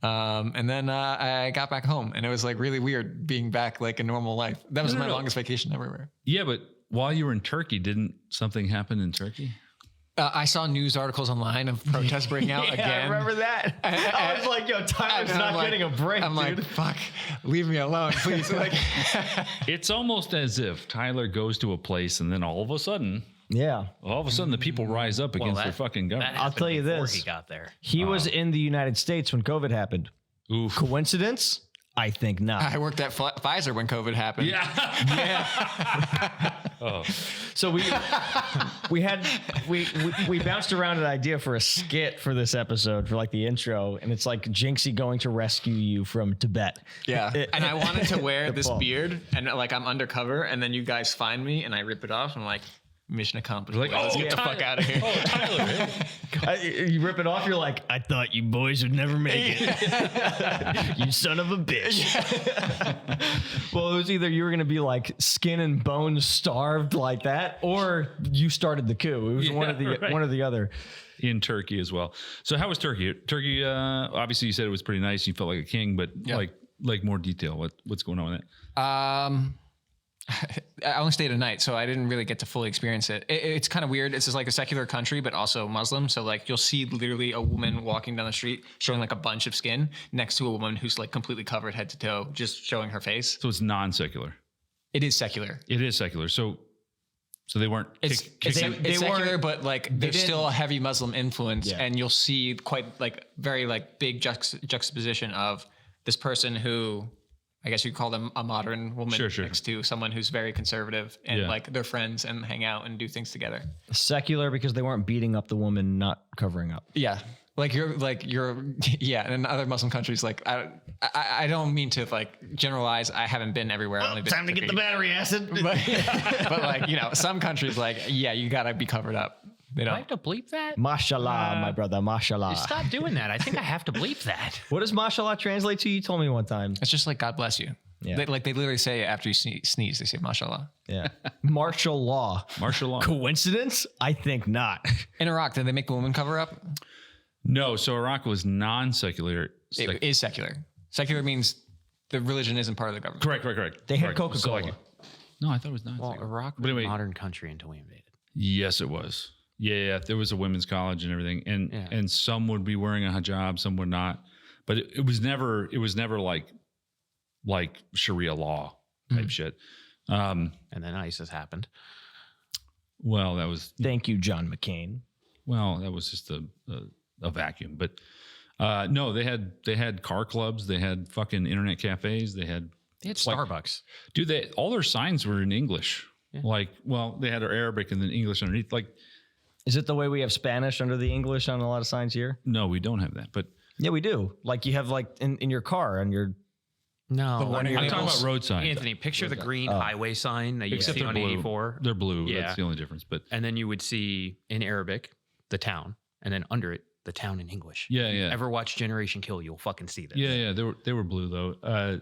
and then I got back home, and it was like really weird being back like a normal life. That was my longest vacation everywhere. Yeah, but while you were in Turkey, didn't something happen in Turkey? I saw news articles online of protests breaking out again. I remember that. I was like, yo, Tyler's And not I'm getting a break, I'm dude. like, fuck, leave me alone, please. Like, It's almost as if Tyler goes to a place, and then all of a sudden, the people rise up against their fucking government. that I'll tell you happened before this. he got there. He was in the United States when COVID happened. Oof. Coincidence? I think not. I worked at Pfizer when COVID happened. Yeah. So we bounced around an idea for a skit for this episode for like the intro, and it's like Jinxie going to rescue you from Tibet. Yeah. And I wanted to wear this Nepal. beard, and like I'm undercover, and then you guys find me and I rip it off. And I'm like, mission accomplished. Like, Let's oh, get the fuck out of here. Oh, Tyler. You rip it off, you're like, I thought you boys would never make it. You son of a bitch. Well, it was either you were going to be like skin and bones starved like that, or you started the coup. It was one or the other. In Turkey as well. So how was Turkey? Turkey, obviously you said it was pretty nice. You felt like a king, but like more detail. What's going on with it? I only stayed a night, so I didn't really get to fully experience it. It's kind of weird. It's just like a secular country, but also Muslim. So like you'll see literally a woman walking down the street showing like a bunch of skin next to a woman who's like completely covered head to toe, just showing her face. So it's non-secular. It is secular. It is secular. So they weren't. It's secular, but like there's didn't- still a heavy Muslim influence, Yeah. and you'll see quite like very like big juxtaposition of this person who, I guess you could call them a modern woman Sure. next to someone who's very conservative, and Yeah. like they're friends and hang out and do things together. Secular because they weren't beating up the woman, not covering up. Yeah. Like you're yeah. And in other Muslim countries, like I don't mean to like generalize. I haven't been everywhere. I've only been Time to get the battery acid. but like, you know, some countries like, yeah, you gotta be covered up. They Do I don't. have to bleep that? Mashallah, my brother. Mashallah. Stop doing that. I think I have to bleep that. What does mashallah translate to? You told me one time. It's just like God bless you. Yeah. They literally say after you sneeze, they say mashallah. Yeah. Martial law. Martial law. Coincidence? I think not. In Iraq, did they make the woman cover up? No. So Iraq was non-secular. It is secular. Secular means the religion isn't part of the government. Correct. They had Correct. Coca-Cola. No, I thought it was Well, non-secular. Iraq was But anyway- a modern country until we invaded. Yes, it was. Yeah. There was a women's college and everything, and some would be wearing a hijab, some would not. But it was never like Sharia law type shit. And then ISIS happened. Well, that was John McCain. That was just a vacuum. But no, they had car clubs, they had fucking internet cafes, they had Starbucks. dude. All their signs were in English. Yeah. Like, well, they had Arabic and then English underneath. Like, Is it the way we have Spanish under the English on a lot of signs here? no, we don't have that. But Yeah, we do. Like you have like in your car and your No, warning I'm talking labels. about road signs. Anthony, picture the green highway sign that you Except see they're on blue. 84. They're blue. Yeah. That's the only difference. But And then you would see in Arabic the town, and then under it the town in English. yeah. Ever watch Generation Kill? You'll fucking see this. Yeah. They were blue though.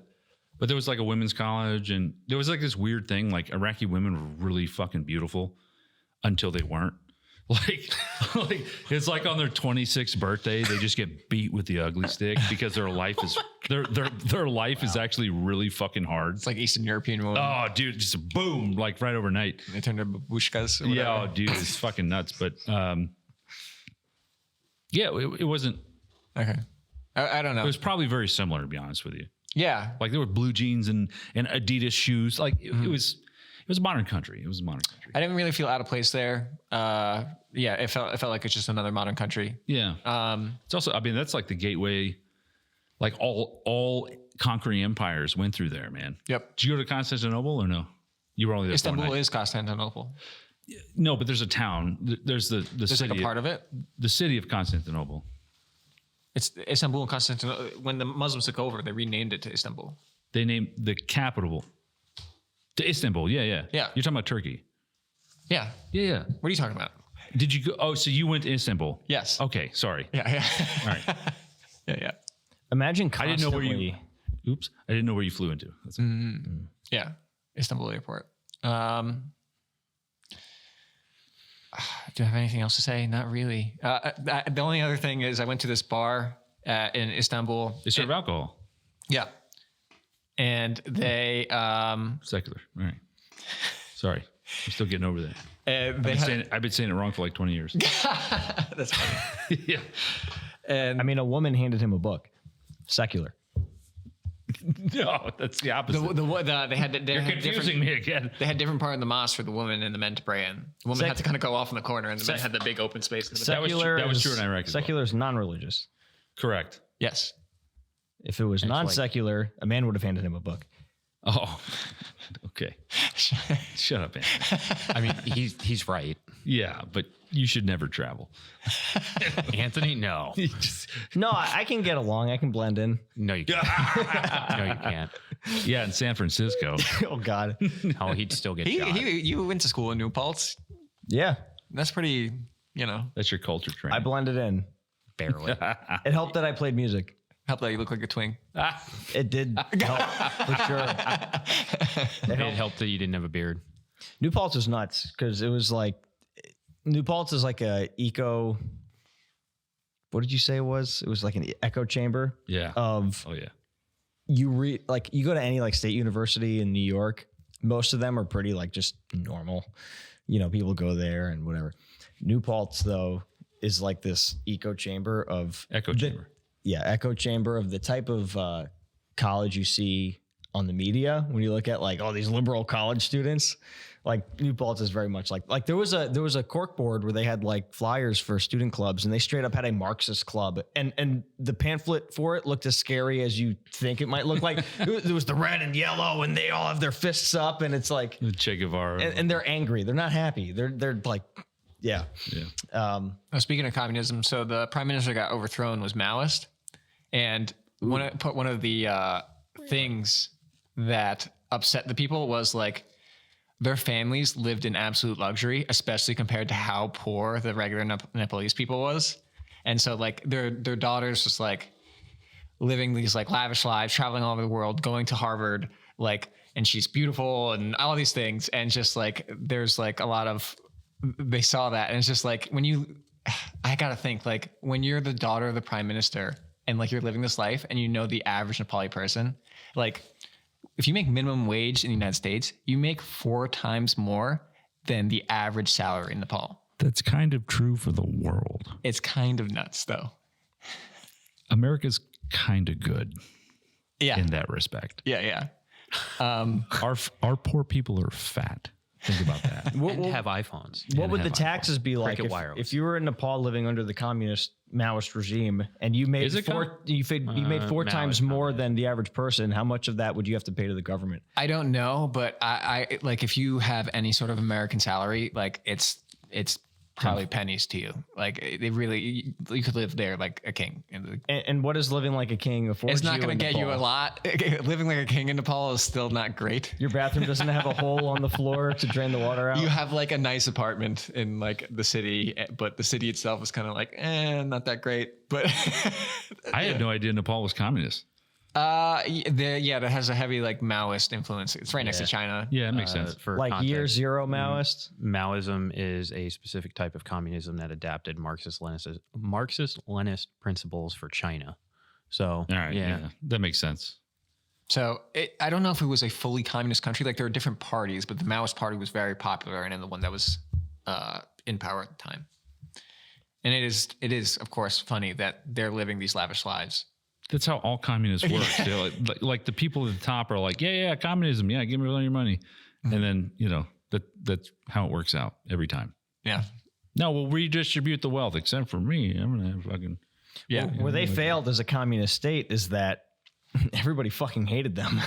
But there was like a women's college, and there was like this weird thing. Like Iraqi women were really fucking beautiful until they weren't. Like it's like on their 26th birthday, they just get beat with the ugly stick because their life is their life is actually really fucking hard. It's like Eastern European woman. Oh, dude, just boom, like right overnight. They turn to babushkas. Or Yeah, whatever. oh, dude, it's fucking nuts. But yeah, it wasn't. Okay. I don't know. It was probably very similar, to be honest with you. Yeah. Like there were blue jeans and Adidas shoes. Like it was a modern country. It was a modern country. I didn't really feel out of place there. Yeah, it felt like it's just another modern country. Yeah. It's also, I mean, that's like the gateway. Like all conquering empires went through there, man. Yep. Did you go to Constantinople or no? You were only there. Istanbul is Constantinople. No, but there's a town. There's the There's city. like a part of it. The city of Constantinople. It's Istanbul and Constantinople. When the Muslims took over, they renamed it to Istanbul. They named the capital to Istanbul. Yeah. Yeah. You're talking about Turkey. Yeah. Yeah. What are you talking about? Did you go? Oh, so you went to Istanbul? Yes. Okay. Sorry. Yeah. All right. Yeah. Imagine I constantly. didn't know where you. Oops. I didn't know where you flew into. That's Yeah. Istanbul airport. Do I have anything else to say? Not really. The only other thing is I went to this bar in Istanbul. They serve alcohol. Yeah. And they Secular. All right. Sorry. I'm still getting over that. I've been saying it wrong for like 20 years. That's funny. Yeah. And I mean, a woman handed him a book. Secular. No, that's the opposite. they had You're confusing me again. They had different part of the mosque for the woman and the men to pray in. The woman had to kind of go off in the corner, and the men had the big open space. In the middle. Secular. That was true in Iraq as well. Secular is non-religious. Correct. Yes. If it was non-secular, a man would have handed him a book. Oh, okay. Shut up, man. I mean, he's right. Yeah, but you should never travel. Anthony, no. No, I can get along. I can blend in. No, you can't. No, you can't. Yeah, in San Francisco. Oh God. Oh, he'd still get shot. You went to school in New Paltz. Yeah, That's pretty, That's your culture train. I blended in. Barely. It helped that I played music. helped that you look like a twink. It did help for sure. It helped that you didn't have a beard. New Paltz was nuts because it was like New Paltz is like a eco. What did you say it was? It was like an echo chamber. Yeah. Of Oh yeah. you go to any like state university in New York. Most of them are pretty like just normal. People go there and whatever. New Paltz though is like this echo chamber of Echo chamber. Yeah, echo chamber of the type of college you see on the media when you look at like all these liberal college students. Like New Paltz is very much like there was a cork board where they had like flyers for student clubs and they straight up had a Marxist club and the pamphlet for it looked as scary as you think it might look like. There was the red and yellow and they all have their fists up and it's like Che Guevara. and they're angry. They're not happy. They're like yeah. Speaking of communism, so the prime minister got overthrown was Maoist, and one of the things that upset the people was like their families lived in absolute luxury, especially compared to how poor the regular Nepalese people was, and so like their daughters just like living these like lavish lives, traveling all over the world, going to Harvard, like, and she's beautiful and all these things, and just like there's like a lot of. They saw that and it's just like I gotta think like when you're the daughter of the prime minister and like you're living this life and the average Nepali person, like if you make minimum wage in the United States, you make 4 times more than the average salary in Nepal. That's kind of true for the world. It's kind of nuts though. America's kind of good Yeah. in that respect. Yeah. Our poor people are fat. Think about that. And have iPhones. What would the have taxes be like Cricket wireless. if you were in Nepal living under the communist Maoist regime and you made Is it you made 4 times Maoist, more than the average person? How much of that would you have to pay to the government? I don't know, but I like if you have any sort of American salary, like it's probably pennies to you. Like they really, you could live there like a king. And what is living like a king afford? It's not going to in get you a Nepal? lot. Living like a king in Nepal is still not great. Your bathroom doesn't have a hole on the floor to drain the water out. You have like a nice apartment in like the city, but the city itself is kind of like, not that great. But I had no idea Nepal was communist. That has a heavy like Maoist influence. It's right next to China. Yeah, it makes sense. For Like context, year zero Maoist. Maoism is a specific type of communism that adapted Marxist-Leninist principles for China. So, All right. Yeah. That makes sense. So I don't know if it was a fully communist country. Like there were different parties, but the Maoist party was very popular and the one that was in power at the time. And it is of course funny that they're living these lavish lives. That's how all communists work. They're like the people at the top are like, yeah, communism. Yeah, give me all your money. And then, that's how it works out every time. Yeah. No, we'll redistribute the wealth, except for me. I'm going to fucking. Yeah. Where they failed as a communist state is that everybody fucking hated them.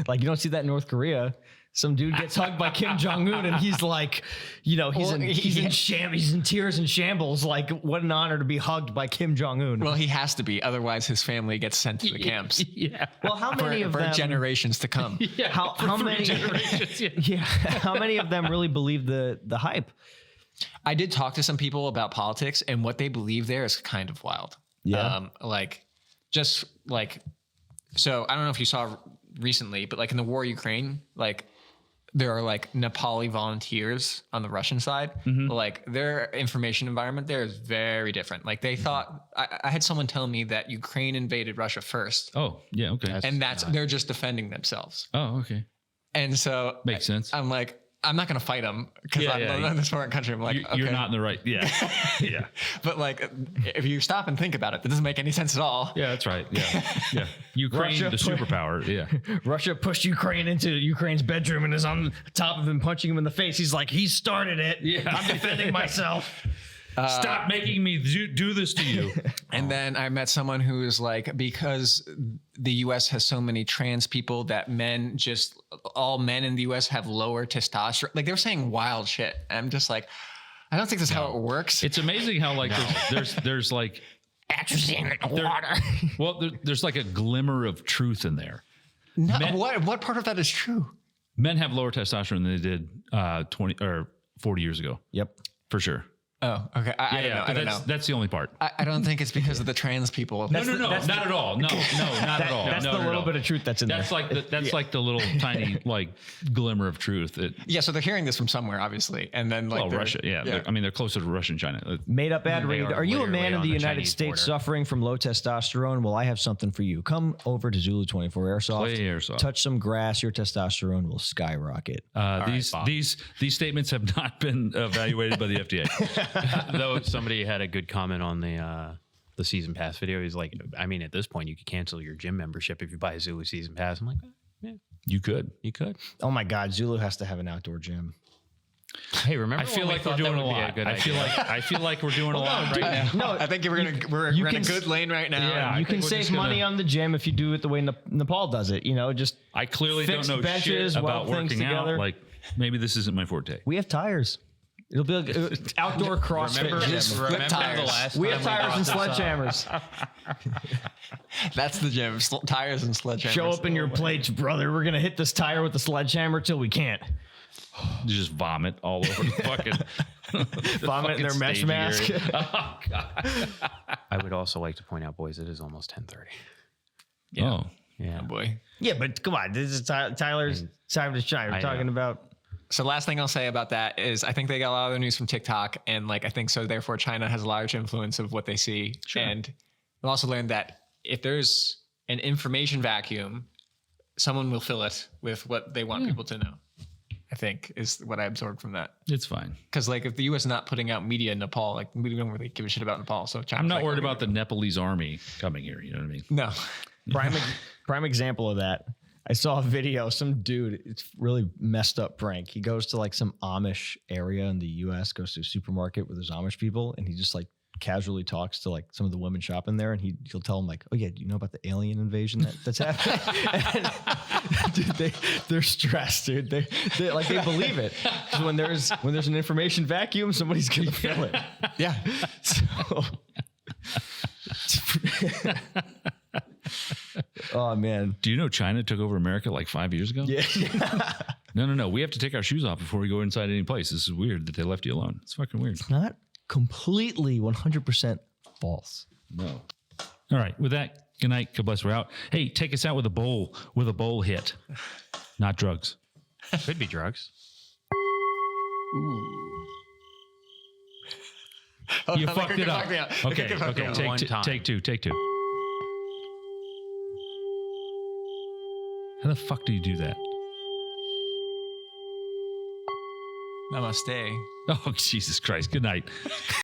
Like, you don't see that in North Korea. Some dude gets hugged by Kim Jong-un and he's like, he's in tears and shambles. Like, what an honor to be hugged by Kim Jong-un. Well, he has to be. Otherwise, his family gets sent to the camps. Yeah. Well, how many of for them generations to come. Yeah. How many generations? Yeah. How many of them really believe the hype? I did talk to some people about politics, and what they believe there is kind of wild. Yeah. So I don't know if you saw recently, but like in the war in Ukraine, like there are like Nepali volunteers on the Russian side. Like their information environment there is very different. Like they thought, I had someone tell me that Ukraine invaded Russia first, Oh, yeah. Okay. and they're just defending themselves. Oh, okay. And so Makes sense. I'm like, I'm not going to fight them because I'm in this foreign country. I'm like, You're okay. not in the right. Yeah. Yeah. But like, if you stop and think about it, that doesn't make any sense at all. Yeah, that's right. Yeah. Yeah. Ukraine, Russia the superpower. Yeah. Russia pushed Ukraine into Ukraine's bedroom and is on top of him, punching him in the face. He's like, he started it. Yeah. I'm defending myself. Stop making me do this to you. And then I met someone who is like, because the US has so many trans people that all men in the US have lower testosterone. Like they were saying wild shit. I'm just like, I don't think that's how it works. It's amazing how like there's like Atrazine in the water. well there's like a glimmer of truth in there. No, men- what part of that is true? Men have lower testosterone than they did 20 or 40 years ago. Yep. For sure. Oh, okay. I don't know. That's the only part. I don't think it's because of the trans people. No, not at all. No, not at all. That's No, the no, little no. bit of truth that's in That's there. like like the little tiny like glimmer of truth. Yeah, so they're hearing this from somewhere, obviously, and then like Russia. Yeah. They're closer to Russia and China. Made up ad read. Are you a literally man in on the the United Chinese States border. suffering from low testosterone? Well, I have something for you. Come over to Zulu 24 Airsoft. Play Airsoft. Touch some grass. Your testosterone will skyrocket. These statements have not been evaluated by the FDA. Though somebody had a good comment on the season pass video. He's like, I mean, at this point, you could cancel your gym membership if you buy a Zulu season pass. I'm like, yeah, You could. you could. Oh my God, Zulu has to have an outdoor gym. Hey, remember? I feel when we like we're thought that doing a would be lot. good I feel like we're doing a lot right now. No, I think we're in a good lane right now. Yeah, I you think can we're save just gonna- money on the gym if you do it the way Nepal does it. Just I clearly don't fixed know benches, shit weld about things working out. together. Like maybe this isn't my forte. we have tires. It'll be like outdoor CrossFit gym. Flip tires. We have tires and sledgehammers. That's the gym. Tires and sledgehammers. Show up in your plates, brother. We're gonna hit this tire with the sledgehammer till we can't. You just vomit all over the fucking Vomit in their mesh staging mask. area. Oh god. I would also like to point out, boys, it is almost 10:30. Oh. Yeah. Oh boy. Yeah, but come on, this is Tyler's time to shine. We're I talking know. about. So last thing I'll say about that is I think they got a lot of their news from TikTok, and like I think so therefore China has a large influence of what they see. And we also learned that if there's an information vacuum, someone will fill it with what they want people to know. I think is what I absorbed from that. It's fine. Because like if the U.S. is not putting out media in Nepal, like we don't really give a shit about Nepal. So China's I'm not like, worried about the Nepalese army coming here. You know what I mean? No. Prime example of that. I saw a video. Some dude, it's really messed up prank. He goes to like some Amish area in the U.S., goes to a supermarket where there's Amish people, and he just like casually talks to like some of the women shopping there, and he'll tell them like, "Oh yeah, do you know about the alien invasion that's happening?" And, dude, they're stressed, dude. They like they believe it. So when there's an information vacuum, somebody's gonna fill it. Yeah. So, oh man. Do you know China took over America like 5 years ago? Yeah. No. We have to take our shoes off before we go inside any place. This is weird that they left you alone. It's fucking weird. Not completely 100% false. No. All right. With that, Good night. God bless. We're out. Hey, take us out with a bowl hit, not drugs. Could be drugs. You fucked it up. Okay. One time. Take two. How the fuck do you do that? Namaste. Oh, Jesus Christ. Good night.